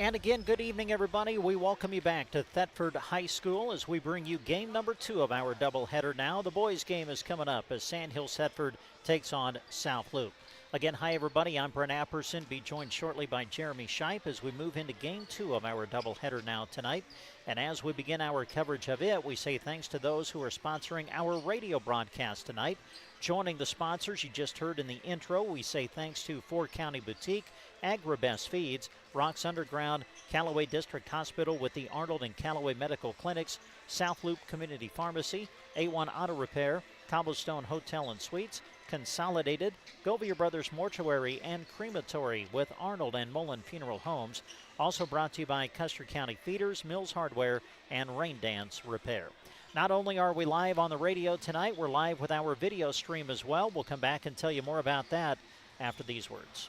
And again, good evening, everybody. We welcome you back to Thedford High School as we bring you game number 2 of our doubleheader now. The boys' game is coming up as Sandhills Thedford takes on South Loup. Again, hi everybody, I'm Brent Apperson. Be joined shortly by Jeremy Shipe as we move into Game 2 of our doubleheader now tonight. And as we begin our coverage of it, we say thanks to those who are sponsoring our radio broadcast tonight. Joining the sponsors you just heard in the intro, we say thanks to 4 County Boutique, Agribest Feeds, Rocks Underground, Callaway District Hospital with the Arnold and Callaway Medical Clinics, South Loop Community Pharmacy, A1 Auto Repair, Cobblestone Hotel and Suites, Consolidated, Govia Brothers Mortuary and Crematory with Arnold and Mullen Funeral Homes. Also brought to you by Custer County Feeders, Mills Hardware, and Rain Dance Repair. Not only are we live on the radio tonight, we're live with our video stream as well. We'll come back and tell you more about that after these words.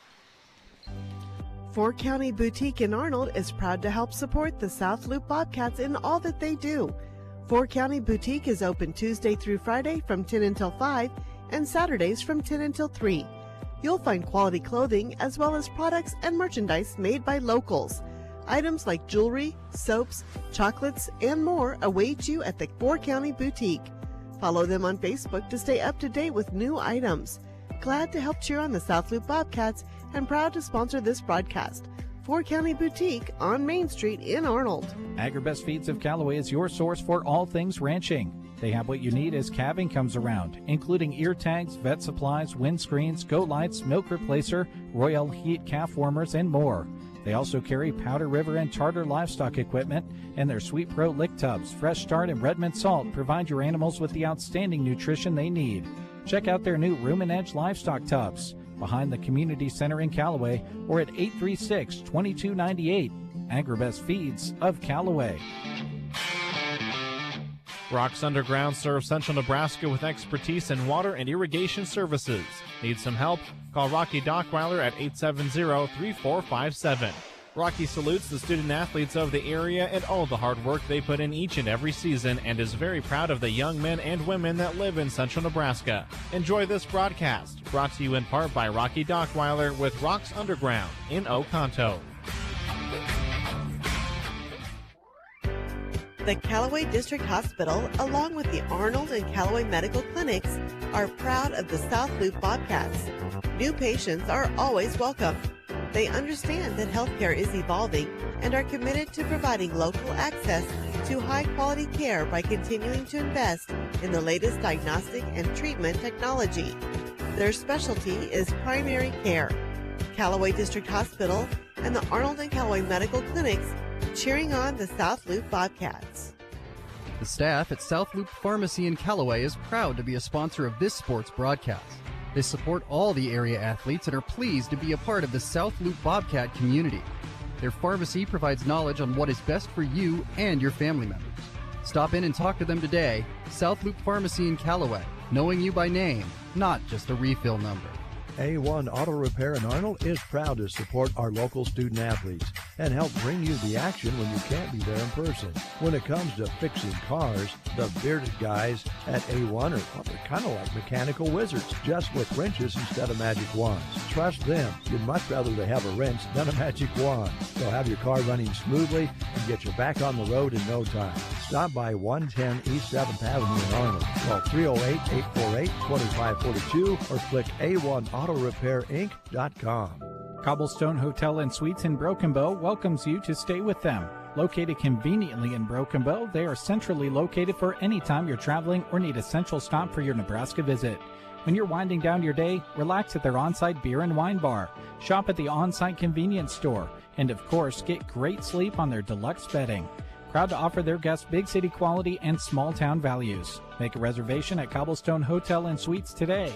4 County Boutique in Arnold is proud to help support the South Loop Bobcats in all that they do. 4 County Boutique is open Tuesday through Friday from 10 until 5 and Saturdays from 10 until 3. You'll find quality clothing as well as products and merchandise made by locals. Items like jewelry, soaps, chocolates, and more await you at the 4 County Boutique. Follow them on Facebook to stay up to date with new items. Glad to help cheer on the South Loop Bobcats and proud to sponsor this broadcast. 4 County Boutique on Main Street in Arnold. Agribest Feeds of Callaway is your source for all things ranching. They have what you need as calving comes around, including ear tags, vet supplies, windscreens, goat lights, milk replacer, Royal Heat calf warmers, and more. They also carry Powder River and Charter livestock equipment, and their Sweet Pro lick tubs, Fresh Start, and Redmond Salt provide your animals with the outstanding nutrition they need. Check out their new Room and Edge livestock tubs behind the Community Center in Callaway or at 836-2298. Agribest Feeds of Callaway. Rocks Underground serves Central Nebraska with expertise in water and irrigation services. Need some help? Call Rocky Dockweiler at 870-3457. Rocky salutes the student-athletes of the area and all the hard work they put in each and every season and is very proud of the young men and women that live in Central Nebraska. Enjoy this broadcast, brought to you in part by Rocky Dockweiler with Rocks Underground in Oconto. The Callaway District Hospital, along with the Arnold and Callaway Medical Clinics, are proud of the South Loop Bobcats. New patients are always welcome. They understand that healthcare is evolving and are committed to providing local access to high-quality care by continuing to invest in the latest diagnostic and treatment technology. Their specialty is primary care. Callaway District Hospital and the Arnold and Callaway Medical Clinics cheering on the South Loop Bobcats. The staff at South Loop Pharmacy in Callaway is proud to be a sponsor of this sports broadcast. They support all the area athletes and are pleased to be a part of the South Loop Bobcat community. Their pharmacy provides knowledge on what is best for you and your family members. Stop in and talk to them today. South Loop Pharmacy in Callaway, knowing you by name, not just a refill number. A1 Auto Repair in Arnold is proud to support our local student athletes and help bring you the action when you can't be there in person. When it comes to fixing cars, the bearded guys at A1 are kind of like mechanical wizards, just with wrenches instead of magic wands. Trust them. You'd much rather to have a wrench than a magic wand. They'll have your car running smoothly and get you back on the road in no time. Stop by 110 East 7th Avenue in Arnold. Call 308-848-2542 or click A1AutoRepairInc.com. Cobblestone Hotel and Suites in Broken Bow welcomes you to stay with them. Located conveniently in Broken Bow, they are centrally located for any time you're traveling or need a central stop for your Nebraska visit. When you're winding down your day, relax at their on-site beer and wine bar, shop at the on-site convenience store, and of course, get great sleep on their deluxe bedding. Proud to offer their guests big city quality and small town values. Make a reservation at Cobblestone Hotel and Suites today.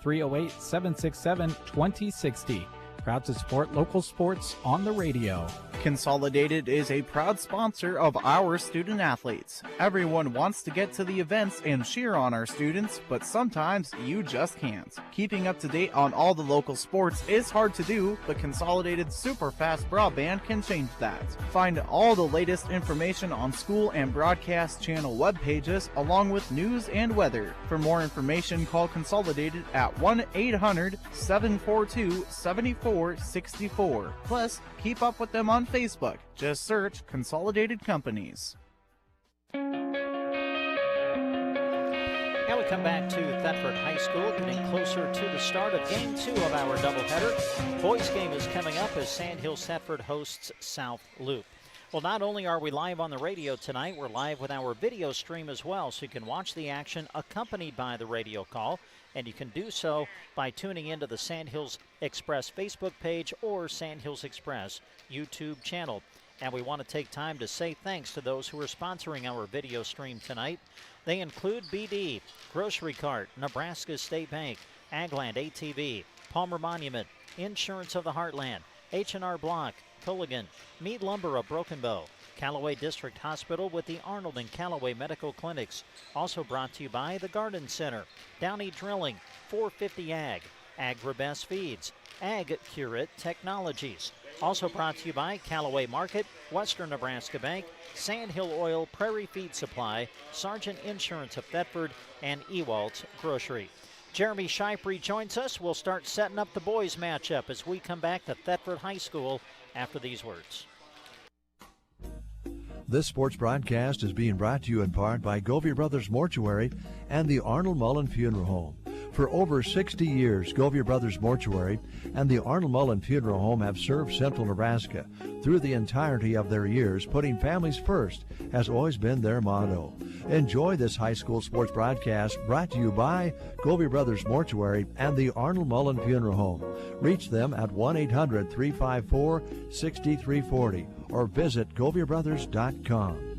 308-767-2060. Proud to support local sports on the radio. Consolidated is a proud sponsor of our student athletes. Everyone wants to get to the events and cheer on our students, but sometimes you just can't. Keeping up to date on all the local sports is hard to do, but Consolidated super fast broadband can change that. Find all the latest information on school and broadcast channel web pages, along with news and weather. For more information, call Consolidated at 1-800-742-7464. Plus, keep up with them on Facebook. Just search Consolidated Companies. Now we Welcome back to Thedford High School, getting closer to the start of Game 2 of our doubleheader. Boys game is coming up as Sandhills Thedford hosts South Loup. Well, not only are we live on the radio tonight, we're live with our video stream as well, so you can watch the action accompanied by the radio call, and you can do so by tuning into the Sandhills Express Facebook page or Sandhills Express YouTube channel. And we want to take time to say thanks to those who are sponsoring our video stream tonight. They include BD, Grocery Cart, Nebraska State Bank, Agland ATV, Palmer Monument, Insurance of the Heartland, H&R Block, Culligan, Mead Lumber of Broken Bow, Callaway District Hospital with the Arnold and Callaway Medical Clinics. Also brought to you by the Garden Center, Downey Drilling, 450 Ag, Agribest Feeds, Ag Curate Technologies. Also brought to you by Callaway Market, Western Nebraska Bank, Sandhill Oil, Prairie Feed Supply, Sargent Insurance of Thedford, and Ewald's Grocery. Jeremy Shiprey joins us. We'll start setting up the boys matchup as we come back to Thedford High School after these words. This sports broadcast is being brought to you in part by Govey Brothers Mortuary and the Arnold Mullen Funeral Home. For over 60 years, Govey Brothers Mortuary and the Arnold Mullen Funeral Home have served Central Nebraska. Through the entirety of their years, putting families first has always been their motto. Enjoy this high school sports broadcast brought to you by Govey Brothers Mortuary and the Arnold Mullen Funeral Home. Reach them at 1-800-354-6340 or visit GoveyBrothers.com.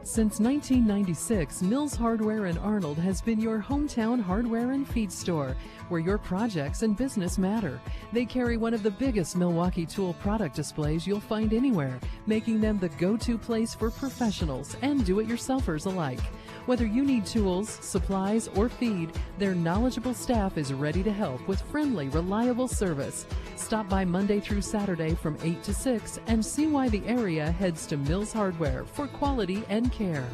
Since 1996, Mills Hardware in Arnold has been your hometown hardware and feed store, where your projects and business matter. They carry one of the biggest Milwaukee tool product displays you'll find anywhere, making them the go-to place for professionals and do-it-yourselfers alike. Whether you need tools, supplies, or feed, their knowledgeable staff is ready to help with friendly, reliable service. Stop by Monday through Saturday from 8 to 6 and see why the area heads to Mills Hardware for quality and care.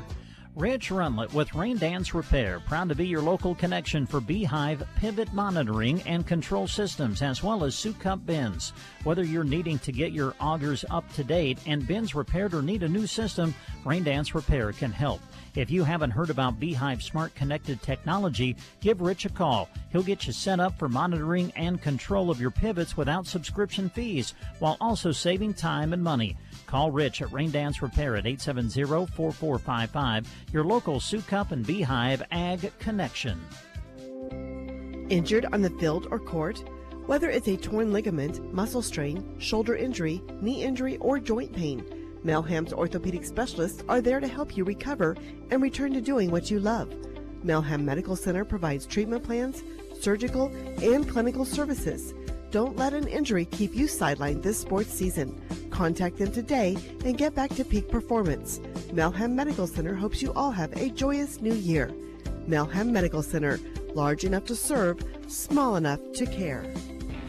Rich Runlet with Rain Dance Repair, proud to be your local connection for beehive, pivot monitoring, and control systems, as well as soup cup bins. Whether you're needing to get your augers up to date and bins repaired or need a new system, Rain Dance Repair can help. If you haven't heard about Beehive Smart Connected Technology, give Rich a call. He'll get you set up for monitoring and control of your pivots without subscription fees, while also saving time and money. Call Rich at Rain Dance Repair at 870-4455, your local Soup Cup and Beehive Ag Connection. Injured on the field or court? Whether it's a torn ligament, muscle strain, shoulder injury, knee injury, or joint pain, Melham's orthopedic specialists are there to help you recover and return to doing what you love. Melham Medical Center provides treatment plans, surgical, and clinical services. Don't let an injury keep you sidelined this sports season. Contact them today and get back to peak performance. Melham Medical Center hopes you all have a joyous new year. Melham Medical Center, large enough to serve, small enough to care.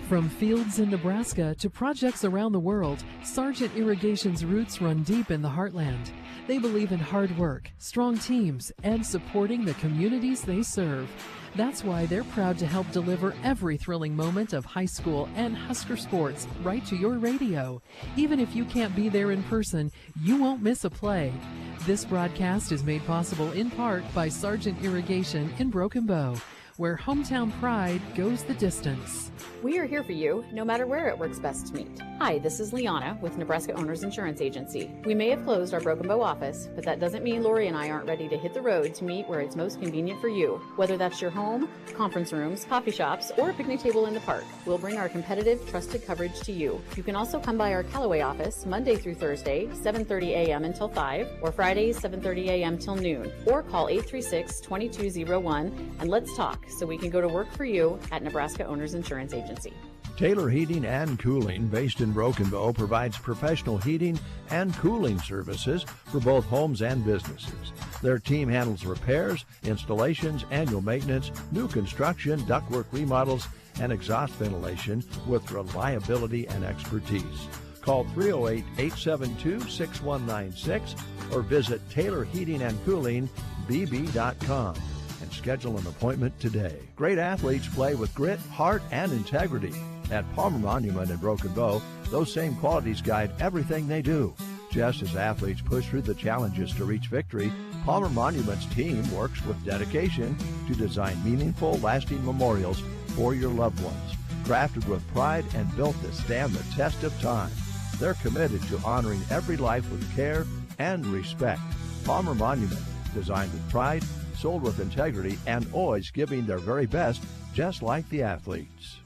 From fields in Nebraska to projects around the world, Sargent Irrigation's roots run deep in the heartland. They believe in hard work, strong teams, and supporting the communities they serve. That's why they're proud to help deliver every thrilling moment of high school and Husker sports right to your radio. Even if you can't be there in person, you won't miss a play. This broadcast is made possible in part by Sargent Irrigation in Broken Bow, where hometown pride goes the distance. We are here for you, no matter where it works best to meet. Hi, this is Liana with Nebraska Owners Insurance Agency. We may have closed our Broken Bow office, but that doesn't mean Lori and I aren't ready to hit the road to meet where it's most convenient for you. Whether that's your home, conference rooms, coffee shops, or a picnic table in the park, we'll bring our competitive, trusted coverage to you. You can also come by our Callaway office Monday through Thursday, 7:30 a.m. until 5, or Fridays, 7:30 a.m. till noon, or call 836-2201 and let's talk so we can go to work for you at Nebraska Owners Insurance Agency. Taylor Heating and Cooling, based in Broken Bow, provides professional heating and cooling services for both homes and businesses. Their team handles repairs, installations, annual maintenance, new construction, ductwork remodels, and exhaust ventilation with reliability and expertise. Call 308-872-6196 or visit TaylorHeatingandCoolingBB.com. and schedule an appointment today. Great athletes play with grit, heart, and integrity. At Palmer Monument in Broken Bow, those same qualities guide everything they do. Just as athletes push through the challenges to reach victory, Palmer Monument's team works with dedication to design meaningful, lasting memorials for your loved ones, crafted with pride and built to stand the test of time. They're committed to honoring every life with care and respect. Palmer Monument, designed with pride, sold with integrity, and always giving their very best, just like the athletes.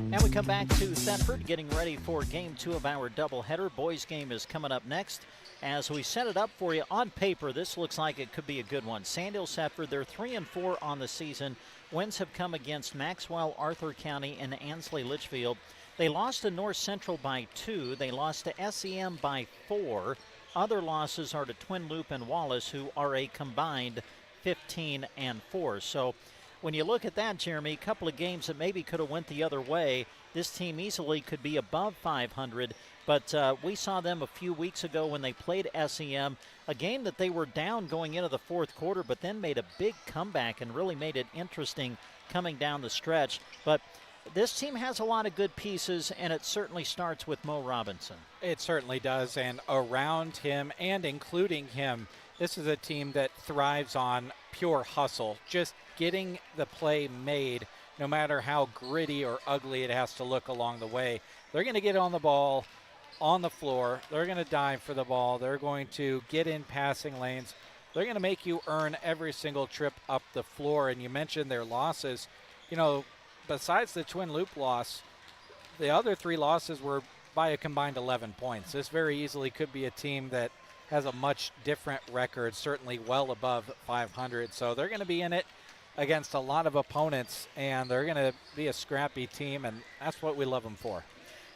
And we come back to Thedford, getting ready for Game 2 of our doubleheader. Boys game is coming up next. As we set it up for you, on paper, this looks like it could be a good one. Sandhills, Thedford, they're 3-4 on the season. Wins have come against Maxwell, Arthur County, and Ansley Litchfield. They lost to North Central by 2. They lost to SEM by 4. Other losses are to Twin Loup and Wallace, who are a combined 15-4. So when you look at that, Jeremy, a couple of games that maybe could have went the other way. This team easily could be above 500, but we saw them a few weeks ago when they played SEM, a game that they were down going into the fourth quarter, but then made a big comeback and really made it interesting coming down the stretch. But this team has a lot of good pieces, and it certainly starts with Mo Robinson. It certainly does, and around him and including him, this is a team that thrives on pure hustle, just getting the play made, no matter how gritty or ugly it has to look along the way. They're going to get on the ball, on the floor. They're going to dive for the ball. They're going to get in passing lanes. They're going to make you earn every single trip up the floor. And you mentioned their losses. You know, besides the Twin Loup loss, the other 3 losses were by a combined 11 points. This very easily could be a team that has a much different record, certainly well above 500. So they're going to be in it against a lot of opponents, and they're going to be a scrappy team, and that's what we love them for.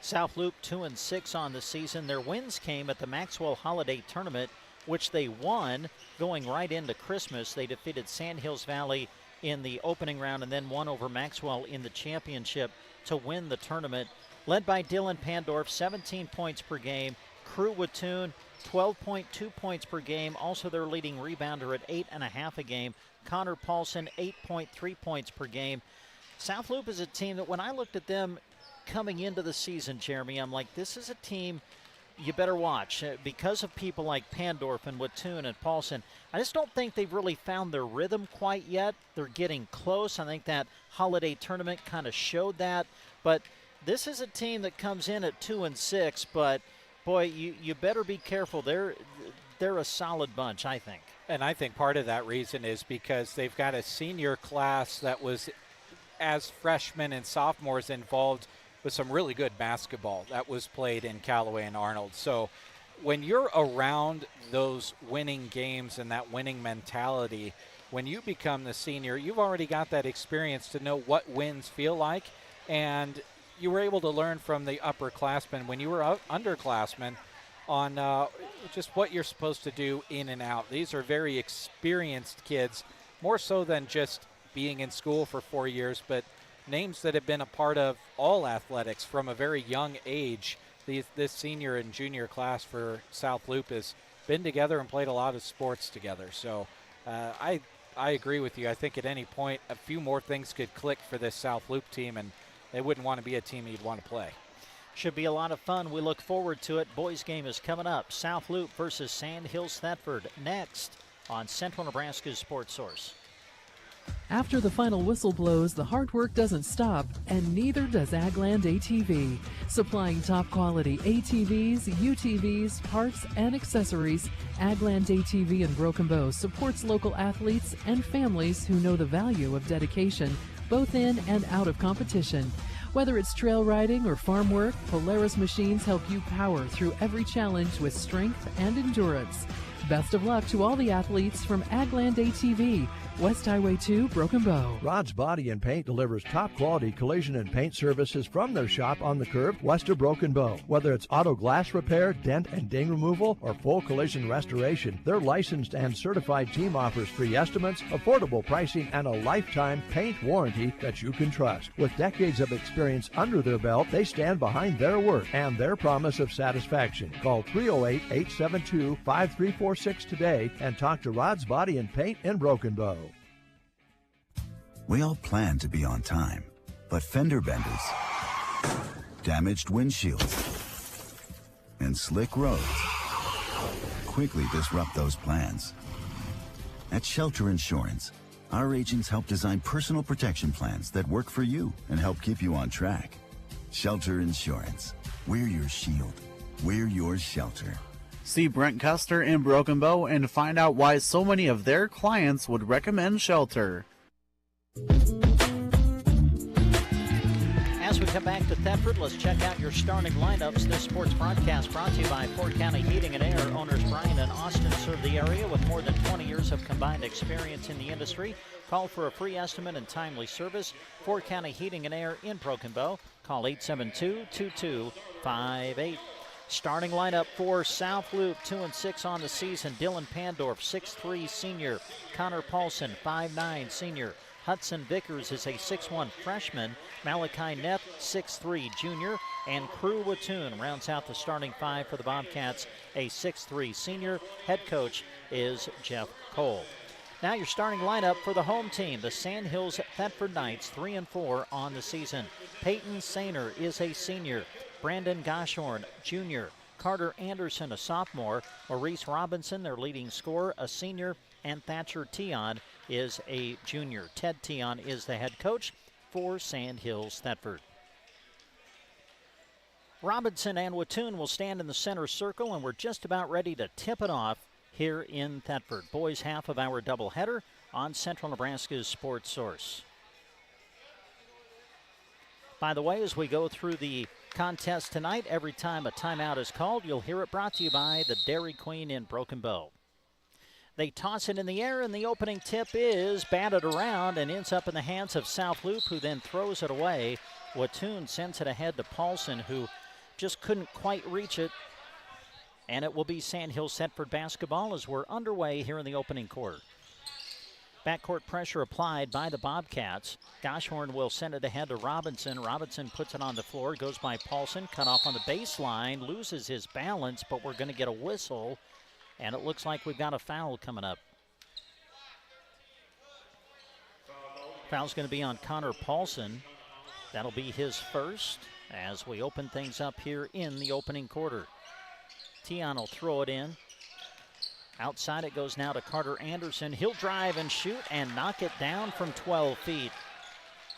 South Loup 2-6 on the season. Their wins came at the Maxwell Holiday Tournament, which they won going right into Christmas. They defeated Sandhills Valley in the opening round and then won over Maxwell in the championship to win the tournament. Led by Dylan Pandorf, 17 points per game. Crew Wattoon, 12.2 points per game. Also their leading rebounder at 8.5 a game. Connor Paulson, 8.3 points per game. South Loup is a team that when I looked at them coming into the season, Jeremy, I'm like, this is a team you better watch because of people like Pandorf and Wattoon and Paulson. I just don't think they've really found their rhythm quite yet. They're getting close. I think that holiday tournament kind of showed that. But this is a team that comes in at 2-6, but boy, you better be careful. They're a solid bunch, I think. And I think part of that reason is because they've got a senior class that was, as freshmen and sophomores, involved with some really good basketball that was played in Callaway and Arnold. So when you're around those winning games and that winning mentality, when you become the senior, you've already got that experience to know what wins feel like, and you were able to learn from the upperclassmen when you were underclassmen on just what you're supposed to do in and out. These are very experienced kids, more so than just being in school for 4 years, but names that have been a part of all athletics from a very young age. This senior and junior class for South Loup has been together and played a lot of sports together. So I agree with you. I think at any point a few more things could click for this South Loup team, and they wouldn't want to be a team you'd want to play. Should be a lot of fun. We look forward to it. Boys game is coming up. South Loup versus Sandhills Thedford next on Central Nebraska's Sports Source. After the final whistle blows, the hard work doesn't stop, and neither does Agland ATV. Supplying top quality ATVs, UTVs, parts, and accessories, Agland ATV in Broken Bow supports local athletes and families who know the value of dedication, both in and out of competition. Whether it's trail riding or farm work, Polaris machines help you power through every challenge with strength and endurance. Best of luck to all the athletes from Agland ATV, West Highway 2, Broken Bow. Rod's Body and Paint delivers top-quality collision and paint services from their shop on the curve west of Broken Bow. Whether it's auto glass repair, dent and ding removal, or full collision restoration, their licensed and certified team offers free estimates, affordable pricing, and a lifetime paint warranty that you can trust. With decades of experience under their belt, they stand behind their work and their promise of satisfaction. Call 308-872-5346 today and talk to Rod's Body and Paint in Broken Bow. We all plan to be on time, but fender benders damaged windshields, and slick roads quickly disrupt those plans. At Shelter Insurance, our agents help design personal protection plans that work for you and help keep you on track. Shelter Insurance. We're your shield. We're your shelter. See Brent Custer in Broken Bow and find out why so many of their clients would recommend Shelter. As we come back to Thedford, let's check out your starting lineups. This sports broadcast brought to you by Fort County Heating and Air. Owners Brian and Austin serve the area with more than 20 years of combined experience in the industry. Call for a free estimate and timely service. Fort County Heating and Air in Broken Bow. Call 872-2258. Starting lineup for South Loop, 2-6 on the season. Dylan Pandorf, 6'3" senior. Connor Paulson, 5'9" senior. Hudson Vickers is a 6'1" freshman. Malachi Neff, 6'3" junior. And Crew Watoon rounds out the starting five for the Bobcats, a 6'3" senior. Head coach is Jeff Cole. Now your starting lineup for the home team, the Sandhills Thedford Knights, 3-4 on the season. Peyton Sainer is a senior. Brandon Goshorn, junior. Carter Anderson, a sophomore. Maurice Robinson, their leading scorer, a senior. And Thatcher Tion is a junior. Ted Tion is the head coach for Sandhills Thedford. Robinson and Watoon will stand in the center circle, and we're just about ready to tip it off here in Thedford. Boys half of our doubleheader on Central Nebraska's Sports Source. By the way, as we go through the contest tonight, every time a timeout is called, you'll hear it brought to you by the Dairy Queen in Broken Bow. They toss it in the air, and the opening tip is batted around and ends up in the hands of South Loop, who then throws it away. Watoon sends it ahead to Paulson, who just couldn't quite reach it. And it will be Sandhills Thedford basketball as we're underway here in the opening quarter. Backcourt pressure applied by the Bobcats. Goshorn will send it ahead to Robinson. Robinson puts it on the floor, goes by Paulson, cut off on the baseline, loses his balance, but we're going to get a whistle. And it looks like we've got a foul coming up. Foul's going to be on Connor Paulson. That'll be his first as we open things up here in the opening quarter. Tion will throw it in. Outside it goes now to Carter Anderson. He'll drive and shoot and knock it down from 12 feet.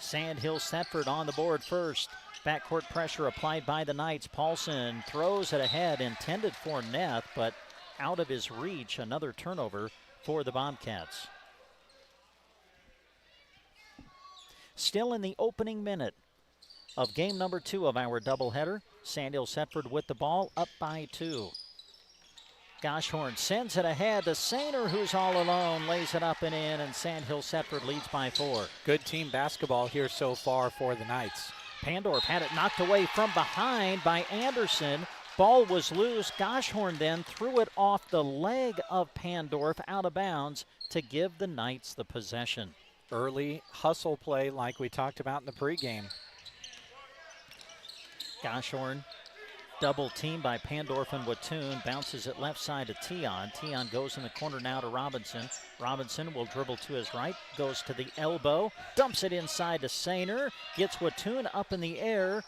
Sandhills Thedford on the board first. Backcourt pressure applied by the Knights. Paulson throws it ahead, intended for Neff, but out of his reach. Another turnover for the Bobcats. Still in the opening minute of game number 2 of our doubleheader. Sandhills Thedford with the ball, up by 2. Goshorn sends it ahead to Sainer, who's all alone, lays it up and in, and Sandhills Thedford leads by 4. Good team basketball here so far for the Knights. Pandorf had it knocked away from behind by Anderson. Ball was loose. Goshorn then threw it off the leg of Pandorf out of bounds to give the Knights the possession. Early hustle play like we talked about in the pregame. Goshorn double team by Pandorf and Watoon. Bounces it left side to Tion. Tion goes in the corner now to Robinson. Robinson will dribble to his right. Goes to the elbow. Dumps it inside to Sainer. Gets Watoon up in the air.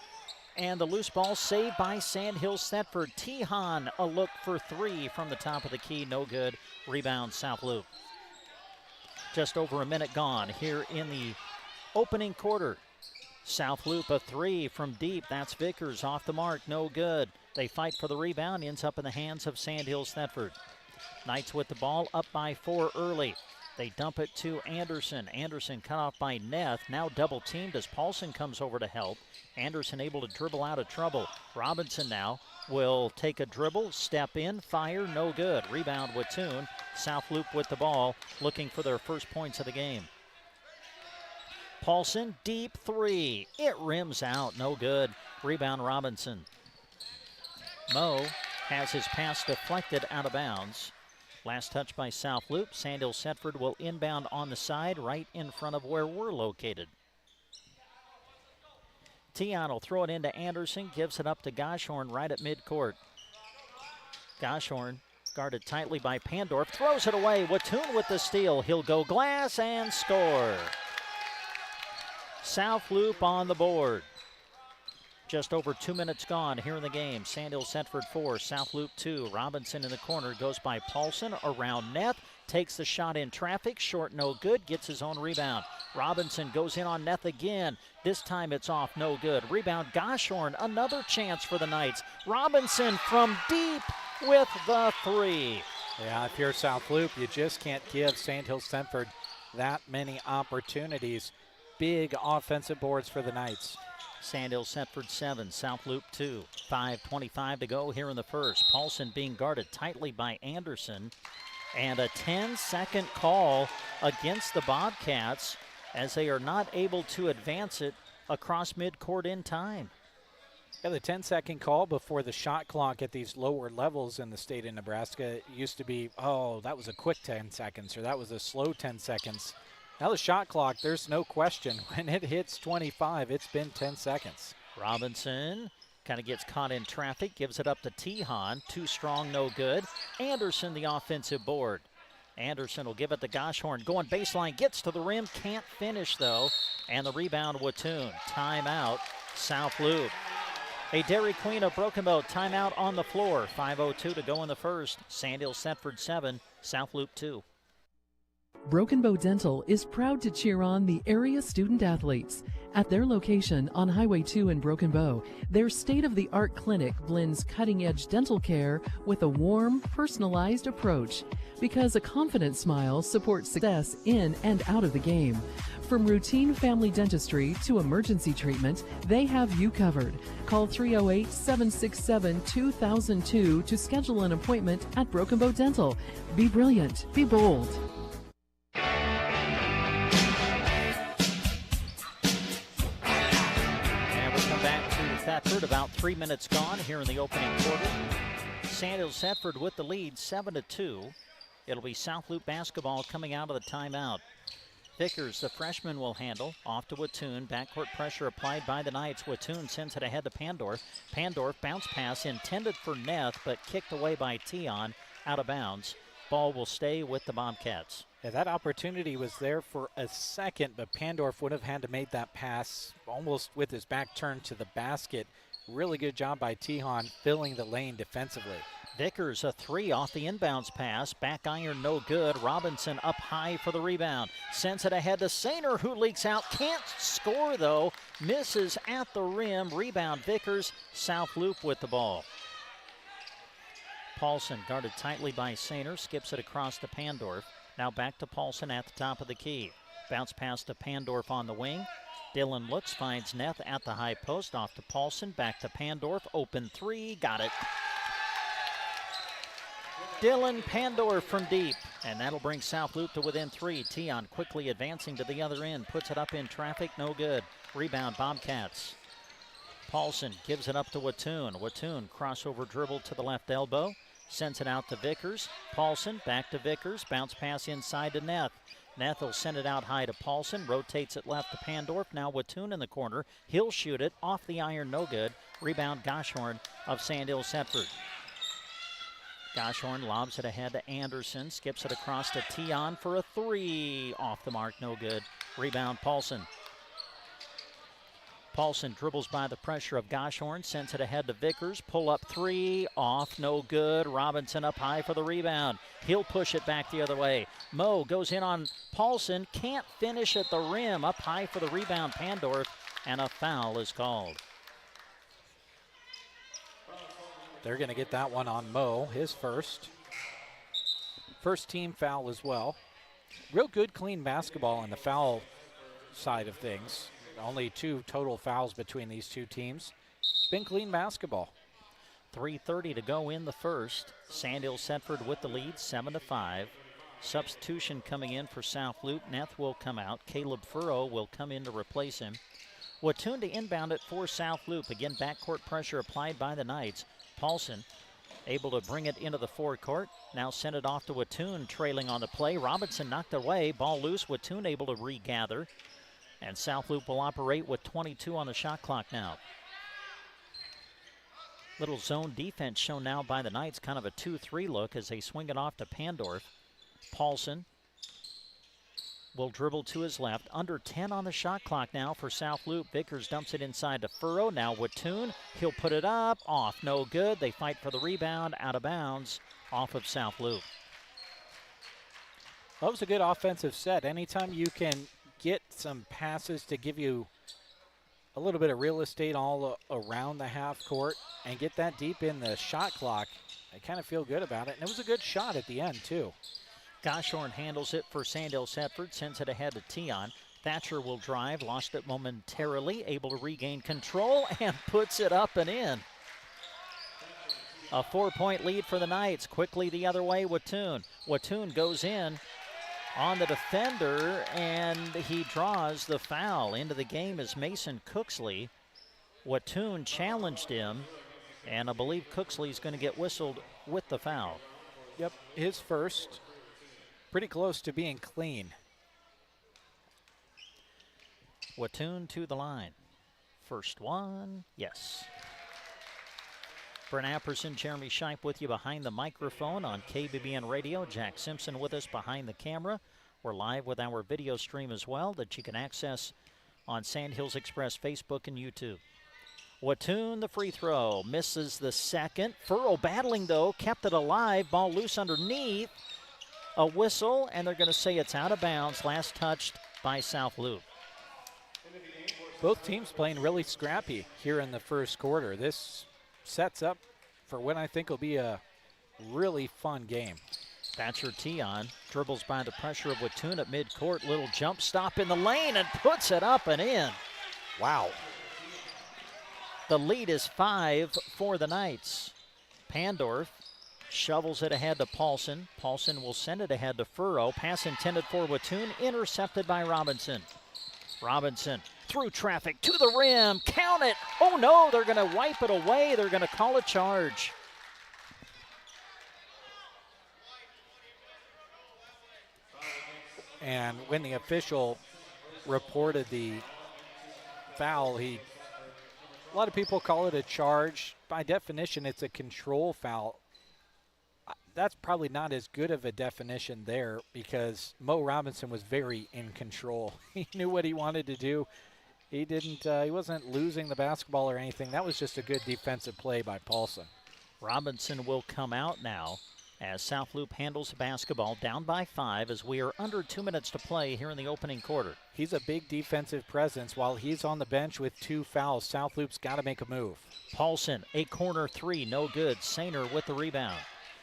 And the loose ball saved by Sandhills Thedford. Tion a look for 3 from the top of the key. No good. Rebound South Loop. Just over a minute gone here in the opening quarter. South Loop a 3 from deep. That's Vickers off the mark. No good. They fight for the rebound. Ends up in the hands of Sandhills Thedford. Knights with the ball, up by 4 early. They dump it to Anderson. Anderson cut off by Neff. Now double teamed as Paulson comes over to help. Anderson able to dribble out of trouble. Robinson now will take a dribble, step in, fire, no good. Rebound Watoon. South Loop with the ball, looking for their first points of the game. Paulson, deep 3. It rims out, no good. Rebound Robinson. Mo has his pass deflected out of bounds. Last touch by South Loop. Sandhills Thedford will inbound on the side right in front of where we're located. Tion will throw it into Anderson, gives it up to Goshorn right at midcourt. Goshorn guarded tightly by Pandorf, throws it away. Watoon with the steal. He'll go glass and score. South Loop on the board. just over 2 minutes gone here in the game. Sandhills Thedford 4, South Loop 2. Robinson in the corner goes by Paulson around net. Takes the shot in traffic. Short, no good. Gets his own rebound. Robinson goes in on Neth again. This time it's off, no good. Rebound, Goshorn. Another chance for the Knights. Robinson from deep with the 3. Yeah, if you're South Loop, you just can't give Sandhills Thedford that many opportunities. Big offensive boards for the Knights. Sandhills Thedford 7, South Loop 2. 5:25 to go here in the first. Paulson being guarded tightly by Anderson. And a 10-second call against the Bobcats as they are not able to advance it across midcourt in time. Yeah, the 10-second call before the shot clock at these lower levels in the state of Nebraska used to be, oh, that was a quick 10 seconds or that was a slow 10 seconds. Now the shot clock, there's no question. When it hits 25, it's been 10 seconds. Robinson kind of gets caught in traffic, gives it up to Tehan. Too strong, no good. Anderson, the offensive board. Anderson will give it to Goshorn. Going baseline, gets to the rim, can't finish though. And the rebound, Watoon. Timeout, South Loop. A Dairy Queen of Broken Bow timeout on the floor. 5:02 to go in the first. Sandhills Thedford 7, South Loop 2. Broken Bow Dental is proud to cheer on the area student athletes. At their location on Highway 2 in Broken Bow, their state-of-the-art clinic blends cutting-edge dental care with a warm, personalized approach. Because a confident smile supports success in and out of the game. From routine family dentistry to emergency treatment, they have you covered. Call 308-767-2002 to schedule an appointment at Broken Bow Dental. Be brilliant. Be bold. Thedford, about 3 minutes gone here in the opening quarter. Sandhills Thedford with the lead, 7-2. It'll be South Loop basketball coming out of the timeout. Vickers, the freshman, will handle. Off to Watoon. Backcourt pressure applied by the Knights. Watoon sends it ahead to Pandorf. Pandorf, bounce pass intended for Neth, but kicked away by Tion, out of bounds. Ball will stay with the Bobcats. Yeah, that opportunity was there for a second, but Pandorf would have had to make that pass almost with his back turned to the basket. Really good job by Tehan filling the lane defensively. Vickers, a 3 off the inbounds pass. Back iron, no good. Robinson up high for the rebound. Sends it ahead to Sainer, who leaks out. Can't score, though. Misses at the rim. Rebound, Vickers. South Loop with the ball. Paulson guarded tightly by Sainer. Skips it across to Pandorf. Now back to Paulson at the top of the key. Bounce pass to Pandorf on the wing. Dylan looks, finds Neth at the high post. Off to Paulson, back to Pandorf. Open 3, got it. Dylan Pandorf from deep. And that'll bring South Loop to within 3. Tion quickly advancing to the other end. Puts it up in traffic, no good. Rebound, Bobcats. Paulson gives it up to Watoon. Watoon, crossover dribble to the left elbow. Sends it out to Vickers. Paulson back to Vickers. Bounce pass inside to Neth. Neth will send it out high to Paulson. Rotates it left to Pandorf. Now Watoon in the corner. He'll shoot it. Off the iron, no good. Rebound, Goshorn of Sandhills Thedford. Goshorn lobs it ahead to Anderson. Skips it across to Tion for a 3. Off the mark, no good. Rebound, Paulson. Paulson dribbles by the pressure of Goshorn, sends it ahead to Vickers. Pull up 3, off, no good. Robinson up high for the rebound. He'll push it back the other way. Moe goes in on Paulson, can't finish at the rim. Up high for the rebound, Pandorf, and a foul is called. They're going to get that one on Moe, his first. First team foul as well. Real good, clean basketball on the foul side of things. Only 2 total fouls between these two teams. Been clean basketball. 3:30 to go in the first. Sandhills Thedford with the lead, 7-5. Substitution coming in for South Loop. Neth will come out. Caleb Furrow will come in to replace him. Watoon to inbound it for South Loop. Again, backcourt pressure applied by the Knights. Paulson able to bring it into the forecourt. Now send it off to Watoon, trailing on the play. Robinson knocked away. Ball loose. Watoon able to regather. And South Loop will operate with 22 on the shot clock now. Little zone defense shown now by the Knights, kind of a 2-3 look as they swing it off to Pandorf. Paulson will dribble to his left. Under 10 on the shot clock now for South Loop. Vickers dumps it inside to Furrow. Now Wattoon. He'll put it up. Off. No good. They fight for the rebound. Out of bounds. Off of South Loop. That was a good offensive set. Anytime you can get some passes to give you a little bit of real estate all around the half court and get that deep in the shot clock, I kind of feel good about it. And it was a good shot at the end, too. Goshorn handles it for Sandhills Thedford, sends it ahead to Tion. Thatcher will drive, lost it momentarily, able to regain control, and puts it up and in. A 4-point lead for the Knights. Quickly the other way, Wattoon. Wattoon goes in on the defender, and he draws the foul. Into the game is Mason Cooksley. Wattoon challenged him, and I believe Cooksley's going to get whistled with the foul. Yep, his first. Pretty close to being clean. Wattoon to the line. First one, yes. Brent Apperson, Jeremy Scheib with you behind the microphone on KBBN Radio. Jack Simpson with us behind the camera. We're live with our video stream as well that you can access on Sandhills Express Facebook and YouTube. Wattoon, the free throw, misses the second. Furrow battling, though, kept it alive. Ball loose underneath. A whistle, and they're going to say it's out of bounds. Last touched by South Loop. Both teams playing really scrappy here in the first quarter. This sets up for what I think will be a really fun game. Thatcher Tion dribbles by the pressure of Wattoon at midcourt. Little jump stop in the lane and puts it up and in. Wow. The lead is 5 for the Knights. Pandorf shovels it ahead to Paulson. Paulson will send it ahead to Furrow. Pass intended for Wattoon, intercepted by Robinson. Robinson through traffic to the rim. Count it. Oh no, they're going to wipe it away. They're going to call a charge. And when the official reported the foul, a lot of people call it a charge. By definition, it's a control foul. That's probably not as good of a definition there because Mo Robinson was very in control. He knew what he wanted to do. He wasn't losing the basketball or anything. That was just a good defensive play by Paulson. Robinson will come out now as South Loop handles the basketball, down by 5 as we are under 2 minutes to play here in the opening quarter. He's a big defensive presence. While he's on the bench with 2 fouls, South Loop's got to make a move. Paulson, a corner 3, no good. Sainer with the rebound.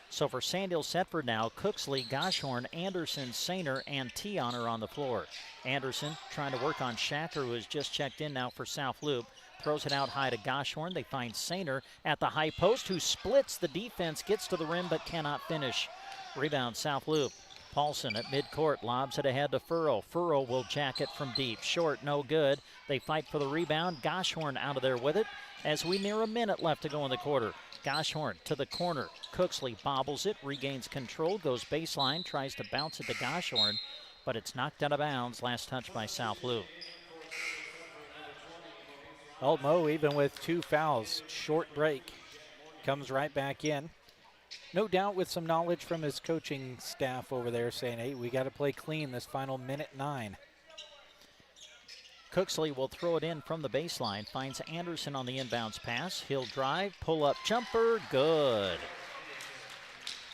So for Sandhills Thedford now, Cooksley, Goshorn, Anderson, Sainer, and Tion are on the floor. Anderson trying to work on Shacker, who has just checked in now for South Loop. Throws it out high to Goshorn. They find Sainer at the high post, who splits the defense, gets to the rim, but cannot finish. Rebound, South Loop. Paulson at midcourt lobs it ahead to Furrow. Furrow will jack it from deep. Short, no good. They fight for the rebound. Goshorn out of there with it as we near a minute left to go in the quarter. Goshorn to the corner. Cooksley bobbles it, regains control, goes baseline, tries to bounce it to Goshorn, but it's knocked out of bounds. Last touch by South Loop. Old Mo, even with 2 fouls, short break, comes right back in. No doubt with some knowledge from his coaching staff over there saying, hey, we got to play clean this final minute 9. Cooksley will throw it in from the baseline, finds Anderson on the inbounds pass. He'll drive, pull up jumper, good.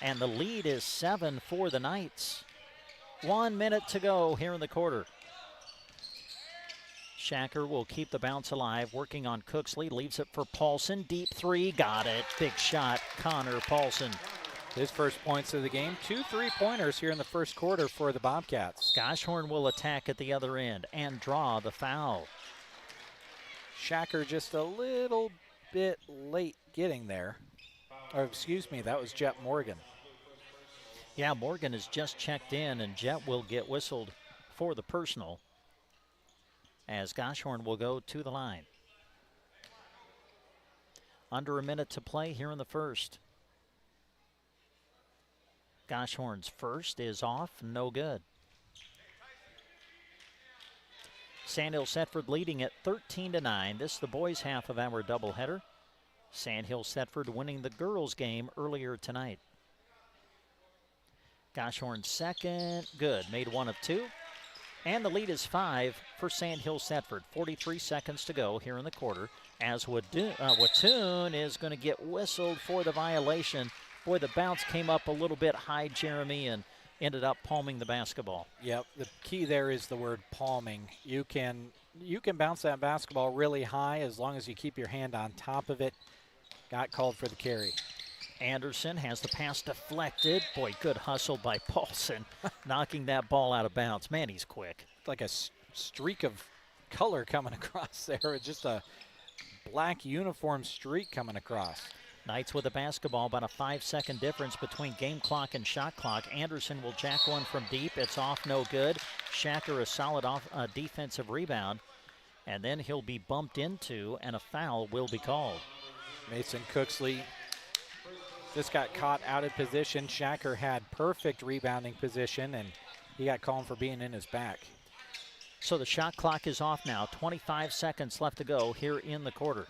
And the lead is 7 for the Knights. 1 minute to go here in the quarter. Shacker will keep the bounce alive, working on Cooksley, leaves it for Paulson. Deep 3, got it. Big shot, Connor Paulson. His first points of the game, 2 3-pointers here in the first quarter for the Bobcats. Goshorn will attack at the other end and draw the foul. Shacker just a little bit late getting there. Or excuse me, that was Jet Morgan. Yeah, Morgan has just checked in, and Jet will get whistled for the personal as Goshorn will go to the line. Under a minute to play here in the first. Goshorn's first is off, no good. Sandhills Thedford leading at 13-9. This is the boys' half of our doubleheader. Sandhills Thedford winning the girls' game earlier tonight. Goshorn's second, good. Made 1 of 2. And the lead is 5 for Sandhills Thedford. 43 seconds to go here in the quarter as Watoon is going to get whistled for the violation. Boy, the bounce came up a little bit high, Jeremy, and ended up palming the basketball. Yep, the key there is the word palming. You can bounce that basketball really high as long as you keep your hand on top of it. Got called for the carry. Anderson has the pass deflected. Boy, good hustle by Paulson, knocking that ball out of bounds. Man, he's quick. Like a streak of color coming across there. It's just a black uniform streak coming across. Knights with the basketball, about a 5-second difference between game clock and shot clock. Anderson will jack one from deep. It's off, no good. Shacker a solid defensive rebound. And then he'll be bumped into, and a foul will be called. Mason Cooksley just got caught out of position. Shacker had perfect rebounding position, and he got called for being in his back. So the shot clock is off now. 25 seconds left to go here in the quarter.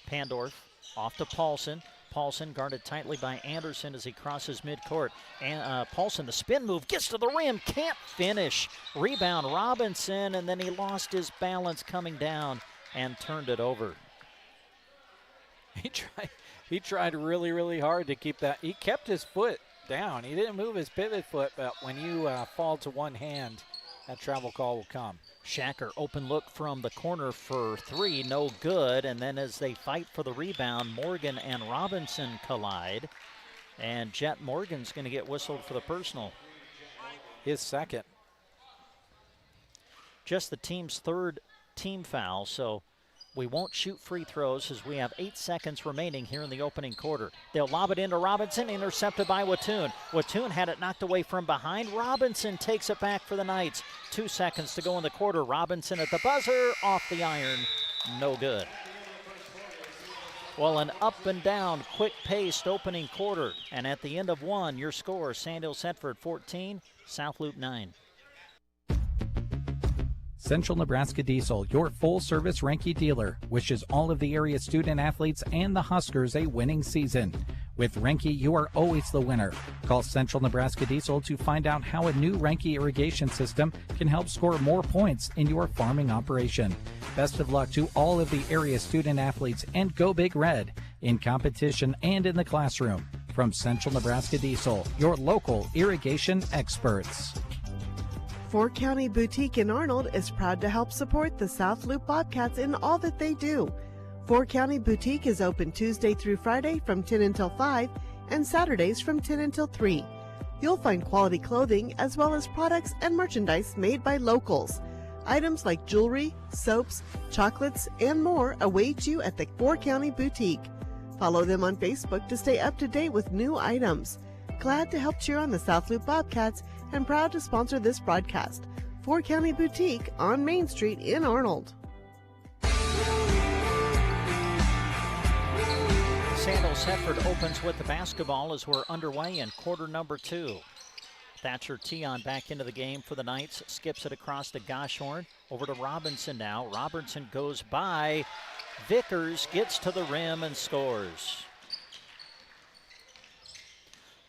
Pandorf off to Paulson. Paulson guarded tightly by Anderson as he crosses midcourt. And Paulson, the spin move, gets to the rim, can't finish. Rebound Robinson, and then he lost his balance coming down and turned it over. He tried really, really hard to keep that. He kept his foot down. He didn't move his pivot foot, but when you fall to one hand, that travel call will come. Shacker, open look from the corner for three, no good. And then as they fight for the rebound, Morgan and Robinson collide. And Jet Morgan's going to get whistled for the personal. His second. Just the team's third team foul, so we won't shoot free throws as we have 8 seconds remaining here in the opening quarter. They'll lob it into Robinson, intercepted by Watoon. Watoon had it knocked away from behind. Robinson takes it back for the Knights. 2 seconds to go in the quarter. Robinson at the buzzer, off the iron, no good. Well, an up and down, quick-paced opening quarter. And at the end of one, your score, Sandhills Thedford 14, South Loop 9. Central Nebraska Diesel, your full-service Renke dealer, wishes all of the area student-athletes and the Huskers a winning season. With Renke, you are always the winner. Call Central Nebraska Diesel to find out how a new Renke irrigation system can help score more points in your farming operation. Best of luck to all of the area student-athletes, and go Big Red in competition and in the classroom. From Central Nebraska Diesel, your local irrigation experts. Four County Boutique in Arnold is proud to help support the South Loop Bobcats in all that they do. Four County Boutique is open Tuesday through Friday from 10 until 5 and Saturdays from 10 until 3. You'll find quality clothing as well as products and merchandise made by locals. Items like jewelry, soaps, chocolates, and more await you at the Four County Boutique. Follow them on Facebook to stay up to date with new items. Glad to help cheer on the South Loop Bobcats and proud to sponsor this broadcast. Four County Boutique on Main Street in Arnold. Sandhills Thedford opens with the basketball as we're underway in quarter number 2. Thatcher Tion back into the game for the Knights. Skips it across to Goshorn. Over to Robinson now. Robinson goes by. Vickers gets to the rim and scores.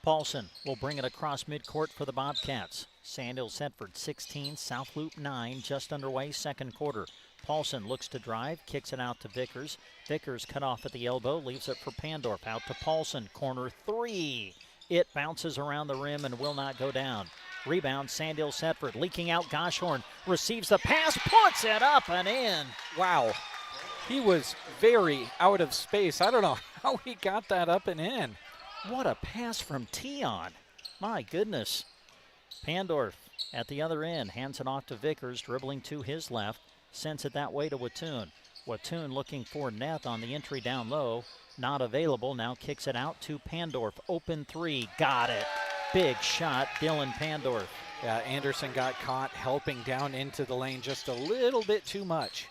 Paulson will bring it across midcourt for the Bobcats. Sandhills Thedford 16, South Loop 9, just underway, second quarter. Paulson looks to drive, kicks it out to Vickers. Vickers cut off at the elbow, leaves it for Pandorf. Out to Paulson, corner 3. It bounces around the rim and will not go down. Rebound, Sandhills Thedford, leaking out Goshorn. Receives the pass, puts it up and in. Wow. He was very out of space. I don't know how he got that up and in. What a pass from Tion. My goodness. Pandorf at the other end, hands it off to Vickers, dribbling to his left, sends it that way to Watoon. Watoon looking for Neth on the entry down low, not available, now kicks it out to Pandorf. Open 3, got it. Big shot, Dylan Pandorf. Yeah, Anderson got caught helping down into the lane just a little bit too much.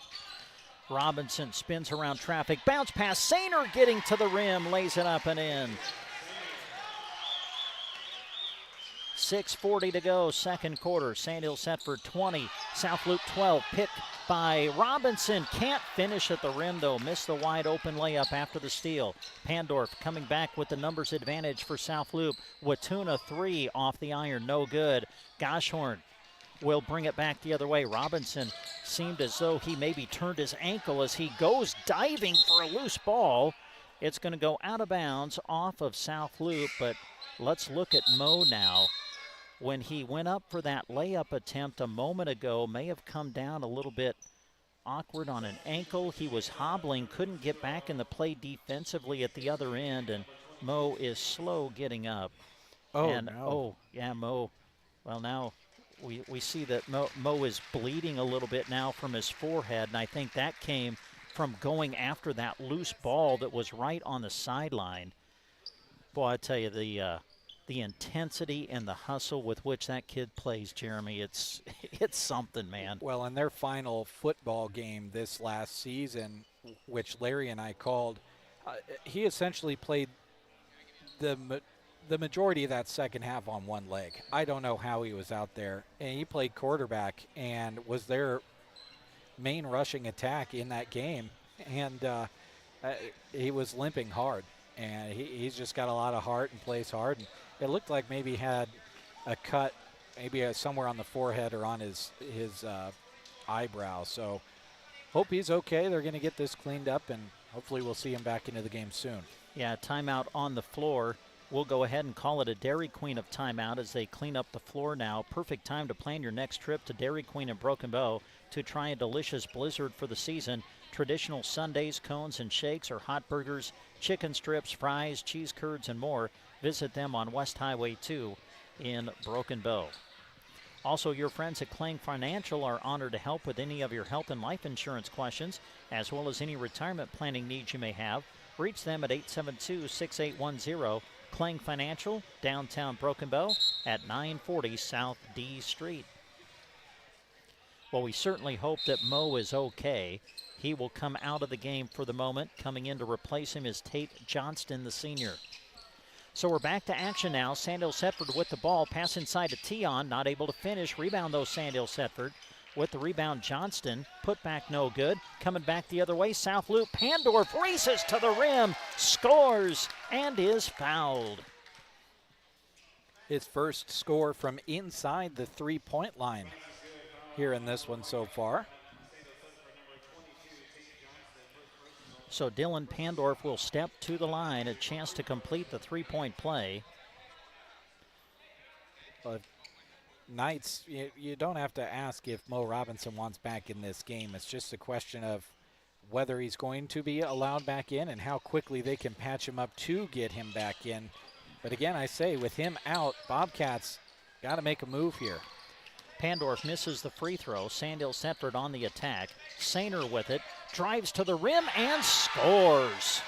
Robinson spins around traffic, bounce pass, Sainer getting to the rim, lays it up and in. 6:40 to go, second quarter. Sandhills Thedford 20, South Loop 12. Picked by Robinson. Can't finish at the rim, though. Missed the wide open layup after the steal. Pandorf coming back with the numbers advantage for South Loop. Watoon 3 off the iron, no good. Goshorn will bring it back the other way. Robinson seemed as though he maybe turned his ankle as he goes diving for a loose ball. It's going to go out of bounds off of South Loop, but let's look at Mo now. When he went up for that layup attempt a moment ago, may have come down a little bit awkward on an ankle. He was hobbling, couldn't get back in the play defensively at the other end, and Mo is slow getting up. No. Mo. Well, now we see that Mo is bleeding a little bit now from his forehead, and I think that came from going after that loose ball that was right on the sideline. Boy, I tell you, the intensity and the hustle with which that kid plays, Jeremy, it's something, man. Well, in their final football game this last season, which Larry and I called, he essentially played the majority of that second half on one leg. I don't know how he was out there. And he played quarterback and was their main rushing attack in that game. And he was limping hard. And he's just got a lot of heart and plays hard. And it looked like maybe he had a cut, maybe somewhere on the forehead or on his eyebrow. So hope he's okay. They're going to get this cleaned up, and hopefully we'll see him back into the game soon. Yeah, timeout on the floor. We'll go ahead and call it a Dairy Queen of timeout as they clean up the floor now. Perfect time to plan your next trip to Dairy Queen in Broken Bow to try a delicious blizzard for the season. Traditional sundaes, cones, and shakes, or hot burgers, chicken strips, fries, cheese curds, and more. Visit them on West Highway 2 in Broken Bow. Also, your friends at Klang Financial are honored to help with any of your health and life insurance questions, as well as any retirement planning needs you may have. Reach them at 872-6810. Klang Financial, downtown Broken Bow at 940 South D Street. Well, we certainly hope that Mo is okay. He will come out of the game for the moment. Coming in to replace him is Tate Johnston, the senior. So we're back to action now. Sandhills Thedford with the ball. Pass inside to Tion. Not able to finish. Rebound, though, Sandhills Thedford. With the rebound, Johnston. Put back no good. Coming back the other way, South Loop. Pandorf races to the rim. Scores and is fouled. His first score from inside the three-point line here in this one so far. So Dylan Pandorf will step to the line, a chance to complete the three-point play. But Knights, you don't have to ask if Mo Robinson wants back in this game. It's just a question of whether he's going to be allowed back in and how quickly they can patch him up to get him back in. But again, I say, with him out, Bobcats got to make a move here. Pandorf misses the free throw. Sandhills Thedford on the attack. Sainer with it. Drives to the rim and scores.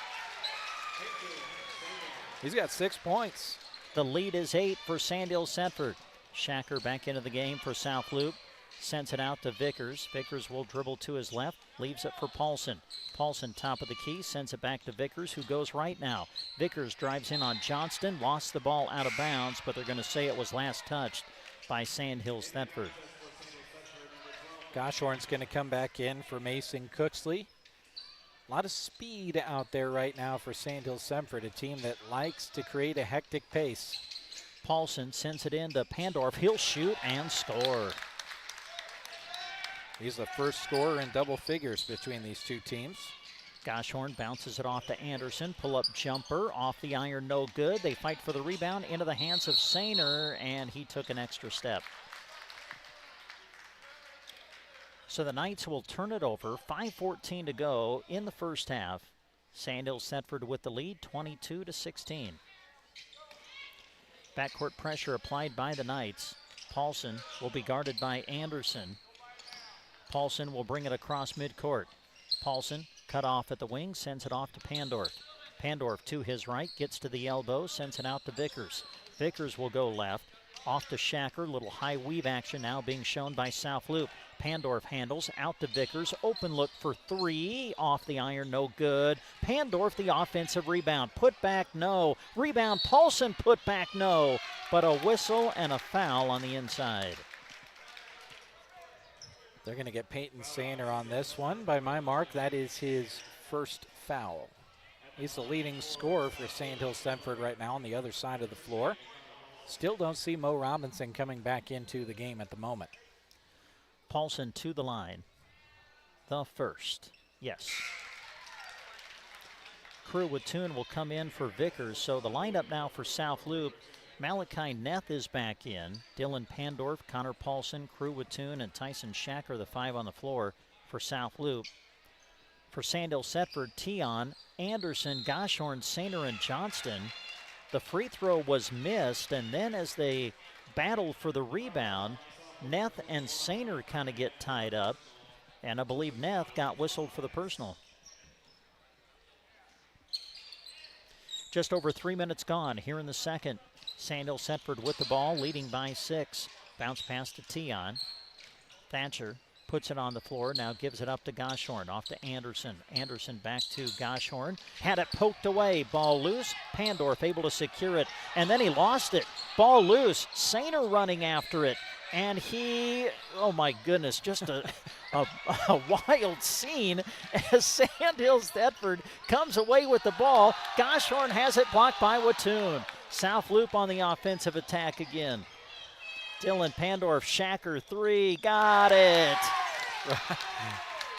He's got 6 points. The lead is 8 for Sandhills Thedford. Shacker back into the game for South Loop. Sends it out to Vickers. Vickers will dribble to his left. Leaves it for Paulson. Paulson top of the key. Sends it back to Vickers, who goes right now. Vickers drives in on Johnston. Lost the ball out of bounds, but they're going to say it was last touched by Sandhills Thedford. Goshorn's going to come back in for Mason Cooksley. A lot of speed out there right now for Sandhills Thedford, a team that likes to create a hectic pace. Paulson sends it in to Pandorf. He'll shoot and score. He's the first scorer in double figures between these two teams. Goshorn bounces it off to Anderson. Pull-up jumper off the iron, no good. They fight for the rebound into the hands of Sainer, and he took an extra step. So the Knights will turn it over. 5:14 to go in the first half. Sandhills Thedford with the lead, 22-16. Backcourt pressure applied by the Knights. Paulson will be guarded by Anderson. Paulson will bring it across midcourt. Paulson cut off at the wing, sends it off to Pandorf. Pandorf to his right, gets to the elbow, sends it out to Vickers. Vickers will go left, off to Shacker. Little high weave action now being shown by South Loop. Pandorf handles out to Vickers. Open look for three. Off the iron, no good. Pandorf the offensive rebound. Put back, no. Rebound, Paulson, put back, no. But a whistle and a foul on the inside. They're going to get Peyton Sainer on this one. By my mark, that is his first foul. He's the leading scorer for Sandhills Thedford right now on the other side of the floor. Still don't see Mo Robinson coming back into the game at the moment. Paulson to the line. The first. Yes. Crew Wattoon will come in for Vickers. So the lineup now for South Loop. Malachi Neth is back in. Dylan Pandorf, Connor Paulson, Crew Wattoon, and Tyson Shacker, the 5 on the floor for South Loop. For Sandhills Thetford, Tion, Anderson, Goshorn, Sainer, and Johnston. The free throw was missed, and then as they battled for the rebound, Neth and Sainer kind of get tied up, and I believe Neth got whistled for the personal. Just over 3 minutes gone here in the second. Sandhills Thetford with the ball, leading by 6. Bounce pass to Tion. Thatcher puts it on the floor, now gives it up to Goshorn, off to Anderson. Anderson back to Goshorn, had it poked away, ball loose. Pandorf able to secure it, and then he lost it. Ball loose, Sainer running after it, and he, oh my goodness, just a wild scene as Sandhills Thetford comes away with the ball. Goshorn has it blocked by Wattoon. South Loop on the offensive attack again. Dylan Pandorf, Shacker 3, got it.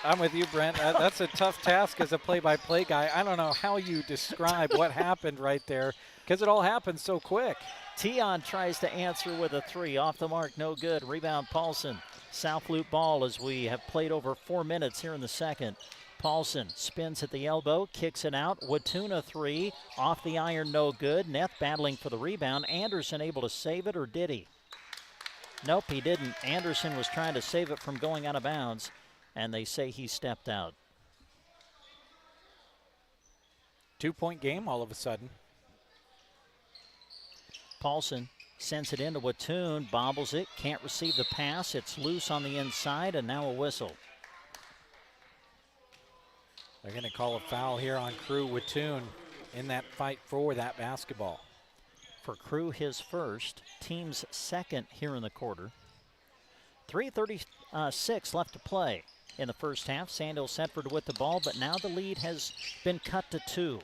I'm with you, Brent. That's a tough task as a play-by-play guy. I don't know how you describe what happened right there because it all happened so quick. Tion tries to answer with a 3, off the mark, no good. Rebound Paulson. South Loop ball as we have played over 4 minutes here in the second. Paulson spins at the elbow, kicks it out. Wattoon a 3, off the iron, no good. Neth battling for the rebound. Anderson able to save it, or did he? Nope, he didn't. Anderson was trying to save it from going out of bounds, and they say he stepped out. 2-point game all of a sudden. Paulson sends it into Wattoon, bobbles it, can't receive the pass. It's loose on the inside, and now a whistle. They're going to call a foul here on Crew Wattoon in that fight for that basketball. For Crew, his first, team's second here in the quarter. 3:36 left to play in the first half. Sandhills Thetford with the ball, but now the lead has been cut to 2.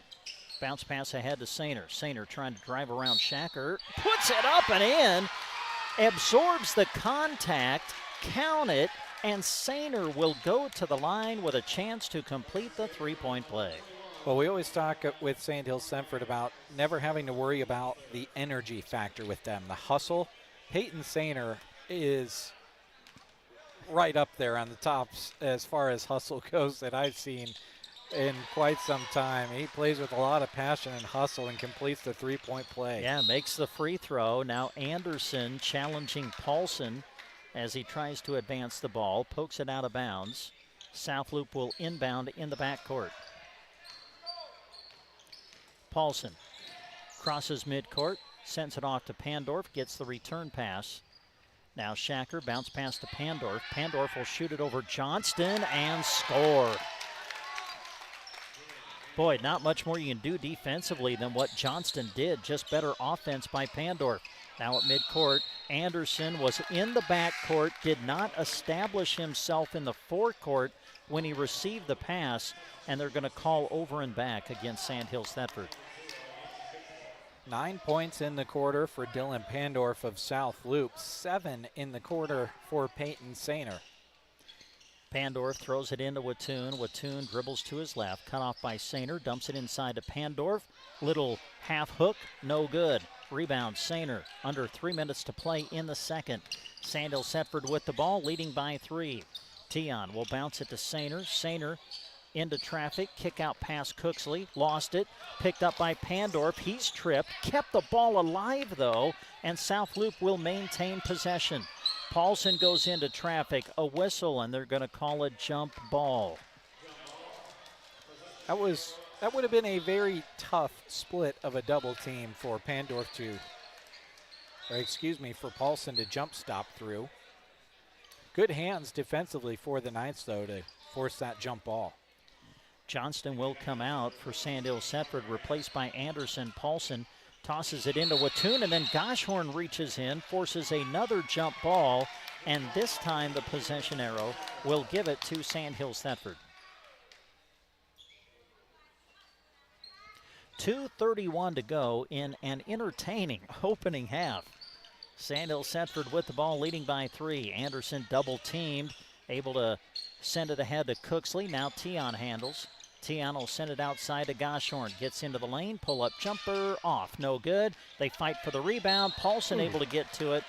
Bounce pass ahead to Sainer. Sainer trying to drive around Shacker, puts it up and in, absorbs the contact, count it, and Sainer will go to the line with a chance to complete the 3-point play. Well, we always talk with Sandhills Thetford about never having to worry about the energy factor with them, the hustle. Peyton Sainer is right up there on the tops as far as hustle goes that I've seen in quite some time. He plays with a lot of passion and hustle and completes the 3-point play. Yeah, makes the free throw. Now Anderson challenging Paulson as he tries to advance the ball, pokes it out of bounds. South Loop will inbound in the backcourt. Paulson crosses midcourt, sends it off to Pandorf, gets the return pass. Now Shacker, bounce pass to Pandorf. Pandorf will shoot it over Johnston and score. Boy, not much more you can do defensively than what Johnston did. Just better offense by Pandorf. Now at midcourt, Anderson was in the backcourt, did not establish himself in the forecourt when he received the pass, and they're going to call over and back against Sandhills Thetford. 9 points in the quarter for Dylan Pandorf of South Loop. 7 in the quarter for Peyton Sainer. Pandorf throws it into Wattoon. Wattoon dribbles to his left, cut off by Sainer, dumps it inside to Pandorf. Little half hook, no good. Rebound, Sainer. Under 3 minutes to play in the second. Sandhills Thetford with the ball, leading by 3. Tion will bounce it to Sainer. Sainer into traffic, kick out past Cooksley, lost it, picked up by Pandorf. He's tripped, kept the ball alive though, and South Loop will maintain possession. Paulson goes into traffic, a whistle, and they're going to call a jump ball. That would have been a very tough split of a double team for Pandorf for Paulson to jump stop through. Good hands defensively for the Knights, though, to force that jump ball. Johnston will come out for Sandhills Thetford, replaced by Anderson. Paulson tosses it into Wattoon, and then Goshorn reaches in, forces another jump ball, and this time the possession arrow will give it to Sandhills Thetford. 2:31 to go in an entertaining opening half. Sandhills Thedford with the ball, leading by 3. Anderson double teamed, able to send it ahead to Cooksley. Now Tion handles. Tion will send it outside to Goshorn. Gets into the lane, pull-up jumper, off, no good. They fight for the rebound. Paulson able to get to it,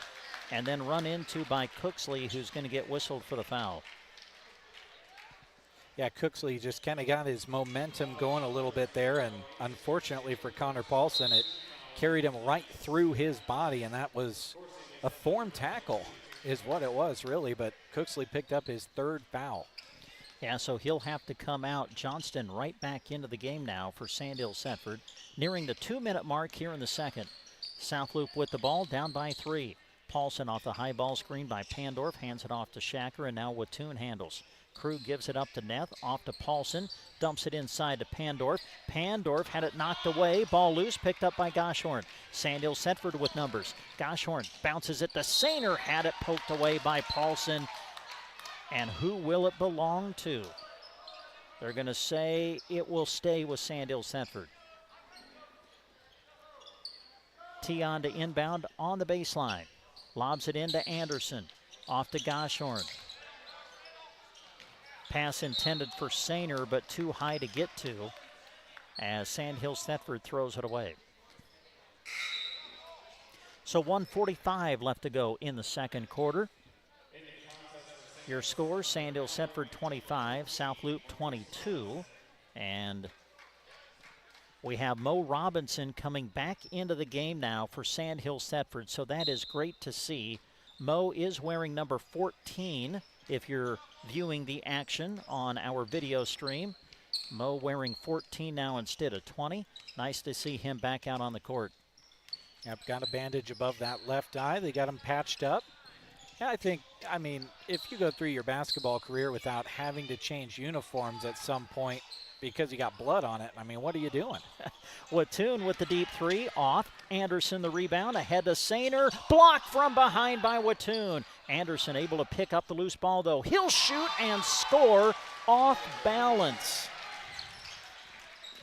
and then run into by Cooksley, who's going to get whistled for the foul. Yeah, Cooksley just kind of got his momentum going a little bit there, and unfortunately for Connor Paulson, it carried him right through his body, and that was a form tackle is what it was, really, but Cooksley picked up his 3rd foul. Yeah, so he'll have to come out. Johnston right back into the game now for Sandhills Thedford. Nearing the 2-minute mark here in the second. South Loop with the ball, down by 3. Paulson off the high ball screen by Pandorf, hands it off to Shacker, and now Wattoon handles. Krug gives it up to Neth, off to Paulson, dumps it inside to Pandorf. Pandorf had it knocked away, ball loose, picked up by Goshorn. Sandhills Thedford with numbers. Goshorn bounces it to Sainer, had it poked away by Paulson. And who will it belong to? They're going to say it will stay with Sandhills Thedford. Tion to inbound on the baseline. Lobs it into Anderson. Off to Goshorn. Pass intended for Sainer, but too high to get to as Sandhills Thedford throws it away. So 1:45 left to go in the second quarter. Your score, Sandhills Thedford 25, South Loop 22. And we have Mo Robinson coming back into the game now for Sandhills Thedford, so that is great to see. Mo is wearing number 14 if you're viewing the action on our video stream. Mo wearing 14 now instead of 20. Nice to see him back out on the court. Yep, got a bandage above that left eye. They got him patched up. Yeah, I mean, if you go through your basketball career without having to change uniforms at some point because you got blood on it, I mean, what are you doing? Wattoon with the deep 3, off. Anderson the rebound, ahead to Sainer. Blocked from behind by Wattoon. Anderson able to pick up the loose ball, though. He'll shoot and score off balance.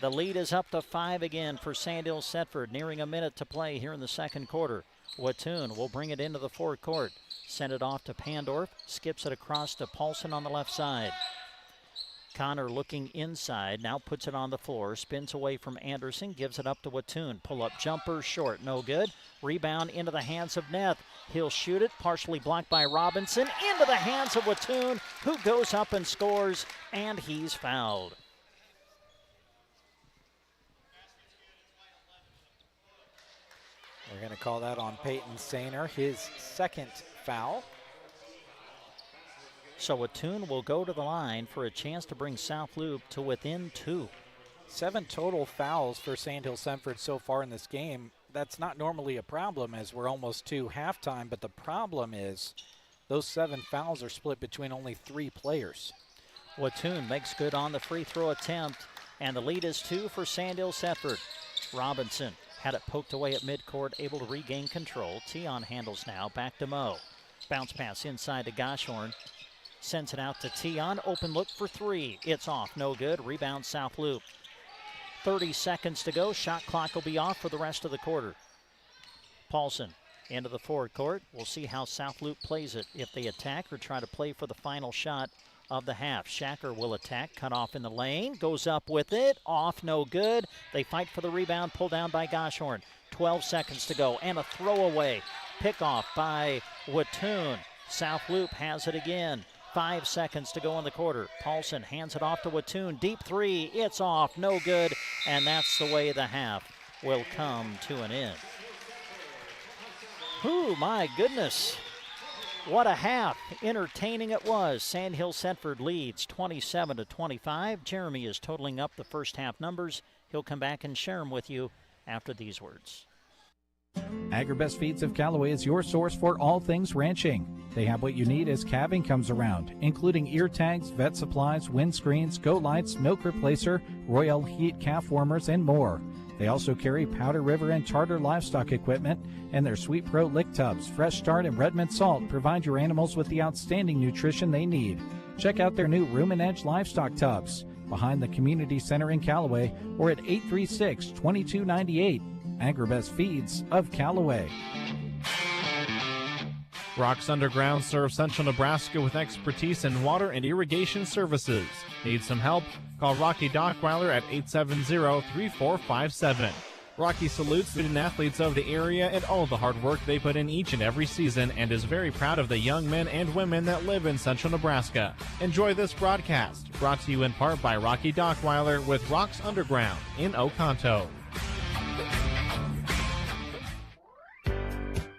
The lead is up to 5 again for Sandhills Thedford, nearing a minute to play here in the second quarter. Wattoon will bring it into the forecourt. Send it off to Pandorf, skips it across to Paulson on the left side. Connor looking inside, now puts it on the floor, spins away from Anderson, gives it up to Wattoon. Pull-up jumper, short, no good. Rebound into the hands of Neth. He'll shoot it, partially blocked by Robinson, into the hands of Wattoon, who goes up and scores, and he's fouled. We're going to call that on Peyton Sainer, his 2nd foul. So Wattoon will go to the line for a chance to bring South Loop to within 2. 7 total fouls for Sandhills Thedford so far in this game. That's not normally a problem as we're almost to halftime, but the problem is those 7 fouls are split between only 3 players. Wattoon makes good on the free throw attempt, and the lead is 2 for Sandhills Thedford. Robinson had it poked away at midcourt, able to regain control. Tion handles now, back to Mo. Bounce pass inside to Goshorn. Sends it out to Tion, open look for 3. It's off, no good. Rebound South Loop. 30 seconds to go. Shot clock will be off for the rest of the quarter. Paulson into the forward court. We'll see how South Loop plays it. If they attack or try to play for the final shot of the half. Shacker will attack, cut off in the lane, goes up with it, off, no good. They fight for the rebound, pulled down by Goshorn. 12 seconds to go, and a throwaway. Pickoff by Wattoon. South Loop has it again. 5 seconds to go in the quarter. Paulson hands it off to Wattoon. Deep 3, it's off, no good, and that's the way the half will come to an end. Whew, my goodness. What a half. Entertaining it was. Sandhills Thedford leads 27-25. Jeremy is totaling up the first half numbers. He'll come back and share them with you after these words. AgriBest Feeds of Callaway is your source for all things ranching. They have what you need as calving comes around, including ear tags, vet supplies, windscreens, goat lights, milk replacer, Royal Heat calf warmers, and more. They also carry Powder River and Charter livestock equipment, and their Sweet Pro lick tubs, Fresh Start, and Redmond Salt provide your animals with the outstanding nutrition they need. Check out their new Room and Edge livestock tubs behind the Community Center in Callaway or at 836-2298. AgriBest Feeds of Callaway. Rocks Underground serves central Nebraska with expertise in water and irrigation services. Need some help? Call Rocky Dockweiler at 870-3457. Rocky salutes student athletes of the area and all the hard work they put in each and every season and is very proud of the young men and women that live in central Nebraska. Enjoy this broadcast, brought to you in part by Rocky Dockweiler with Rocks Underground in Oconto.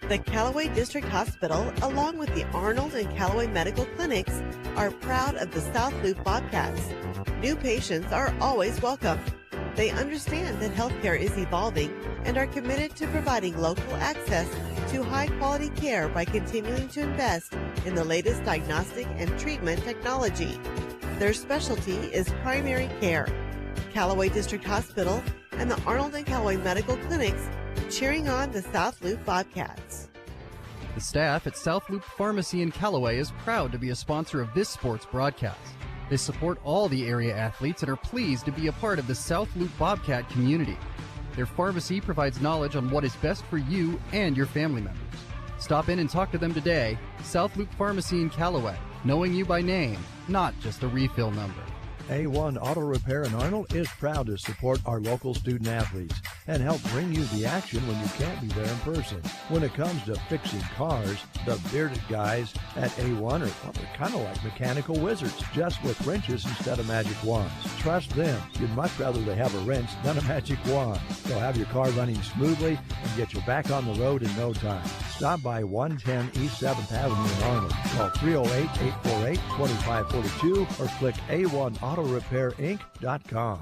The Callaway District Hospital, along with the Arnold and Callaway Medical Clinics, are proud of the South Loop Bobcats. New patients are always welcome. They understand that healthcare is evolving and are committed to providing local access to high-quality care by continuing to invest in the latest diagnostic and treatment technology. Their specialty is primary care. Callaway District Hospital and the Arnold and Callaway Medical Clinics cheering on the South Loop Bobcats. The staff at South Loop Pharmacy in Callaway is proud to be a sponsor of this sports broadcast. They support all the area athletes and are pleased to be a part of the South Loop Bobcat community. Their pharmacy provides knowledge on what is best for you and your family members. Stop in and talk to them today. South Loop Pharmacy in Callaway, knowing you by name, not just a refill number. A1 Auto Repair in Arnold is proud to support our local student athletes and help bring you the action when you can't be there in person. When it comes to fixing cars, the bearded guys at A1 are kind of like mechanical wizards, just with wrenches instead of magic wands. Trust them. You'd much rather they have a wrench than a magic wand. They'll have your car running smoothly and get you back on the road in no time. Stop by 110 East 7th Avenue in Arnold. Call 308-848-2542 or click A1AutoRepairInc.com.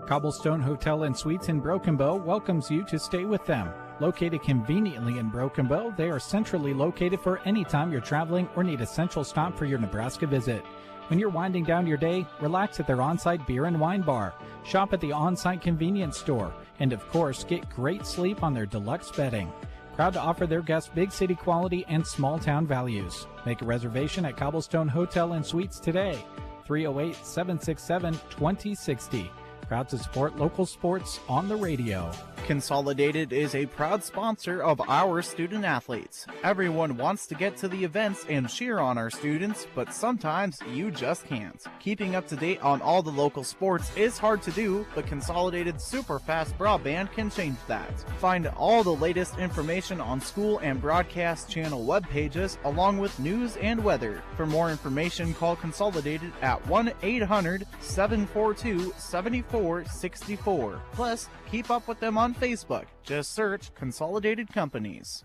Cobblestone Hotel and Suites in Broken Bow welcomes you to stay with them. Located conveniently in Broken Bow, they are centrally located for any time you're traveling or need a central stop for your Nebraska visit. When you're winding down your day, relax at their on-site beer and wine bar, shop at the on-site convenience store, and of course, get great sleep on their deluxe bedding. Proud to offer their guests big city quality and small town values. Make a reservation at Cobblestone Hotel and Suites today. 308-767-2060. Proud to support local sports on the radio. Consolidated is a proud sponsor of our student athletes. Everyone wants to get to the events and cheer on our students, but sometimes you just can't. Keeping up to date on all the local sports is hard to do, but Consolidated super fast broadband can change that. Find all the latest information on school and broadcast channel web pages, along with news and weather. For more information, call Consolidated at 1-800-742-7464. Plus, keep up with them on Facebook. Just search Consolidated Companies.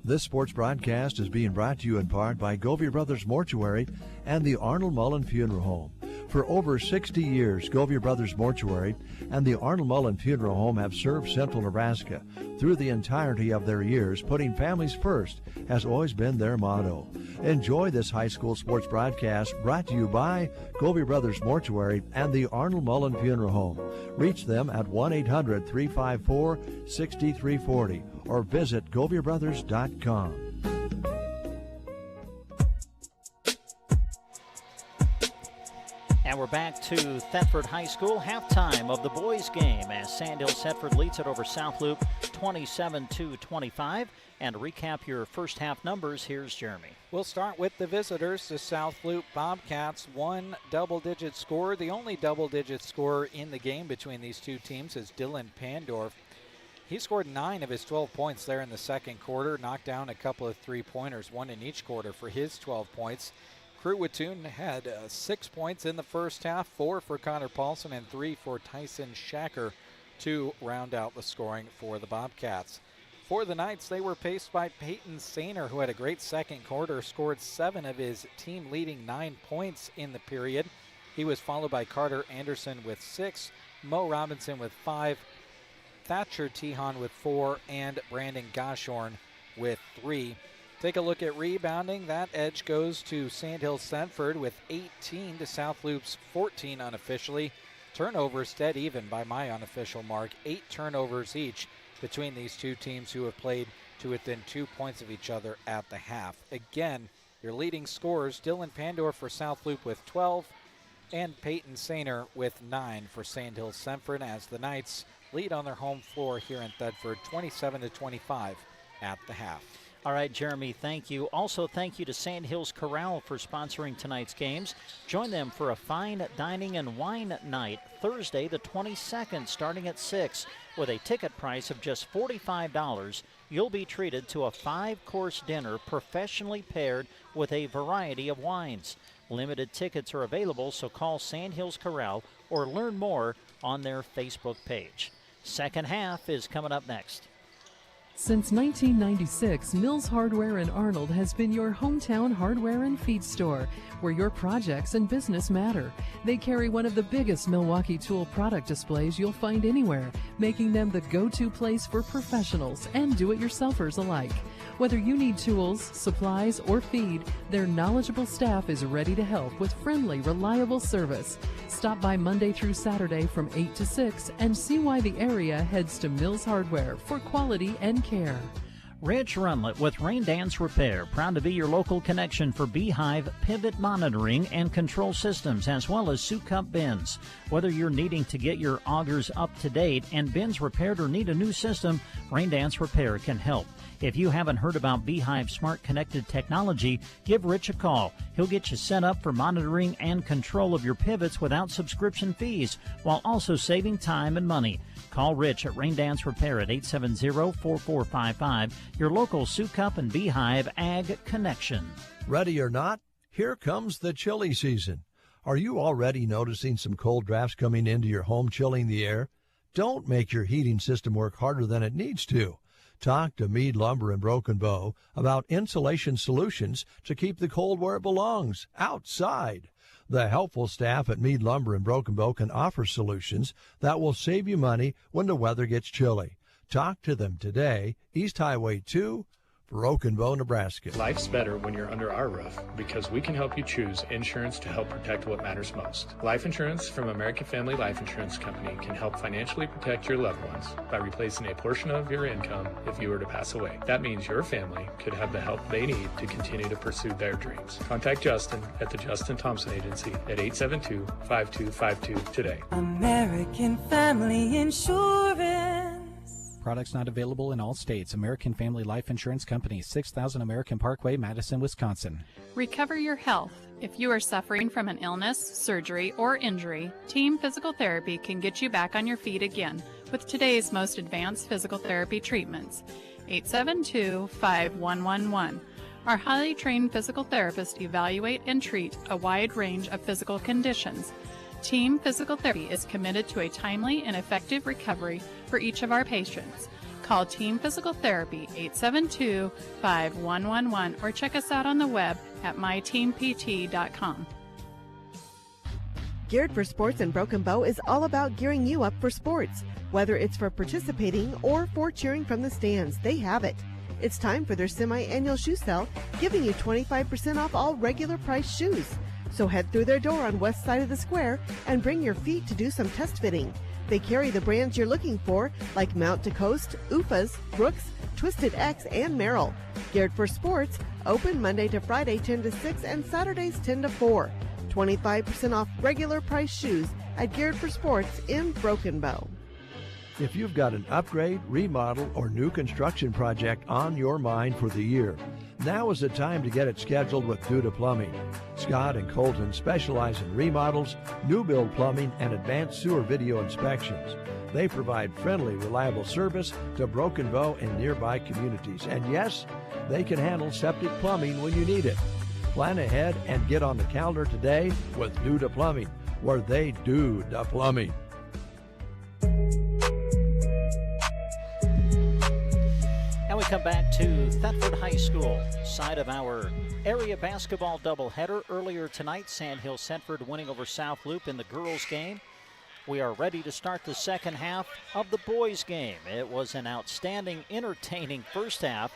This sports broadcast is being brought to you in part by Govey Brothers Mortuary and the Arnold Mullen Funeral Home. For over 60 years, Govey Brothers Mortuary and the Arnold Mullen Funeral Home have served Central Nebraska. Through the entirety of their years, putting families first has always been their motto. Enjoy this high school sports broadcast brought to you by Govey Brothers Mortuary and the Arnold Mullen Funeral Home. Reach them at 1-800-354-6340 or visit GoveyBrothers.com. And we're back to Thedford High School, halftime of the boys' game as Sandhills Thedford leads it over South Loop 27-25. And to recap your first half numbers, here's Jeremy. We'll start with the visitors. The South Loop Bobcats, one double-digit score. The only double-digit scorer in the game between these two teams is Dylan Pandorf. He scored 9 of his 12 points there in the second quarter, knocked down a couple of three-pointers, one in each quarter for his 12 points. Crew Watoon had 6 points in the first half, 4 for Connor Paulson and 3 for Tyson Shacker to round out the scoring for the Bobcats. For the Knights, they were paced by Peyton Sainer, who had a great second quarter, scored 7 of his team-leading 9 points in the period. He was followed by Carter Anderson with 6, Mo Robinson with 5, Thatcher Tehan with 4, and Brandon Goshorn with 3. Take a look at rebounding. That edge goes to Sandhills Thedford with 18 to South Loop's 14 unofficially. Turnovers dead even by my unofficial mark. 8 turnovers each between these two teams who have played to within 2 points of each other at the half. Again, your leading scorers, Dylan Pandorf for South Loop with 12 and Peyton Sainer with 9 for Sandhills Thedford as the Knights lead on their home floor here in Thedford 27-25 at the half. All right, Jeremy, thank you. Also, thank you to Sandhills Corral for sponsoring tonight's games. Join them for a fine dining and wine night Thursday the 22nd starting at 6. With a ticket price of just $45, you'll be treated to a 5-course dinner professionally paired with a variety of wines. Limited tickets are available, so call Sandhills Corral or learn more on their Facebook page. Second half is coming up next. Since 1996, Mills Hardware in Arnold has been your hometown hardware and feed store, where your projects and business matter. They carry one of the biggest Milwaukee tool product displays you'll find anywhere, making them the go-to place for professionals and do-it-yourselfers alike. Whether you need tools, supplies, or feed, their knowledgeable staff is ready to help with friendly, reliable service. Stop by Monday through Saturday from 8 to 6 and see why the area heads to Mills Hardware for quality and care. Rich Runlet with Rain Dance Repair, proud to be your local connection for beehive, pivot monitoring, and control systems, as well as soup cup bins. Whether you're needing to get your augers up to date and bins repaired or need a new system, Rain Dance Repair can help. If you haven't heard about Beehive Smart Connected Technology, give Rich a call. He'll get you set up for monitoring and control of your pivots without subscription fees, while also saving time and money. Call Rich at Rain Dance Repair at 870-4455, your local Soup Cup and Beehive Ag Connection. Ready or not, here comes the chilly season. Are you already noticing some cold drafts coming into your home, chilling the air? Don't make your heating system work harder than it needs to. Talk to Mead Lumber in Broken Bow about insulation solutions to keep the cold where it belongs, outside. The helpful staff at Mead Lumber in Broken Bow can offer solutions that will save you money when the weather gets chilly. Talk to them today, East Highway 2, Broken Bow, Nebraska. Life's better when you're under our roof because we can help you choose insurance to help protect what matters most. Life insurance from American Family Life Insurance Company can help financially protect your loved ones by replacing a portion of your income if you were to pass away. That means your family could have the help they need to continue to pursue their dreams. Contact Justin at the Justin Thompson Agency at 872-5252 today. American Family Insurance. Products not available in all states. American Family Life Insurance Company, 6000 American Parkway, Madison, Wisconsin. Recover your health. If you are suffering from an illness, surgery, or injury, Team Physical Therapy can get you back on your feet again with today's most advanced physical therapy treatments. 872-5111. Our highly trained physical therapists evaluate and treat a wide range of physical conditions. Team Physical Therapy is committed to a timely and effective recovery for each of our patients. Call Team Physical Therapy 872-5111 or check us out on the web at myteampt.com. Geared for Sports in Broken Bow is all about gearing you up for sports. Whether it's for participating or for cheering from the stands, they have it. It's time for their semi-annual shoe sale, giving you 25% off all regular price shoes. So head through their door on west side of the square and bring your feet to do some test fitting. They carry the brands you're looking for, like Mount to Coast, UFAs, Brooks, Twisted X, and Merrill. Geared for Sports, open Monday to Friday 10 to 6 and Saturdays 10 to 4. 25% off regular price shoes at Geared for Sports in Broken Bow. If you've got an upgrade, remodel, or new construction project on your mind for the year, now is the time to get it scheduled with Duda Plumbing. Scott and Colton specialize in remodels, new build plumbing, and advanced sewer video inspections. They provide friendly, reliable service to Broken Bow and nearby communities. And yes, they can handle septic plumbing when you need it. Plan ahead and get on the calendar today with Duda Plumbing, where they do the plumbing. And we come back to Thedford High School, side of our area basketball doubleheader. Earlier tonight, Sandhills Thedford winning over South Loup in the girls' game. We are ready to start the second half of the boys' game. It was an outstanding, entertaining first half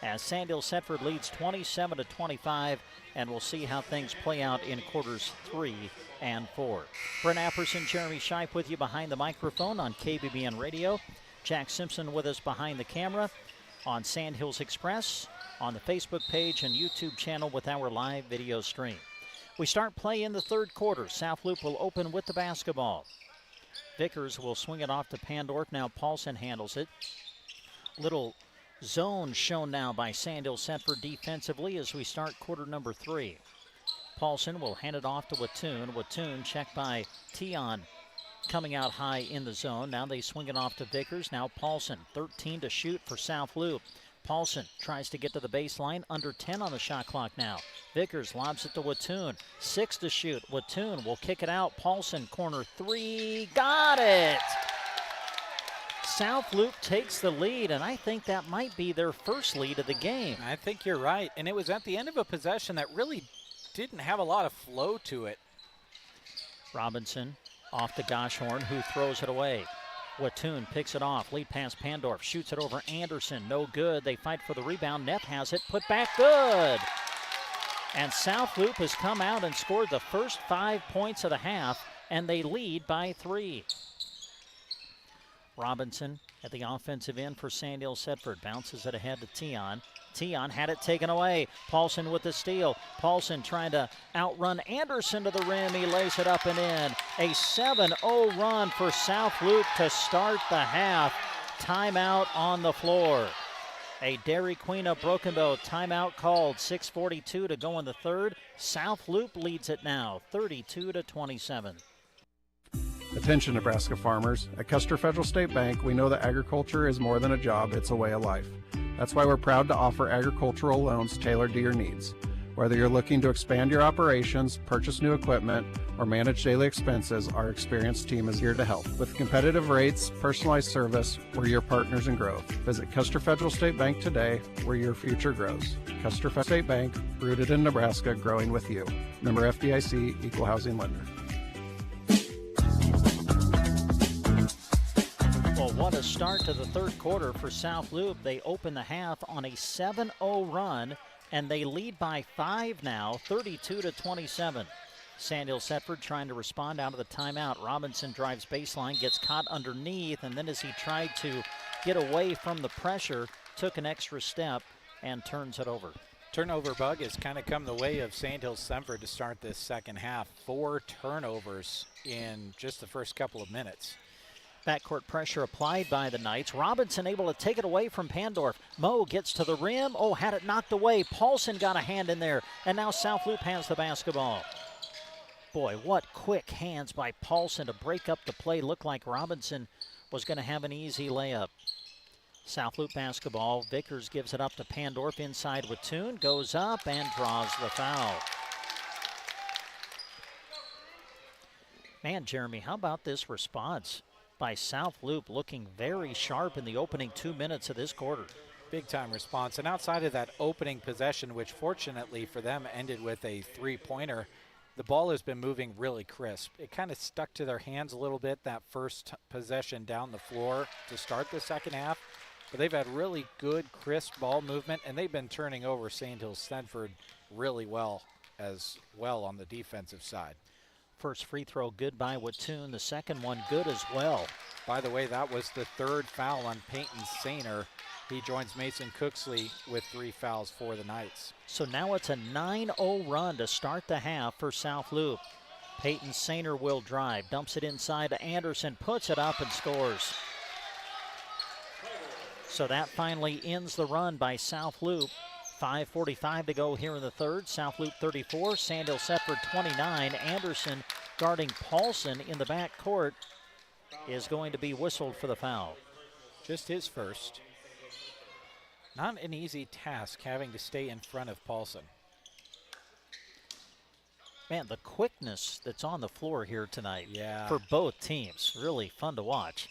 as Sandhills Thedford leads 27-25, and we'll see how things play out in quarters 3 and 4. Brent Apperson, Jeremy Scheib with you behind the microphone on KBBN Radio. Jack Simpson with us behind the camera on Sandhills Express, on the Facebook page and YouTube channel with our live video stream. We start play in the third quarter. South Loup will open with the basketball. Vickers will swing it off to Pandorf. Now Paulson handles it. Little Zone shown now by Sandhills Thedford defensively as we start quarter number 3. Paulson will hand it off to Wattoon. Wattoon checked by Tion coming out high in the zone. Now they swing it off to Vickers. Now Paulson, 13 to shoot for South Loup. Paulson tries to get to the baseline, under 10 on the shot clock now. Vickers lobs it to Wattoon, 6 to shoot. Wattoon will kick it out. Paulson, corner 3, got it! South Loup takes the lead, and I think that might be their first lead of the game. I think you're right, and it was at the end of a possession that really didn't have a lot of flow to it. Robinson off to Goshorn, who throws it away. Wattoon picks it off, lead pass Pandorf, shoots it over Anderson, no good. They fight for the rebound, Neff has it, put back, good! And South Loup has come out and scored the first 5 points of the half, and they lead by 3. Robinson at the offensive end for Sandhills Thedford, bounces it ahead to Tion. Tion had it taken away. Paulson with the steal. Paulson trying to outrun Anderson to the rim. He lays it up and in. A 7-0 run for South Loup to start the half. Timeout on the floor. A Dairy Queen of Broken Bow timeout called. 6:42 to go in the third. South Loup leads it now, 32-27. Attention Nebraska farmers. At Custer Federal State Bank, we know that agriculture is more than a job, it's a way of life. That's why we're proud to offer agricultural loans tailored to your needs. Whether you're looking to expand your operations, purchase new equipment, or manage daily expenses, our experienced team is here to help. With competitive rates, personalized service, we're your partners in growth. Visit Custer Federal State Bank today, where your future grows. Custer Federal State Bank, rooted in Nebraska, growing with you. Member FDIC, Equal Housing Lender. Well, what a start to the third quarter for South Loup. They open the half on a 7-0 run, and they lead by 5 now, 32-27. Sandhills Thedford trying to respond out of the timeout. Robinson drives baseline, gets caught underneath, and then as he tried to get away from the pressure, took an extra step and turns it over. Turnover bug has kind of come the way of Sandhills Thedford to start this second half. 4 turnovers in just the first couple of minutes. Backcourt pressure applied by the Knights. Robinson able to take it away from Pandorf. Mo gets to the rim. Oh, had it knocked away. Paulson got a hand in there. And now South Loup has the basketball. Boy, what quick hands by Paulson to break up the play. Looked like Robinson was going to have an easy layup. South Loup basketball. Vickers gives it up to Pandorf inside Wattoon. Goes up and draws the foul. Man, Jeremy, how about this response by South Loup, looking very sharp in the opening 2 minutes of this quarter. Big time response. And outside of that opening possession, which fortunately for them ended with a 3-pointer, the ball has been moving really crisp. It kind of stuck to their hands a little bit that first possession down the floor to start the second half. But they've had really good, crisp ball movement, and they've been turning over Sandhills Thedford really well as well on the defensive side. First free throw good by Wattoon. The second one good as well. By the way, that was the third foul on Peyton Sainer. He joins Mason Cooksley with 3 fouls for the Knights. So now it's a 9-0 run to start the half for South Loup. Peyton Sainer will drive, dumps it inside to Anderson, puts it up and scores. So that finally ends the run by South Loup. 5:45 to go here in the third. South Loup 34, Sandhills Thedford 29. Anderson guarding Paulson in the back court is going to be whistled for the foul. Just his first. Not an easy task having to stay in front of Paulson. Man, the quickness that's on the floor here tonight Yeah. for both teams. Really fun to watch.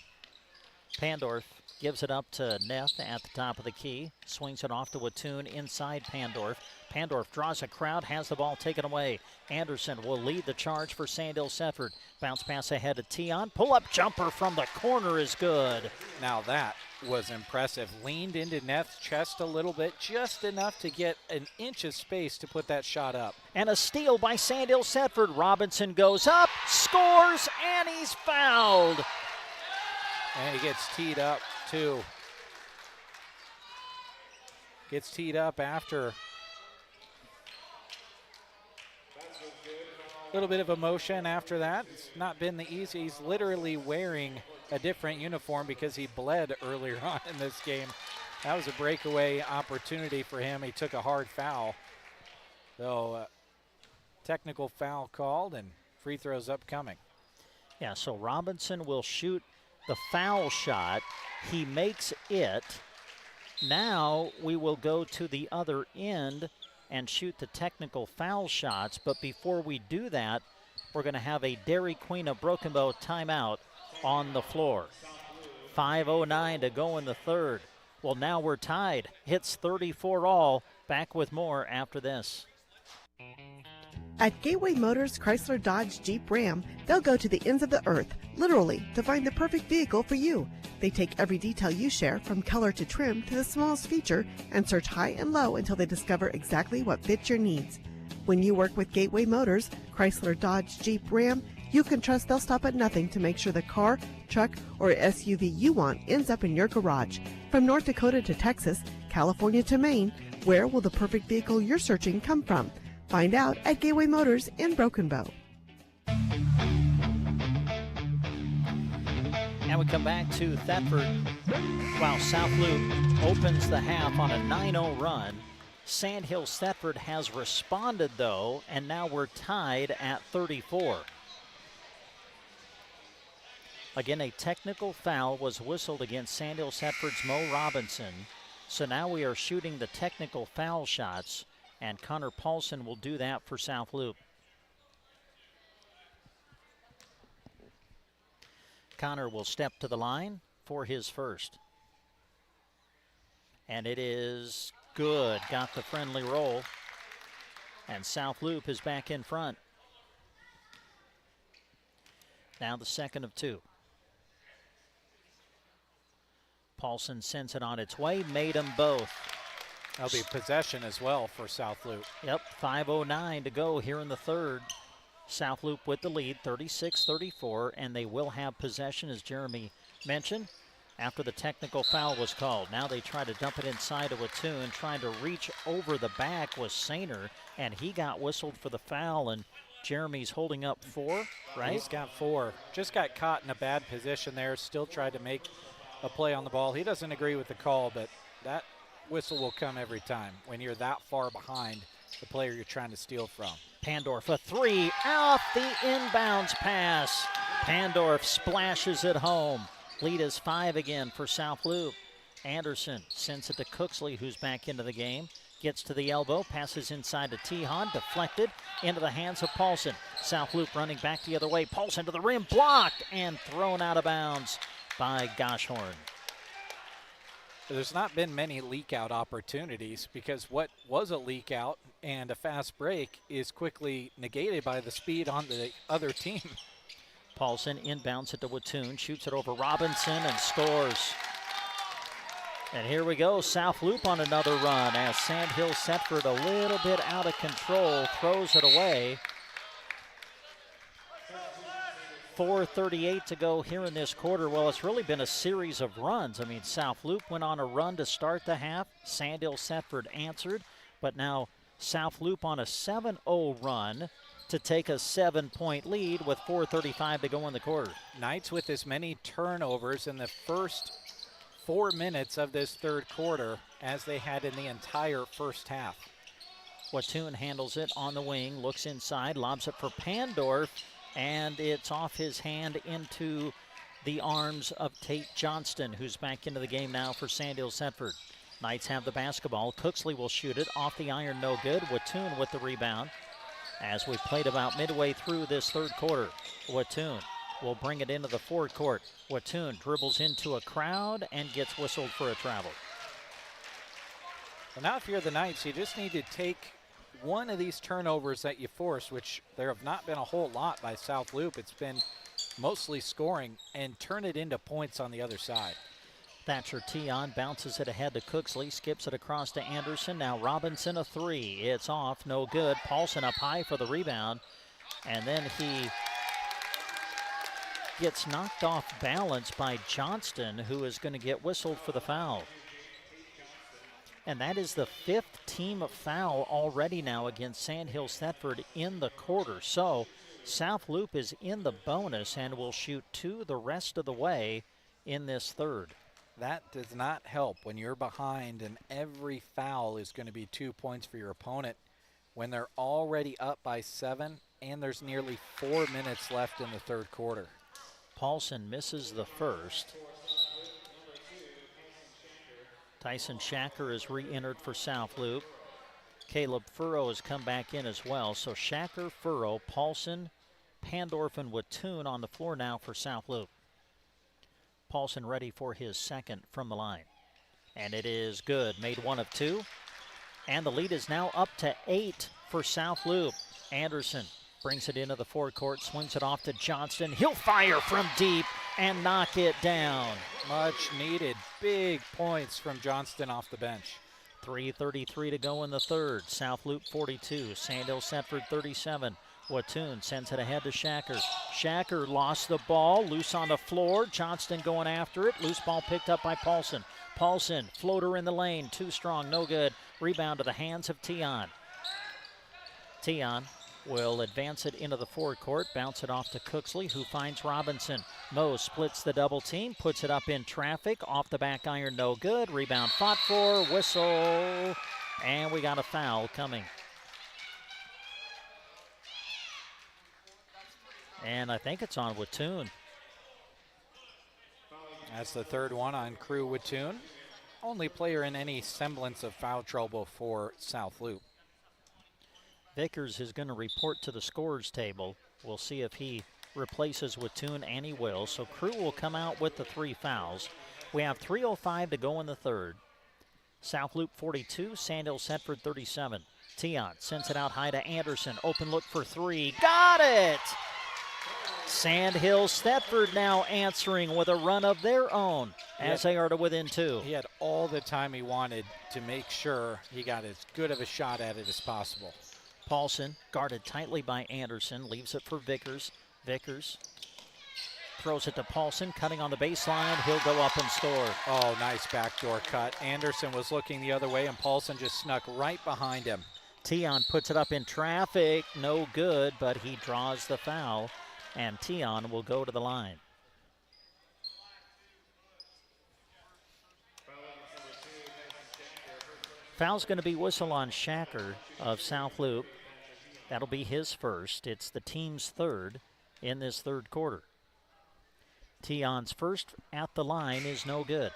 Pandorf gives it up to Neff at the top of the key. Swings it off to Wattoon inside Pandorf. Pandorf draws a crowd, has the ball taken away. Anderson will lead the charge for Sandhills Thedford. Bounce pass ahead to Tion. Pull-up jumper from the corner is good. Now that was impressive. Leaned into Neff's chest a little bit, just enough to get an inch of space to put that shot up. And a steal by Sandhills Thedford. Robinson goes up, scores, and he's fouled. And he gets teed up, too. Gets teed up after a little bit of emotion after that. It's not been the easiest. He's literally wearing a different uniform because he bled earlier on in this game. That was a breakaway opportunity for him. He took a hard foul. So technical foul called and free throws upcoming. Yeah, so Robinson will shoot the foul shot. He makes it. Now we will go to the other end and shoot the technical foul shots. But before we do that, we're going to have a Dairy Queen of Broken Bow timeout on the floor. 5:09 to go in the third. Well, now we're tied. Hits 34 all. Back with more after this. At Gateway Motors, Chrysler, Dodge, Jeep, Ram, they'll go to the ends of the earth, literally, to find the perfect vehicle for you. They take every detail you share, from color to trim to the smallest feature, and search high and low until they discover exactly what fits your needs. When you work with Gateway Motors, Chrysler, Dodge, Jeep, Ram, you can trust they'll stop at nothing to make sure the car, truck, or SUV you want ends up in your garage. From North Dakota to Texas, California to Maine, where will the perfect vehicle you're searching come from? Find out at Gateway Motors in Broken Bow. And we come back to Thedford. While South Loup opens the half on a 9-0 run, Sandhills Thedford has responded, though, and now we're tied at 34. Again, a technical foul was whistled against Sandhills Thetford's Mo Robinson. So now we are shooting the technical foul shots, and Connor Paulson will do that for South Loup. Connor will step to the line for his first. And it is good. Got the friendly roll. And South Loup is back in front. Now the second of two. Paulson sends it on its way, made them both. That'll be possession as well for South Loup. Yep, 5:09 to go here in the third. South Loup with the lead, 36-34, and they will have possession, as Jeremy mentioned, after the technical foul was called. Now they try to dump it inside of Watoon, trying to reach over the back was Sainer, and he got whistled for the foul, and Jeremy's holding up 4, right? He's got 4. Just got caught in a bad position there, still tried to make a play on the ball. He doesn't agree with the call, but that whistle will come every time when you're that far behind the player you're trying to steal from. Pandorf, a 3 off the inbounds pass. Pandorf splashes it home. Lead is 5 again for South Loup. Anderson sends it to Cooksley, who's back into the game. Gets to the elbow, passes inside to Tehan, deflected into the hands of Paulson. South Loup running back the other way. Paulson to the rim, blocked and thrown out of bounds by Goshorn. There's not been many leak-out opportunities because what was a leak-out and a fast break is quickly negated by the speed on the other team. Paulson inbounds it to Watoon, shoots it over Robinson and scores. And here we go, South Loup on another run as Sandhills Thetford a little bit out of control, throws it away. 4:38 to go here in this quarter. Well, it's really been a series of runs. I mean, South Loup went on a run to start the half. Sandhills Thetford answered, but now South Loup on a 7-0 run to take a 7-point lead with 4:35 to go in the quarter. Knights with as many turnovers in the first 4 minutes of this third quarter as they had in the entire first half. Watoon handles it on the wing, looks inside, lobs it for Pandorf, and it's off his hand into the arms of Tate Johnston, who's back into the game now for Sandhills Thetford. Knights have the basketball. Cooksley will shoot it off the iron, no good. Watoon with the rebound. As we played about midway through this third quarter, Watoon will bring it into the forward court. Watoon dribbles into a crowd and gets whistled for a travel. Well, now if you're the Knights, you just need to take one of these turnovers that you forced, which there have not been a whole lot by South Loup. It's been mostly scoring, and turn it into points on the other side. Thatcher Tion bounces it ahead to Cooksley, skips it across to Anderson. Now Robinson a 3. It's off, no good. Paulson up high for the rebound, and then he gets knocked off balance by Johnston, who is going to get whistled for the foul. And that is the 5th team foul already now against Sandhills Thetford in the quarter. So South Loup is in the bonus and will shoot 2 the rest of the way in this third. that does not help when you're behind and every foul is going to be 2 points for your opponent when they're already up by 7 and there's nearly 4 minutes left in the third quarter. Paulson misses the first. Tyson Shacker is re-entered for South Loup. Caleb Furrow has come back in as well. So Shacker, Furrow, Paulson, Pandorf, and Wattoon on the floor now for South Loup. Paulson ready for his second from the line. And it is good. Made 1 of 2. And the lead is now up to 8 for South Loup. Anderson brings it into the forecourt, swings it off to Johnston. He'll fire from deep and knock it down. Much needed. Big points from Johnston off the bench. 3:33 to go in the third. South Loup 42, Sandhills Thedford 37. Wattoon sends it ahead to Shacker. Shacker lost the ball, loose on the floor. Johnston going after it. Loose ball picked up by Paulson. Paulson, floater in the lane, too strong, no good. Rebound to the hands of Tion. Tion will advance it into the forecourt, bounce it off to Cooksley, who finds Robinson. Moe splits the double team, puts it up in traffic, off the back iron, no good. Rebound fought for, whistle, and we got a foul coming. And I think it's on Wattoon. That's the third one on Crew Wattoon. Only player in any semblance of foul trouble for South Loup. Vickers is going to report to the scorers table. We'll see if he replaces Wattoon, and he will. So Crew will come out with the 3 fouls. We have 3:05 to go in the third. South Loup 42, Sandhills Thedford 37. Tion sends it out high to Anderson. Open look for 3. Got it! Sandhills Thedford now answering with a run of their own as they are to within 2. He had all the time he wanted to make sure he got as good of a shot at it as possible. Paulson guarded tightly by Anderson, leaves it for Vickers. Vickers throws it to Paulson, cutting on the baseline. He'll go up and score. Oh, nice backdoor cut. Anderson was looking the other way, and Paulson just snuck right behind him. Tion puts it up in traffic. No good, but he draws the foul, and Tion will go to the line. Foul's going to be whistle on Shacker of South Loup. That'll be his first. It's the team's third in this third quarter. Tion's first at the line is no good.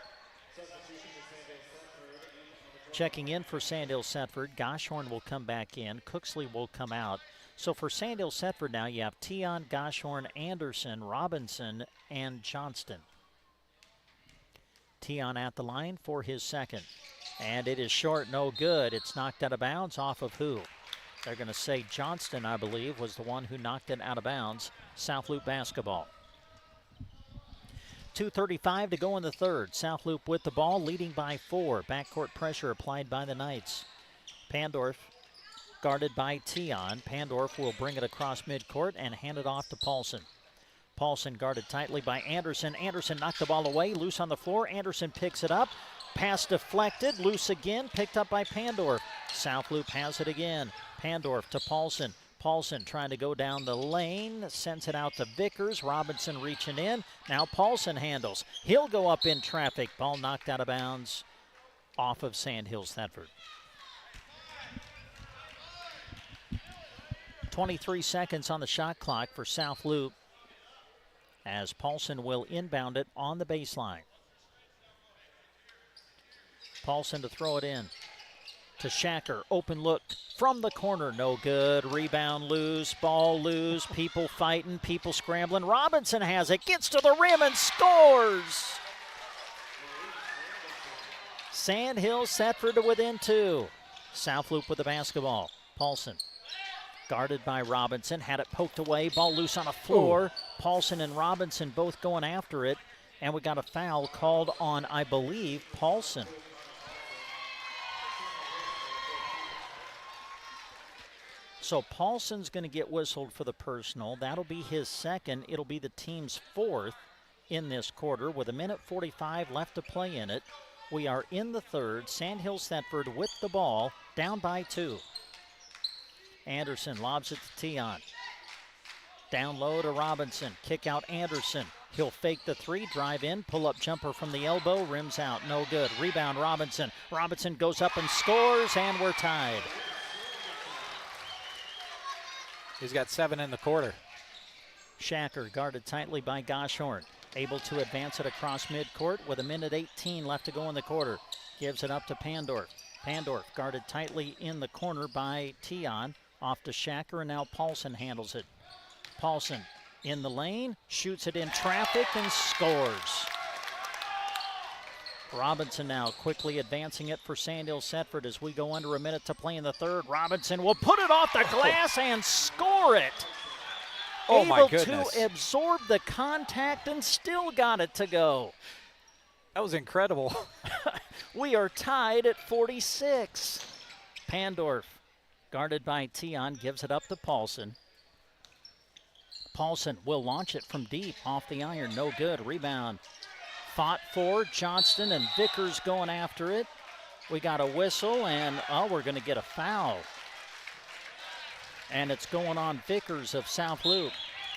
Checking in for Sandhills Thedford, Goshorn will come back in. Cooksley will come out. So for Sandhills Thedford now, you have Tion, Goshorn, Anderson, Robinson, and Johnston. Tion at the line for his second. And it is short, no good. It's knocked out of bounds off of who? They're going to say Johnston, I believe, was the one who knocked it out of bounds. South Loup basketball. 2:35 to go in the third. South Loup with the ball, leading by 4. Backcourt pressure applied by the Knights. Pandorf guarded by Tion. Pandorf will bring it across midcourt and hand it off to Paulson. Paulson guarded tightly by Anderson. Anderson knocked the ball away, loose on the floor. Anderson picks it up. Pass deflected, loose again, picked up by Pandorf. South Loup has it again. Pandorf to Paulson. Paulson trying to go down the lane, sends it out to Vickers. Robinson reaching in. Now Paulson handles. He'll go up in traffic. Ball knocked out of bounds off of Sandhills Thedford. 23 seconds on the shot clock for South Loup as Paulson will inbound it on the baseline. Paulson to throw it in to Shacker. Open look from the corner. No good. Rebound loose. Ball loose. People fighting. People scrambling. Robinson has it. Gets to the rim and scores. Sandhills Thedford to within 2. South Loup with the basketball. Paulson guarded by Robinson. Had it poked away. Ball loose on the floor. Ooh. Paulson and Robinson both going after it. And we got a foul called on, I believe, Paulson. So Paulson's going to get whistled for the personal. That'll be his second. It'll be the team's 4th in this quarter with 1:45 left to play in it. We are in the third. Sandhills Thedford with the ball, down by 2. Anderson lobs it to Tion. Down low to Robinson. Kick out Anderson. He'll fake the three, drive in, pull-up jumper from the elbow, rims out, no good. Rebound Robinson. Robinson goes up and scores, and we're tied. He's got 7 in the quarter. Shacker guarded tightly by Goshorn. Able to advance it across midcourt with 1:18 left to go in the quarter. Gives it up to Pandorf. Pandorf guarded tightly in the corner by Tion. Off to Shacker, and now Paulson handles it. Paulson in the lane, shoots it in traffic and scores. Robinson now quickly advancing it for Sandhills Thedford as we go under a minute to play in the third. Robinson will put it off the glass and score it. Oh my Able goodness. to absorb the contact and still got it to go. That was incredible. We are tied at 46. Pandorf, guarded by Tion, gives it up to Paulson. Paulson will launch it from deep, off the iron, no good. Rebound fought for. Johnston and Vickers going after it. We got a whistle, and we're going to get a foul. And it's going on Vickers of South Loup.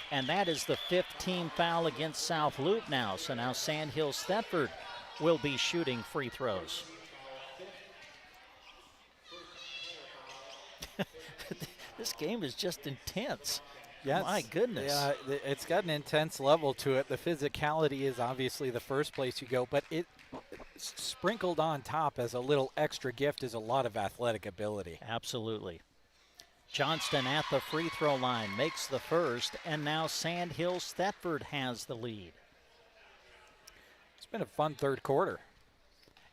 And that is the 15th foul against South Loup now. So now Sandhills Thedford will be shooting free throws. This game is just intense. Yes. My goodness. Yeah, it's got an intense level to it. The physicality is obviously the first place you go, but it sprinkled on top as a little extra gift is a lot of athletic ability. Absolutely. Johnston at the free throw line makes the first, and now Sandhills Thedford has the lead. It's been a fun third quarter.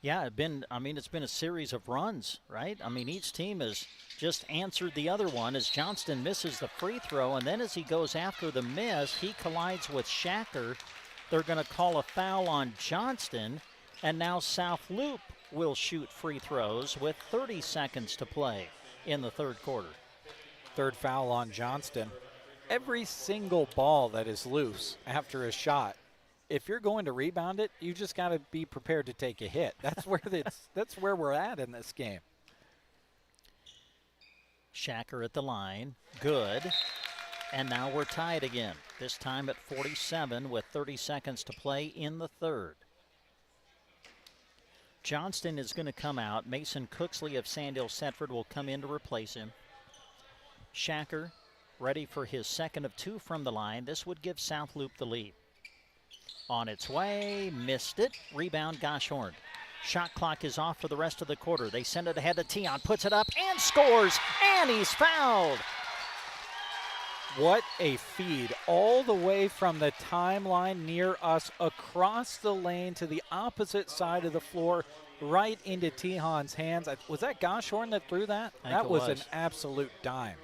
Yeah, it's been a series of runs, right? I mean, each team has just answered the other one as Johnston misses the free throw, and then as he goes after the miss, he collides with Shacker. They're going to call a foul on Johnston, and now South Loup will shoot free throws with 30 seconds to play in the third quarter. Third foul on Johnston. Every single ball that is loose after a shot, if you're going to rebound it, you just got to be prepared to take a hit. That's where we're at in this game. Shacker at the line, good. And now we're tied again, this time at 47 with 30 seconds to play in the third. Johnston is going to come out. Mason Cooksley of Sandhills Thedford will come in to replace him. Shacker ready for his second of 2 from the line. This would give South Loup the lead. On its way, missed it. Rebound Goshorn. Shot clock is off for the rest of the quarter. They send it ahead to Tion, puts it up and scores, and he's fouled. What a feed all the way from the timeline near us across the lane to the opposite side of the floor, right into Tihan's hands. Was that Goshorn that threw that? That was an absolute dime.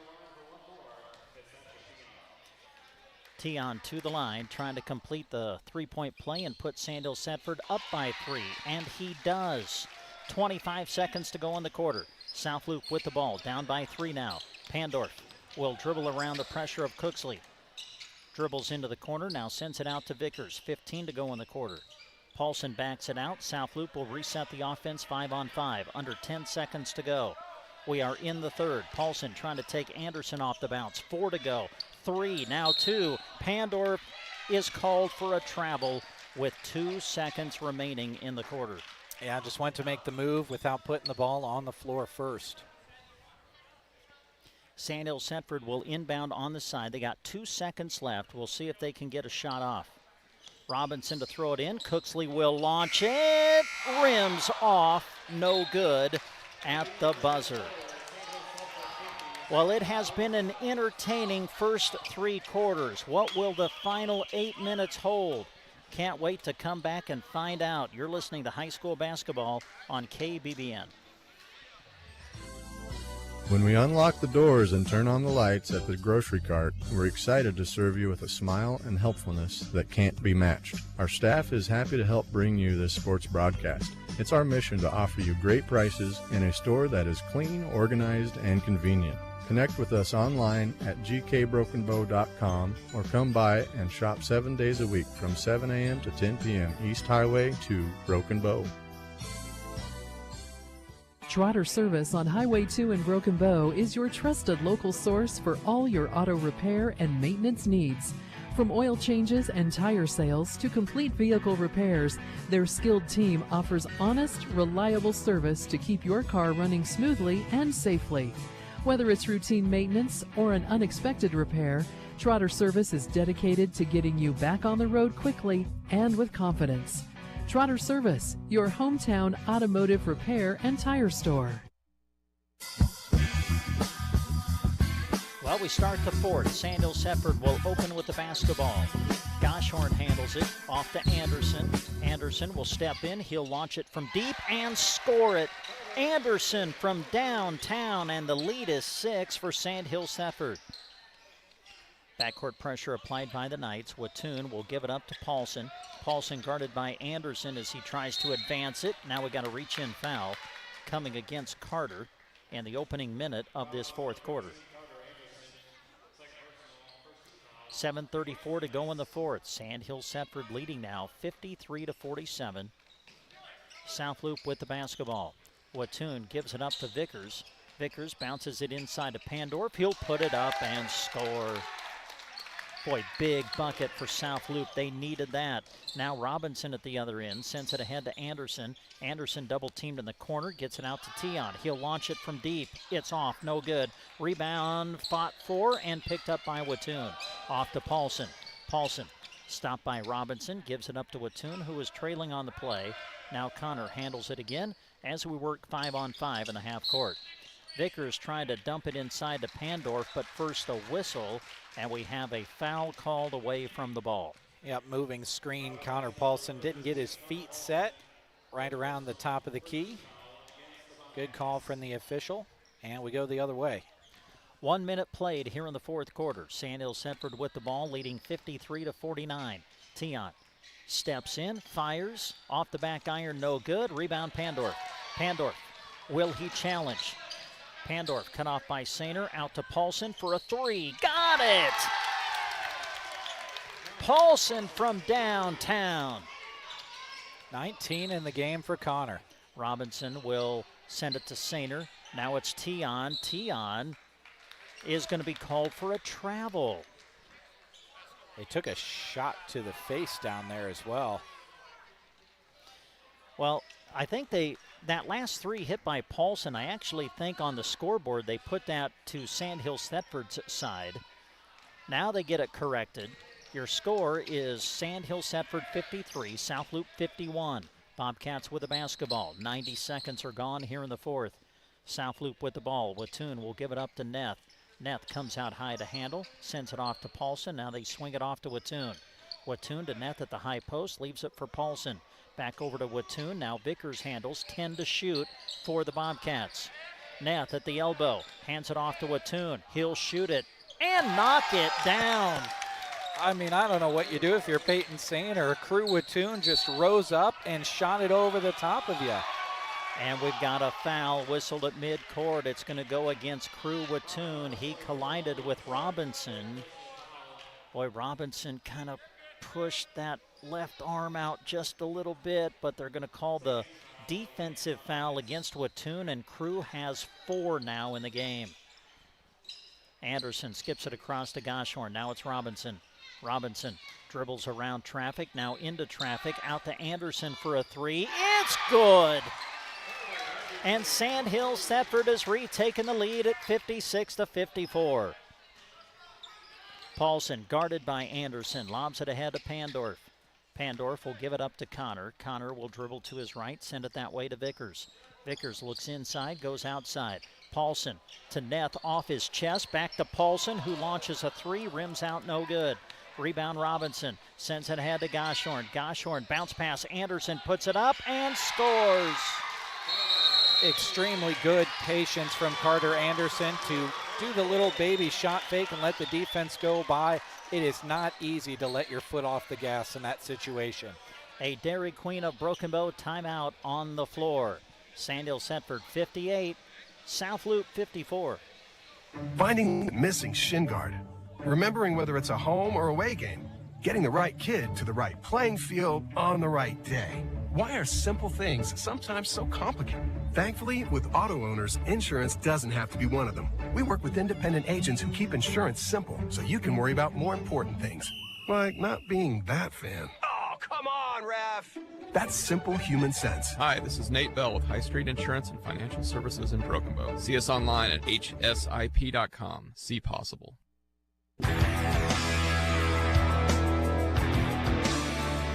Tion to the line, trying to complete the three-point play and put Sandhills Thedford up by 3, and he does. 25 seconds to go in the quarter. South Loup with the ball, down by 3 now. Pandorf will dribble around the pressure of Cooksley. Dribbles into the corner, now sends it out to Vickers. 15 to go in the quarter. Paulson backs it out. South Loup will reset the offense 5-on-5. Under 10 seconds to go. We are in the third. Paulson trying to take Anderson off the bounce. 4 to go. 3, now 2. Pandorf is called for a travel with 2 seconds remaining in the quarter. Yeah, just went to make the move without putting the ball on the floor first. Sandhills Thedford will inbound on the side. They got 2 seconds left. We'll see if they can get a shot off. Robinson to throw it in. Cooksley will launch it. Rims off. No good at the buzzer. Well, it has been an entertaining first 3 quarters. What will the final 8 minutes hold? Can't wait to come back and find out. You're listening to High School Basketball on KBBN. When we unlock the doors and turn on the lights at the grocery cart, we're excited to serve you with a smile and helpfulness that can't be matched. Our staff is happy to help bring you this sports broadcast. It's our mission to offer you great prices in a store that is clean, organized, and convenient. Connect with us online at gkbrokenbow.com or come by and shop 7 days a week from 7 a.m. to 10 p.m. East Highway to Broken Bow. Trotter Service on Highway 2 in Broken Bow is your trusted local source for all your auto repair and maintenance needs. From oil changes and tire sales to complete vehicle repairs, their skilled team offers honest, reliable service to keep your car running smoothly and safely. Whether it's routine maintenance or an unexpected repair, Trotter Service is dedicated to getting you back on the road quickly and with confidence. Trotter Service, your hometown automotive repair and tire store. Well, we start the fourth. Sandhills Thedford will open with the basketball. Goshorn handles it off to Anderson. Anderson will step in. He'll launch it from deep and score it. Anderson from downtown, and the lead is 6 for Sandhills Thedford. Backcourt pressure applied by the Knights. Wattoon will give it up to Paulson. Paulson guarded by Anderson as he tries to advance it. Now we got a reach-in foul coming against Carter in the opening minute of this fourth quarter. 7:34 to go in the fourth. Sandhills Thedford leading now 53-47. South Loup with the basketball. Wattoon gives it up to Vickers. Vickers bounces it inside to Pandorf. He'll put it up and score. Boy, big bucket for South Loup. They needed that. Now Robinson at the other end sends it ahead to Anderson. Anderson double teamed in the corner, gets it out to Tion. He'll launch it from deep. It's off, no good. Rebound fought for and picked up by Wattoon. Off to Paulson. Paulson stopped by Robinson, gives it up to Wattoon, who is trailing on the play. Now Connor handles it again as we work 5-on-5 in the half court. Vickers trying to dump it inside to Pandorf, but first a whistle, and we have a foul called away from the ball. Yep, moving screen. Connor Paulson didn't get his feet set right around the top of the key. Good call from the official, and we go the other way. 1 minute played here in the fourth quarter. Sandhills Thedford with the ball, leading 53-49. Tion steps in, fires, off the back iron, no good. Rebound Pandorf. Pandorf, will he challenge? Pandorf cut off by Sainer, out to Paulson for a three. Got it! Paulson from downtown. 19 in the game for Connor. Robinson will send it to Sainer. Now it's Tion. Tion is going to be called for a travel. They took a shot to the face down there as well. Well, I think that last three hit by Paulson, I actually think on the scoreboard they put that to Sandhills Thedford's side. Now they get it corrected. Your score is Sandhills Thedford 53, South Loup 51. Bobcats with the basketball. 90 seconds are gone here in the fourth. South Loup with the ball. Wattoon will give it up to Neth. Neth comes out high to handle, sends it off to Paulson. Now they swing it off to Wattoon. Wattoon to Neth at the high post, leaves it for Paulson. Back over to Wattoon. Now Vickers handles, 10 to shoot for the Bobcats. Neth at the elbow, hands it off to Wattoon. He'll shoot it and knock it down. I mean, I don't know what you do if you're Peyton Sainer. Crew Wattoon just rose up and shot it over the top of you. And we've got a foul whistled at midcourt. It's going to go against Crew Wattoon. He collided with Robinson. Boy, Robinson kind of pushed that left arm out just a little bit, but they're going to call the defensive foul against Wattoon, and Crew has 4 now in the game. Anderson skips it across to Goshorn. Now it's Robinson. Robinson dribbles around traffic, now into traffic, out to Anderson for a three. It's good! And Sandhills Thedford has retaken the lead at 56-54. Paulson guarded by Anderson, lobs it ahead to Pandorf. Pandorf will give it up to Connor. Connor will dribble to his right, send it that way to Vickers. Vickers looks inside, goes outside. Paulson to Neth off his chest, back to Paulson, who launches a three, rims out, no good. Rebound Robinson, sends it ahead to Goshorn. Goshorn bounce pass, Anderson puts it up and scores. Extremely good patience from Carter Anderson to do the little baby shot fake and let the defense go by. It is not easy to let your foot off the gas in that situation. A Dairy Queen of Broken Bow timeout on the floor. Sandhills Thedford 58, South Loup 54. Finding the missing shin guard. Remembering whether it's a home or away game. Getting the right kid to the right playing field on the right day. Why are simple things sometimes so complicated? Thankfully, with auto owners, insurance doesn't have to be one of them. We work with independent agents who keep insurance simple so you can worry about more important things, like not being that fan. Oh, come on, ref! That's simple human sense. Hi, this is Nate Bell with High Street Insurance and Financial Services in Broken Bow. See us online at hsip.com. See possible.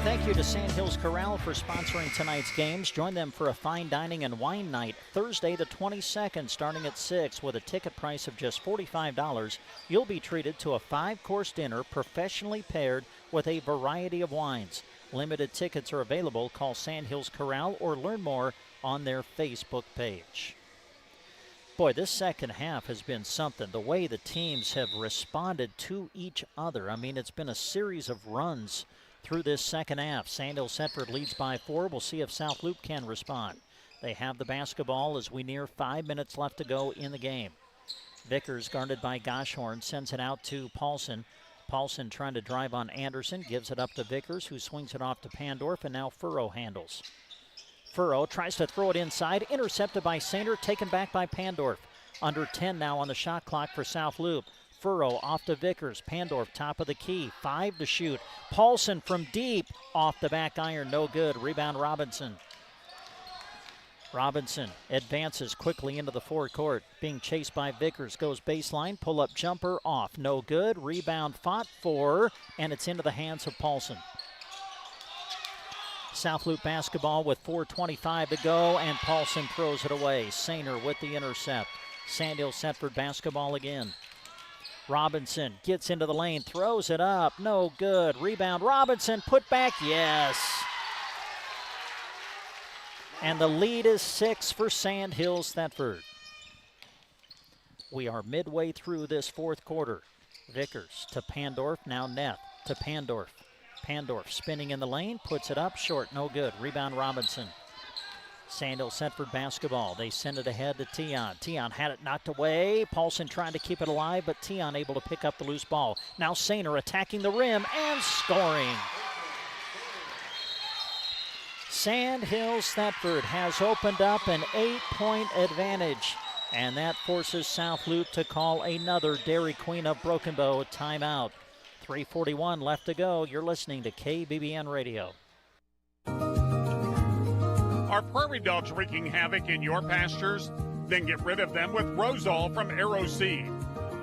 Thank you to Sandhills Corral for sponsoring tonight's games. Join them for a fine dining and wine night Thursday the 22nd starting at 6 with a ticket price of just $45. You'll be treated to a 5-course dinner professionally paired with a variety of wines. Limited tickets are available. Call Sandhills Corral or learn more on their Facebook page. Boy, this second half has been something. The way the teams have responded to each other. I mean, it's been a series of runs through this second half. Sandhills Thedford leads by 4. We'll see if South Loup can respond. They have the basketball as we near 5 minutes left to go in the game. Vickers, guarded by Goshorn, sends it out to Paulson. Paulson trying to drive on Anderson, gives it up to Vickers, who swings it off to Pandorf, and now Furrow handles. Furrow tries to throw it inside, intercepted by Sainer, taken back by Pandorf. Under 10 now on the shot clock for South Loup. Furrow off to Vickers. Pandorf top of the key. 5 to shoot. Paulson from deep. Off the back iron. No good. Rebound Robinson. Robinson advances quickly into the forecourt. Being chased by Vickers. Goes baseline. Pull-up jumper off. No good. Rebound fought for. And it's into the hands of Paulson. South Loup basketball with 4:25 to go. And Paulson throws it away. Sainer with the intercept. Sandhills Thedford basketball again. Robinson gets into the lane, throws it up, no good. Rebound, Robinson, put back, yes. And the lead is 6 for Sandhills Thedford. We are midway through this fourth quarter. Vickers to Pandorf, now Neff to Pandorf. Pandorf spinning in the lane, puts it up, short, no good. Rebound, Robinson. Sandhills Thedford basketball. They send it ahead to Tion. Tion had it knocked away. Paulson trying to keep it alive, but Tion able to pick up the loose ball. Now Sainer attacking the rim and scoring. Sandhills Thedford has opened up an 8-point advantage, and that forces South Loup to call another Dairy Queen of Broken Bow timeout. 3:41 left to go. You're listening to KBBN Radio. Are prairie dogs wreaking havoc in your pastures? Then get rid of them with Rosol from Arrow Seed.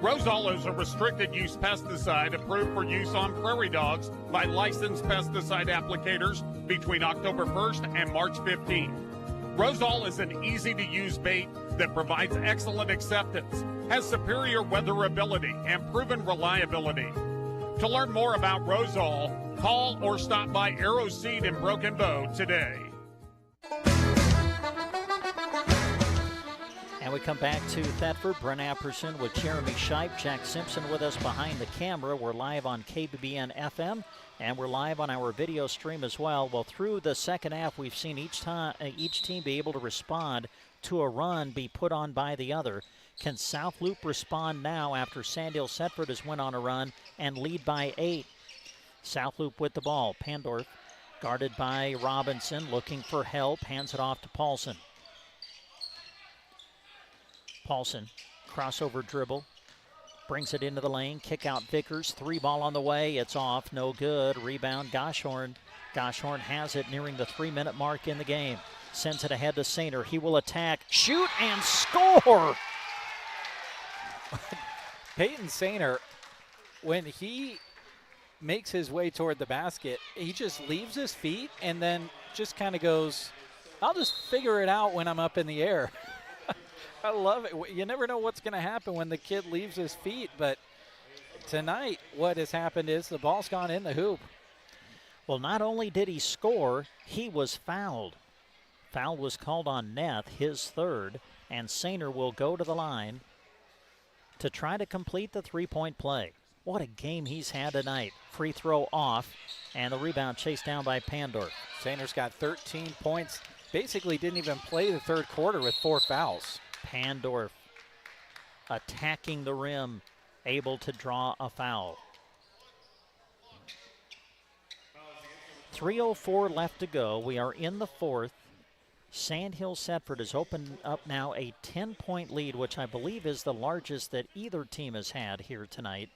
Rosol is a restricted use pesticide approved for use on prairie dogs by licensed pesticide applicators between October 1st and March 15th. Rosol is an easy-to-use bait that provides excellent acceptance, has superior weatherability, and proven reliability. To learn more about Rosol, call or stop by Arrow Seed in Broken Bow today. And we come back to Thedford. Brent Apperson with Jeremy Scheib. Jack Simpson with us behind the camera. We're live on KBBN FM, and we're live on our video stream as well. Well, through the second half, we've seen each team be able to respond to a run be put on by the other. Can South Loup respond now after Sandhills Thedford has went on a run and lead by 8? South Loup with the ball. Pandorf guarded by Robinson, looking for help, hands it off to Paulson. Paulson, crossover dribble, brings it into the lane, kick out Vickers, 3-ball on the way, it's off, no good. Rebound, Goshorn. Goshorn has it nearing the 3-minute mark in the game. Sends it ahead to Sainer, he will attack, shoot, and score! Peyton Sainer, when he makes his way toward the basket, he just leaves his feet and then just kind of goes, I'll just figure it out when I'm up in the air. I love it. You never know what's going to happen when the kid leaves his feet, but tonight what has happened is the ball's gone in the hoop. Well, not only did he score, he was fouled. Foul was called on Neff, his third, and Sainer will go to the line to try to complete the three-point play. What a game he's had tonight. Free throw off, and the rebound chased down by Pandorf. Sainer's got 13 points. Basically didn't even play the third quarter with 4 fouls. Pandorf attacking the rim, able to draw a foul. 3:04 left to go. We are in the fourth. Sandhills Thedford has opened up now a 10-point lead, which I believe is the largest that either team has had here tonight.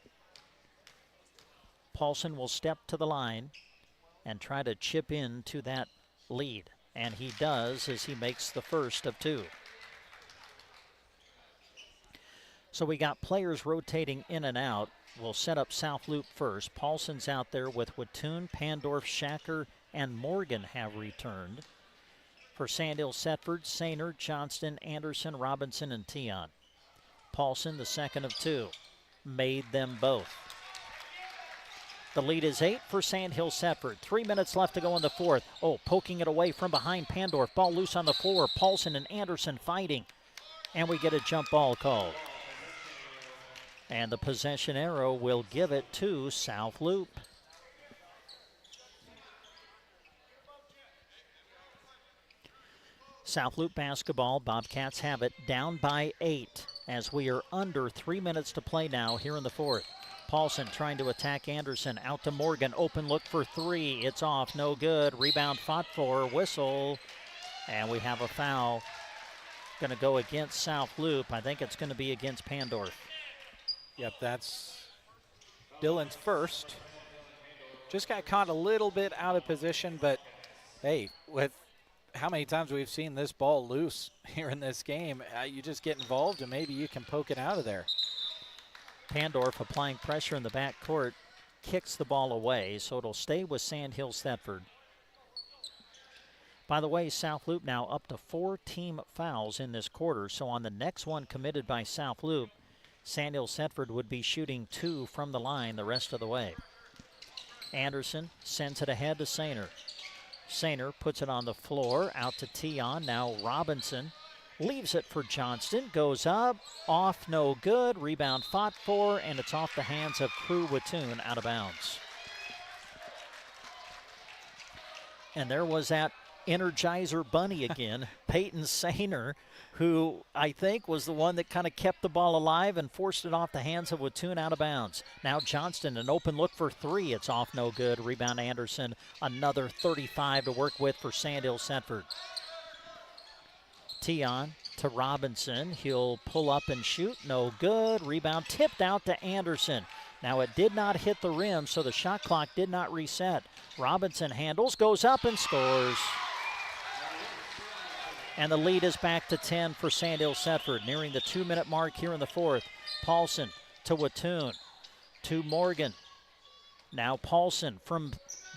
Paulson will step to the line and try to chip in to that lead. And he does as he makes the first of two. So we got players rotating in and out. We'll set up South Loup first. Paulson's out there with Wattoon, Pandorf, Shacker, and Morgan have returned. For Sandhills Thedford, Sainer, Johnston, Anderson, Robinson, and Tion. Paulson, the second of two, made them both. The lead is 8 for Sandhills Thedford. 3 minutes left to go in the fourth. Oh, poking it away from behind Pandorf. Ball loose on the floor. Paulson and Anderson fighting. And we get a jump ball called. And the possession arrow will give it to South Loup. South Loup basketball. Bobcats have it down by 8 as we are under 3 minutes to play now here in the fourth. Paulson trying to attack Anderson. Out to Morgan. Open look for three. It's off. No good. Rebound fought for. Whistle. And we have a foul. Going to go against South Loup. I think it's going to be against Pandorf. Yep, that's Dylan's first. Just got caught a little bit out of position, but hey, with how many times we've seen this ball loose here in this game, you just get involved and maybe you can poke it out of there. Pandorf applying pressure in the back court, kicks the ball away, so it'll stay with Sandhills Thedford. By the way, South Loup now up to 4 team fouls in this quarter, so on the next one committed by South Loup, Sandhills Thedford would be shooting 2 from the line the rest of the way. Anderson sends it ahead to Sainer. Sainer puts it on the floor, out to Tion, now Robinson. Leaves it for Johnston, goes up, off, no good, rebound fought for, and it's off the hands of Crew Wattoon, out of bounds. And there was that Energizer bunny again, Peyton Sainer, who I think was the one that kind of kept the ball alive and forced it off the hands of Wattoon, out of bounds. Now Johnston, an open look for three, it's off, no good, rebound Anderson, another 35 to work with for Sandhills Thedford. Tion to Robinson. He'll pull up and shoot. No good. Rebound tipped out to Anderson. Now it did not hit the rim, so the shot clock did not reset. Robinson handles, goes up and scores. And the lead is back to 10 for Sandhills Thedford, nearing the 2-minute mark here in the fourth. Paulson to Wattoon, to Morgan. Now Paulson from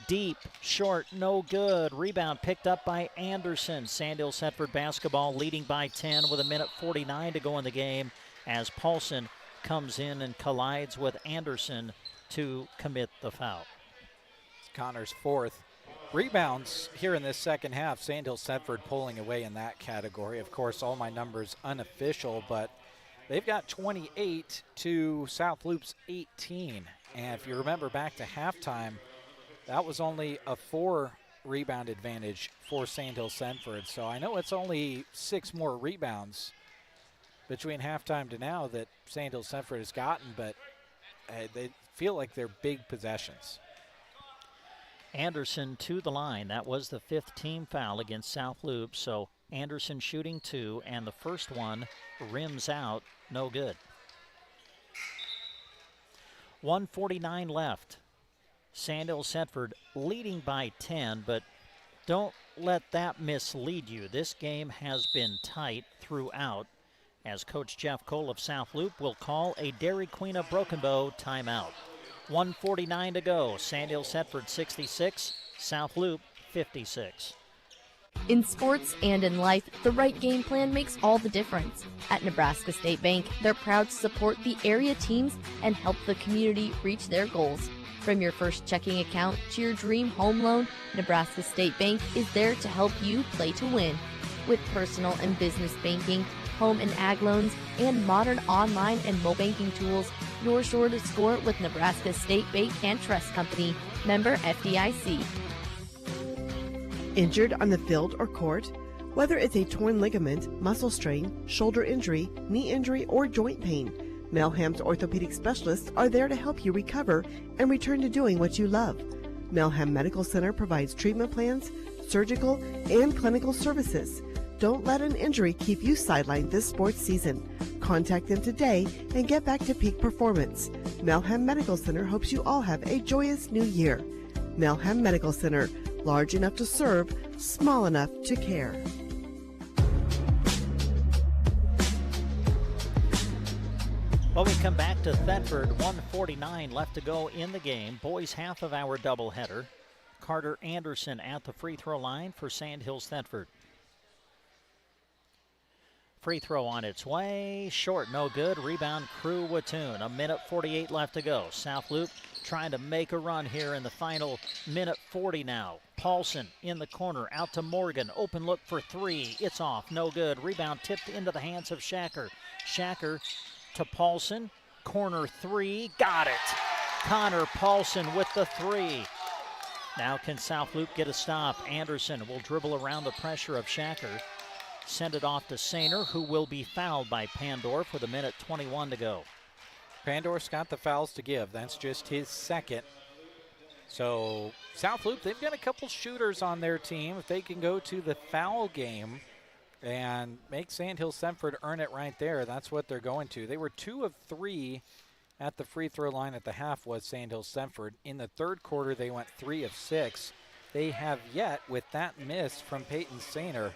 deep, short, no good. Rebound picked up by Anderson. Sandhills Thedford basketball leading by 10 with 1:49 to go in the game as Paulson comes in and collides with Anderson to commit the foul. It's Connor's fourth. Rebounds here in this second half. Sandhills Thedford pulling away in that category. Of course, all my numbers unofficial, but they've got 28 to South Loup's 18. And if you remember back to halftime, that was only a 4 rebound advantage for Sandhills Thedford. So I know it's only 6 more rebounds between halftime to now that Sandhills Thedford has gotten, but they feel like they're big possessions. Anderson to the line. That was the 5th team foul against South Loup. So Anderson shooting 2, and the first one rims out, no good. 1:49 left. Sandhills Thedford leading by 10, but don't let that mislead you. This game has been tight throughout, as Coach Jeff Cole of South Loup will call a Dairy Queen of Broken Bow timeout. 1:49 to go. Sandhills Thedford 66, South Loup 56. In sports and in life, the right game plan makes all the difference. At Nebraska State Bank, they're proud to support the area teams and help the community reach their goals. From your first checking account to your dream home loan, Nebraska State Bank is there to help you play to win. With personal and business banking, home and ag loans, and modern online and mobile banking tools, you're sure to score with Nebraska State Bank and Trust Company, member FDIC. Injured on the field or court? Whether it's a torn ligament, muscle strain, shoulder injury, knee injury, or joint pain, Melham's orthopedic specialists are there to help you recover and return to doing what you love. Melham Medical Center provides treatment plans, surgical, and clinical services. Don't let an injury keep you sidelined this sports season. Contact them today and get back to peak performance. Melham Medical Center hopes you all have a joyous new year. Melham Medical Center, large enough to serve, small enough to care. Well, we come back to Thedford, 1:49 left to go in the game. Boys half of our doubleheader. Carter Anderson at the free throw line for Sandhills Thedford. Free throw on its way, short, no good. Rebound, Crew Watoon. 1:48 left to go. South Loup trying to make a run here in the final 1:40 now. Paulson in the corner, out to Morgan. Open look for three. It's off, no good. Rebound tipped into the hands of Shacker. Shacker to Paulson. Corner three, got it. Connor Paulson with the three. Now can South Loup get a stop? Anderson will dribble around the pressure of Shacker. Send it off to Sainer, who will be fouled by Pandorf with 1:21 to go. Pandorf's got the fouls to give. That's just his second. So South Loup, they've got a couple shooters on their team. If they can go to the foul game and make Sandhills Thedford earn it right there, that's what they're going to. They were 2 of 3 at the free throw line at the half was Sandhills Thedford. In the third quarter, they went 3 of 6. They have yet, with that miss from Peyton Sainer,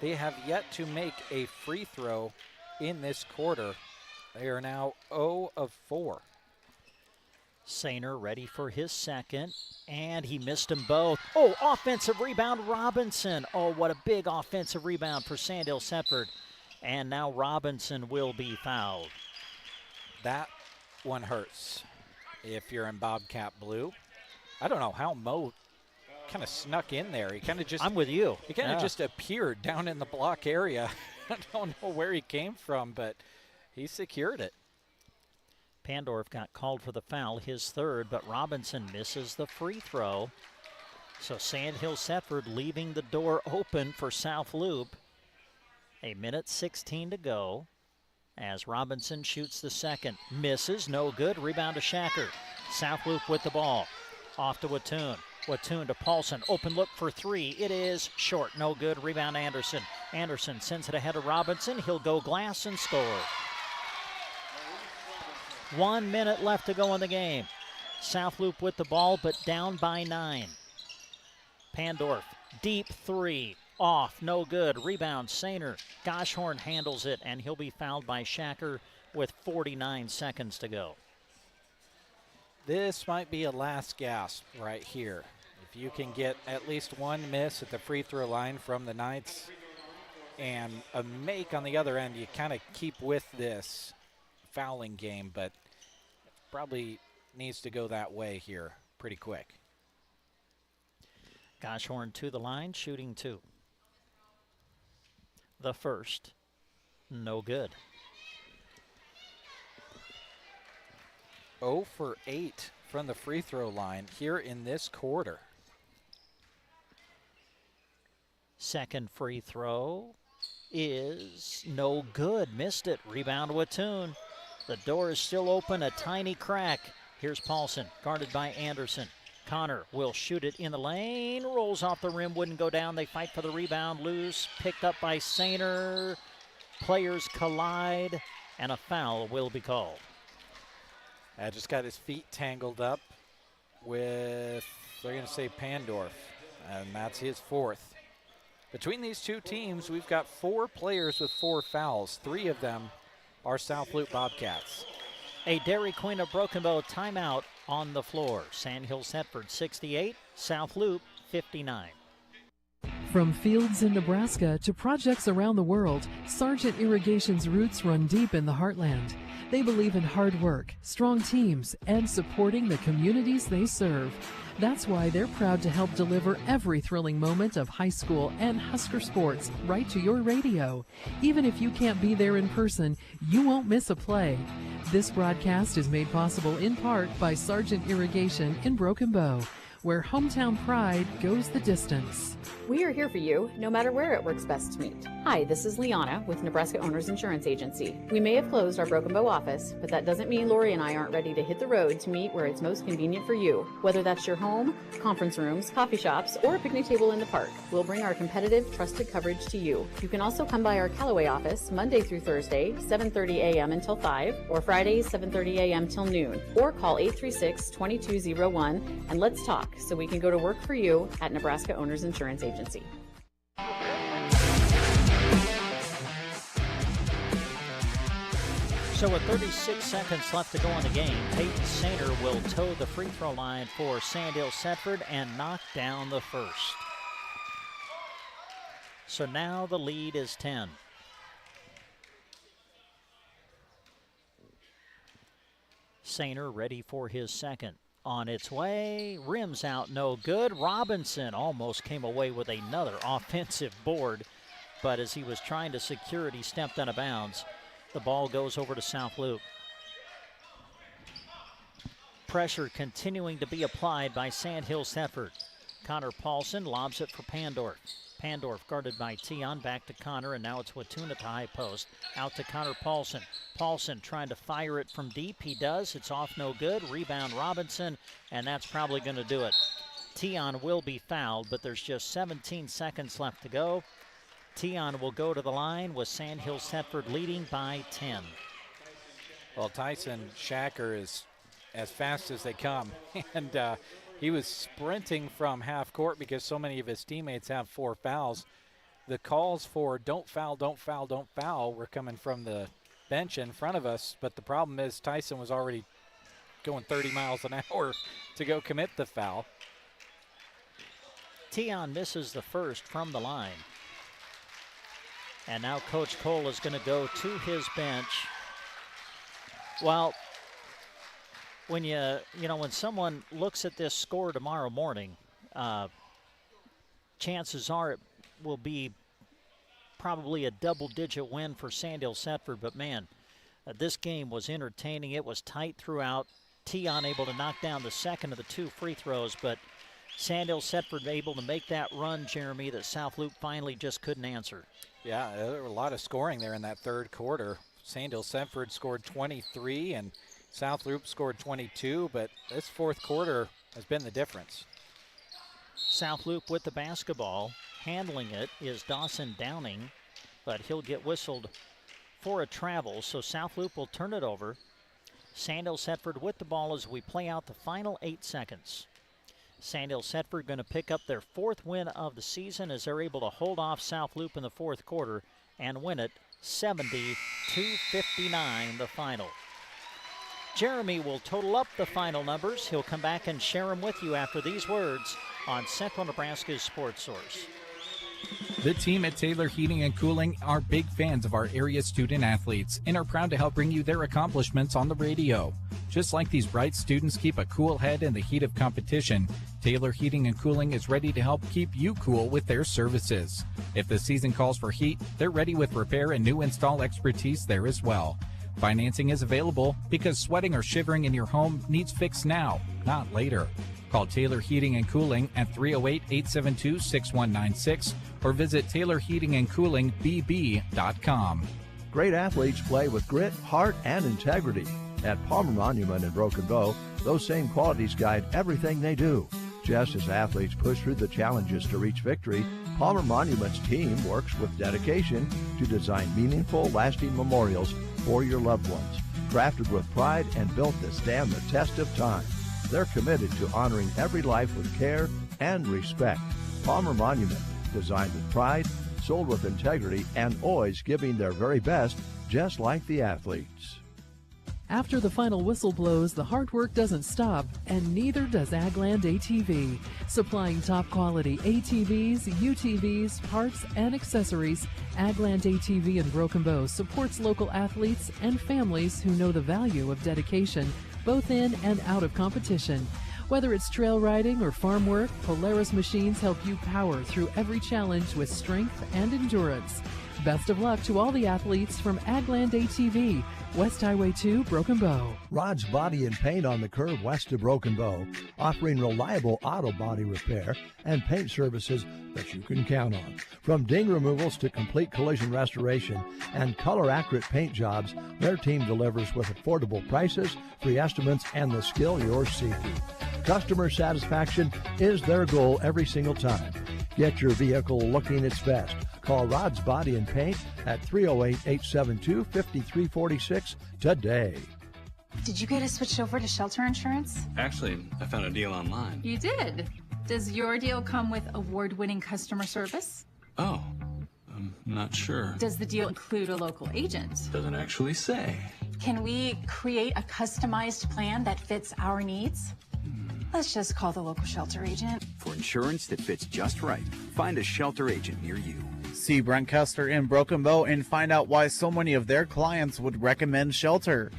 they have yet to make a free throw in this quarter. They are now 0 of 4. Sainer ready for his second, and he missed them both. Oh, offensive rebound, Robinson. Oh, what a big offensive rebound for Sandhills Thedford. And now Robinson will be fouled. That one hurts if you're in Bobcat blue. I don't know how Mo kind of snuck in there. He kind of just... I'm with you. He kind of just appeared down in the block area. I don't know where he came from, but he secured it. Pandorf got called for the foul, his third, but Robinson misses the free throw. So Sandhills Thedford leaving the door open for South Loup. 1:16 to go as Robinson shoots the second. Misses, no good. Rebound to Shacker. South Loup with the ball. Off to Watoon. Watoon to Paulson. Open look for three. It is short, no good. Rebound Anderson. Anderson sends it ahead of Robinson. He'll go glass and score. 1 minute left to go in the game. South Loup with the ball, but down by 9. Pandorf, deep three. Off, no good. Rebound, Sainer. Goshorn handles it, and he'll be fouled by Shacker with 49 seconds to go. This might be a last gasp right here. If you can get at least one miss at the free throw line from the Knights and a make on the other end, you kind of keep with this fouling game, but probably needs to go that way here pretty quick. Goshorn to the line, shooting 2. The first, no good. 0 for 8 from the free throw line here in this quarter. Second free throw is no good. Missed it. Rebound Watoon. The door is still open, a tiny crack. Here's Paulson, guarded by Anderson. Connor will shoot it in the lane. Rolls off the rim, wouldn't go down. They fight for the rebound. Loose, picked up by Sainer. Players collide, and a foul will be called. Just got his feet tangled up with, they're going to say Pandorf, and that's his fourth. Between these two teams, we've got 4 players with 4 fouls. 3 of them are South Loup Bobcats. A Dairy Queen of Broken Bow timeout on the floor. Sandhills Thedford 68, South Loup 59. From fields in Nebraska to projects around the world, Sargent Irrigation's roots run deep in the heartland. They believe in hard work, strong teams, and supporting the communities they serve. That's why they're proud to help deliver every thrilling moment of high school and Husker sports right to your radio. Even if you can't be there in person, you won't miss a play. This broadcast is made possible in part by Sargent Irrigation in Broken Bow, where hometown pride goes the distance. We are here for you, no matter where it works best to meet. Hi, this is Liana with Nebraska Owners Insurance Agency. We may have closed our Broken Bow office, but that doesn't mean Lori and I aren't ready to hit the road to meet where it's most convenient for you. Whether that's your home, conference rooms, coffee shops, or a picnic table in the park, we'll bring our competitive, trusted coverage to you. You can also come by our Callaway office Monday through Thursday, 7:30 a.m. until 5, or Fridays, 7:30 a.m. till noon, or call 836-2201 and let's talk so we can go to work for you at Nebraska Owners Insurance Agency. So with 36 seconds left to go in the game, Peyton Sainer will toe the free throw line for Sandhills Thedford and knock down the first. So now the lead is 10. Sainer ready for his second. On its way, rims out, no good. Robinson almost came away with another offensive board, but as he was trying to secure it, he stepped out of bounds. The ball goes over to South Loup. Pressure continuing to be applied by Sandhills Thedford. Connor Paulson lobs it for Pandorf. Pandorf guarded by Tion, back to Connor, and now it's Watuna at the high post. Out to Connor Paulson. Paulson trying to fire it from deep. He does. It's off, no good. Rebound Robinson, and that's probably going to do it. Tion will be fouled, but there's just 17 seconds left to go. Tion will go to the line with Sandhills Thedford leading by 10. Well, Tyson Shacker is as fast as they come, and he was sprinting from half court because so many of his teammates have 4 fouls. The calls for don't foul, don't foul, don't foul were coming from the bench in front of us, but the problem is Tyson was already going 30 miles an hour to go commit the foul. Tion misses the first from the line. And now Coach Cole is going to go to his bench. Well, when when someone looks at this score tomorrow morning, chances are it will be probably a double-digit win for Sandhills Thedford. But man, this game was entertaining. It was tight throughout. Tion able to knock down the second of the 2 free throws, but Sandhills Thedford able to make that run, Jeremy, that South Loup finally just couldn't answer. Yeah, there were a lot of scoring there in that third quarter. Sandhills Thedford scored 23 and South Loup scored 22, but this fourth quarter has been the difference. South Loup with the basketball. Handling it is Dawson Downing, but he'll get whistled for a travel, so South Loup will turn it over. Sandhills Thedford with the ball as we play out the final 8 seconds. Sandhills Thedford going to pick up their 4th win of the season as they're able to hold off South Loup in the fourth quarter and win it 70-59 the final. Jeremy will total up the final numbers. He'll come back and share them with you after these words on Central Nebraska's Sports Source. The team at Taylor Heating and Cooling are big fans of our area student athletes and are proud to help bring you their accomplishments on the radio. Just like these bright students keep a cool head in the heat of competition, Taylor Heating and Cooling is ready to help keep you cool with their services. If the season calls for heat, they're ready with repair and new install expertise there as well. Financing is available because sweating or shivering in your home needs fixed now, not later. Call Taylor Heating and Cooling at 308-872-6196 or visit TaylorHeatingandCoolingBB.com. Great athletes play with grit, heart, and integrity. At Palmer Monument in Broken Bow, those same qualities guide everything they do. Just as athletes push through the challenges to reach victory, Palmer Monument's team works with dedication to design meaningful, lasting memorials for your loved ones, crafted with pride and built to stand the test of time. They're committed to honoring every life with care and respect. Palmer Monument, designed with pride, sold with integrity, and always giving their very best, just like the athletes. After the final whistle blows, the hard work doesn't stop, and neither does Agland ATV. Supplying top quality ATVs, UTVs, parts, and accessories, Agland ATV in Broken Bow supports local athletes and families who know the value of dedication, both in and out of competition. Whether it's trail riding or farm work, Polaris machines help you power through every challenge with strength and endurance. Best of luck to all the athletes from Agland ATV, West Highway 2, Broken Bow. Rod's Body and Paint on the curve west of Broken Bow, offering reliable auto body repair and paint services that you can count on. From ding removals to complete collision restoration and color-accurate paint jobs, their team delivers with affordable prices, free estimates, and the skill you're seeking. Customer satisfaction is their goal every single time. Get your vehicle looking its best. Call Rod's Body and Paint at 308-872-5346 today. Did you get us switched over to shelter insurance? Actually, I found a deal online. You did. Does your deal come with award-winning customer service? Oh, I'm not sure. Does the deal include a local agent? Doesn't actually say. Can we create a customized plan that fits our needs? Let's just call the local shelter agent. For insurance that fits just right, find a shelter agent near you. See Brent Custer in Broken Bow and find out why so many of their clients would recommend shelter.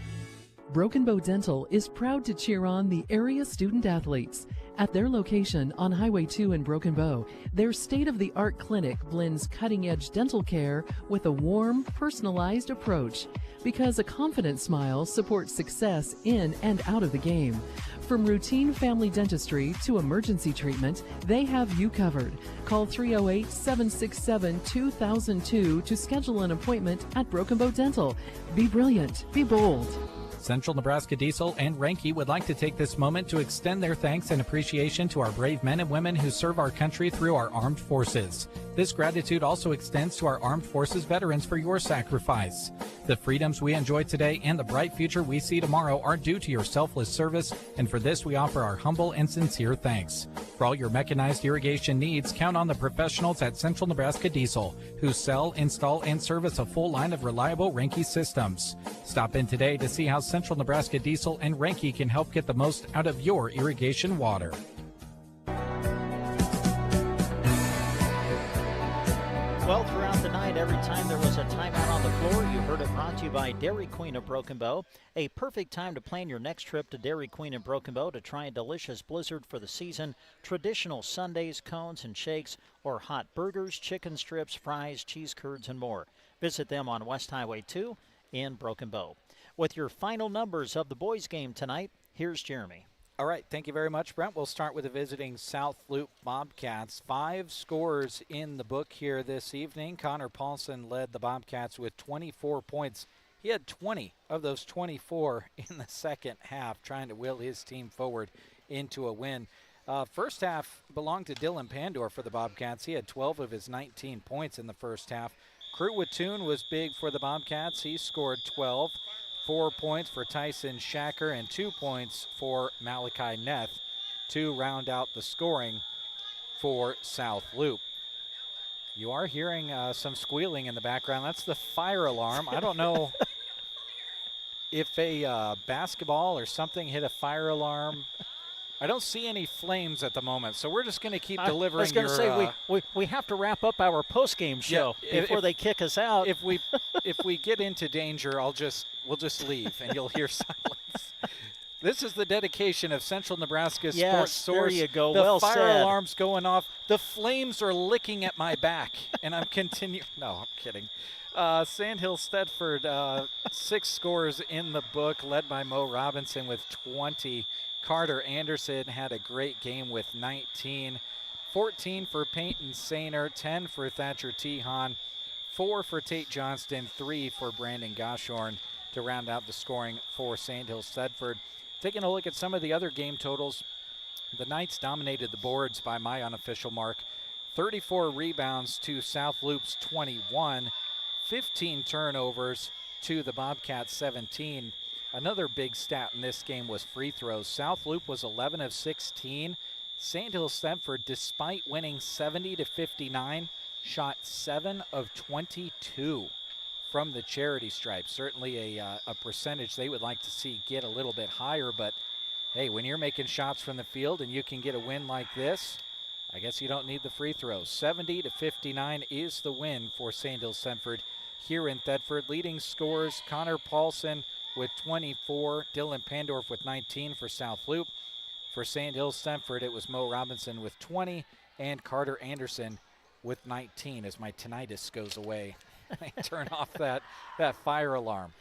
Broken Bow Dental is proud to cheer on the area student athletes. At their location on Highway 2 in Broken Bow, their state-of-the-art clinic blends cutting-edge dental care with a warm, personalized approach. Because a confident smile supports success in and out of the game. From routine family dentistry to emergency treatment, they have you covered. Call 308-767-2002 to schedule an appointment at Broken Bow Dental. Be brilliant. Be bold. Central Nebraska Diesel and Renke would like to take this moment to extend their thanks and appreciation to our brave men and women who serve our country through our armed forces. This gratitude also extends to our armed forces veterans for your sacrifice. The freedoms we enjoy today and the bright future we see tomorrow are due to your selfless service, and for this we offer our humble and sincere thanks. For all your mechanized irrigation needs, count on the professionals at Central Nebraska Diesel, who sell, install, and service a full line of reliable Renke systems. Stop in today to see how Central Nebraska Diesel and Renke can help get the most out of your irrigation water. Well, throughout the night, every time there was a timeout on the floor, you heard it brought to you by Dairy Queen of Broken Bow. A perfect time to plan your next trip to Dairy Queen of Broken Bow to try a delicious blizzard for the season, traditional sundaes, cones, and shakes, or hot burgers, chicken strips, fries, cheese curds, and more. Visit them on West Highway 2 in Broken Bow. With your final numbers of the boys' game tonight, here's Jeremy. All right, thank you very much, Brent. We'll start with the visiting South Loup Bobcats. 5 scores in the book here this evening. Connor Paulson led the Bobcats with 24 points. He had 20 of those 24 in the second half, trying to will his team forward into a win. First half belonged to Dylan Pandor for the Bobcats. He had 12 of his 19 points in the first half. Crew Watoon was big for the Bobcats. He scored 12. 4 points for Tyson Shacker and 2 points for Malachi Neth to round out the scoring for South Loup. You are hearing some squealing in the background. That's the fire alarm. I don't know if a basketball or something hit a fire alarm. I don't see any flames at the moment, so we're just going to keep delivering. I was going to say we have to wrap up our post-game show before they kick us out. If we get into danger, we'll just leave, and you'll hear silence. This is the dedication of Central Nebraska Sports Source. There you go. The well fire said. alarm's going off. The flames are licking at my back, and I'm continuing. No, I'm kidding. Sandhills Thedford, 6 scores in the book, led by Mo Robinson with 20. Carter Anderson had a great game with 19. 14 for Peyton Sainer, 10 for Thatcher Tehan, 4 for Tate Johnston, 3 for Brandon Goshorn to round out the scoring for Sandhills Thedford. Taking a look at some of the other game totals, the Knights dominated the boards by my unofficial mark. 34 rebounds to South Loop's 21, 15 turnovers to the Bobcats 17. Another big stat in this game was free throws. South Loup was 11 of 16. Sandhills Thedford, despite winning 70-59, shot 7 of 22 from the charity stripe. Certainly a percentage they would like to see get a little bit higher, but hey, when you're making shots from the field and you can get a win like this, I guess you don't need the free throws. 70-59 is the win for Sandhills Thedford here in Thedford. Leading scorers, Connor Paulson with 24, Dylan Pandorf with 19 for South Loup. For Sandhills Thedford, it was Mo Robinson with 20 and Carter Anderson with 19 as my tinnitus goes away. turn off that fire alarm.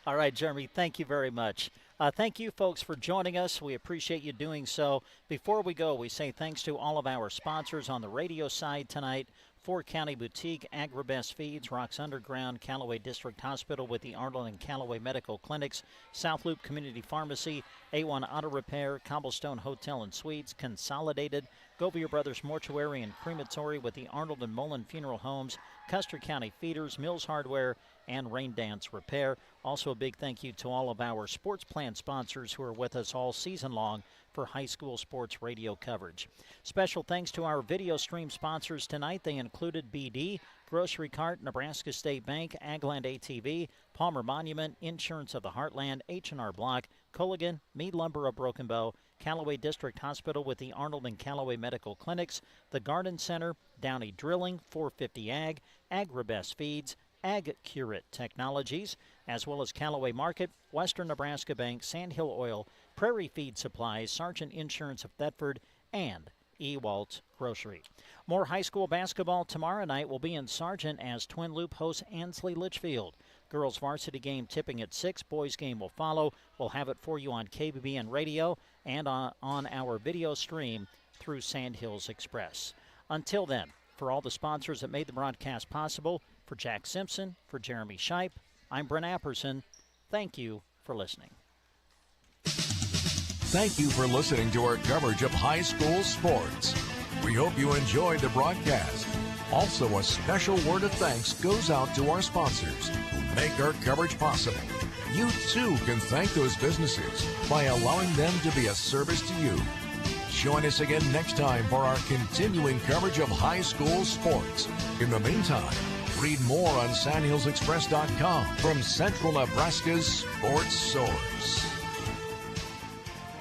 All right, Jeremy, thank you very much. Thank you, folks, for joining us. We appreciate you doing so. Before we go, we say thanks to all of our sponsors on the radio side tonight. Four County Boutique, Agribest Feeds, Rocks Underground, Callaway District Hospital with the Arnold and Callaway Medical Clinics, South Loop Community Pharmacy, A1 Auto Repair, Cobblestone Hotel and Suites, Consolidated, Govier Brothers Mortuary and Crematory with the Arnold and Mullen Funeral Homes, Custer County Feeders, Mills Hardware, and Rain Dance Repair. Also a big thank you to all of our sports plan sponsors who are with us all season long for high school sports radio coverage. Special thanks to our video stream sponsors tonight. They included BD, Grocery Cart, Nebraska State Bank, Agland ATV, Palmer Monument, Insurance of the Heartland, H&R Block, Culligan, Mead Lumber of Broken Bow, Callaway District Hospital with the Arnold and Callaway Medical Clinics, the Garden Center, Downey Drilling, 450 Ag, Agribest Feeds, Ag Curate Technologies, as well as Callaway Market, Western Nebraska Bank, Sandhill Oil, Prairie Feed Supplies, Sargent Insurance of Thedford, and Ewalt Grocery. More high school basketball tomorrow night will be in Sargent as Twin Loop hosts Ansley Litchfield. Girls varsity game tipping at 6. Boys game will follow. We'll have it for you on KBBN Radio and on our video stream through Sandhills Express. Until then, for all the sponsors that made the broadcast possible, for Jack Simpson, for Jeremy Scheip, I'm Brent Apperson. Thank you for listening. Thank you for listening to our coverage of high school sports. We hope you enjoyed the broadcast. Also, a special word of thanks goes out to our sponsors who make our coverage possible. You too can thank those businesses by allowing them to be a service to you. Join us again next time for our continuing coverage of high school sports. In the meantime, read more on SandhillsExpress.com from Central Nebraska's sports source.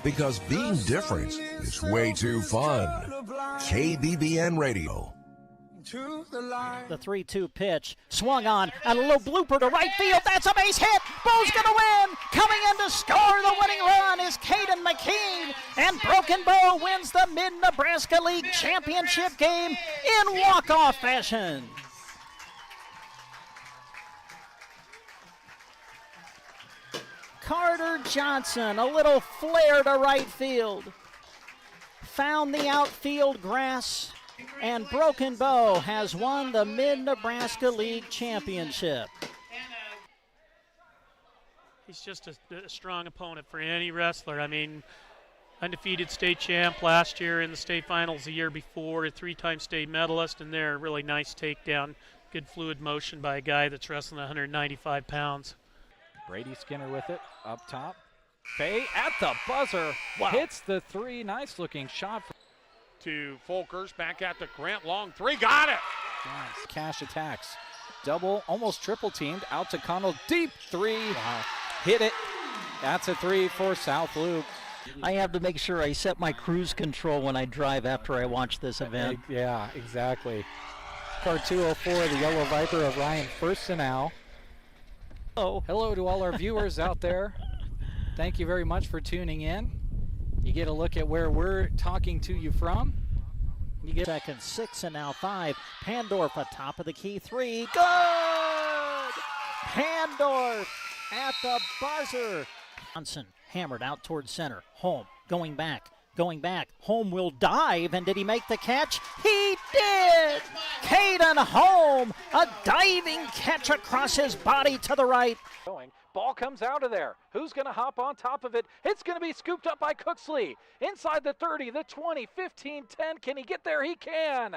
Because being different is way too fun. KBBN Radio. The 3-2 pitch swung on and a little blooper to right field. That's a base hit. Bo's going to win. Coming in to score the winning run is Caden McKean. And Broken Bow wins the Mid-Nebraska League Championship game in walk-off fashion. Carter Johnson, a little flare to right field. Found the outfield grass, and Broken Bow has won the Mid-Nebraska League Championship. He's just a strong opponent for any wrestler. I mean, undefeated state champ last year in the state finals the year before, a 3-time state medalist, and there, a really nice takedown. Good fluid motion by a guy that's wrestling 195 pounds. Brady Skinner with it, up top. Fay at the buzzer, hits the 3, nice looking shot. To Folkers, back at the Grant, long 3, got it! Nice. Cash attacks, double, almost triple teamed, out to Connell, deep 3, hit it. That's a 3 for South Loop. I have to make sure I set my cruise control when I drive after I watch this event. Yeah, exactly. Car 204, the Yellow Viper of Ryan Firstenow. Hello to all our viewers out there. Thank you very much for tuning in. You get a look at where we're talking to you from. You get second, 6, and now 5. Pandorf atop of the key 3. Good! Pandorf at the buzzer. Johnson hammered out towards center. Holm going back. Holm will dive, and did he make the catch? He did! Caden Holm, a diving catch across his body to the right. Ball comes out of there. Who's going to hop on top of it? It's going to be scooped up by Cooksley. Inside the 30, the 20, 15, 10. Can he get there? He can.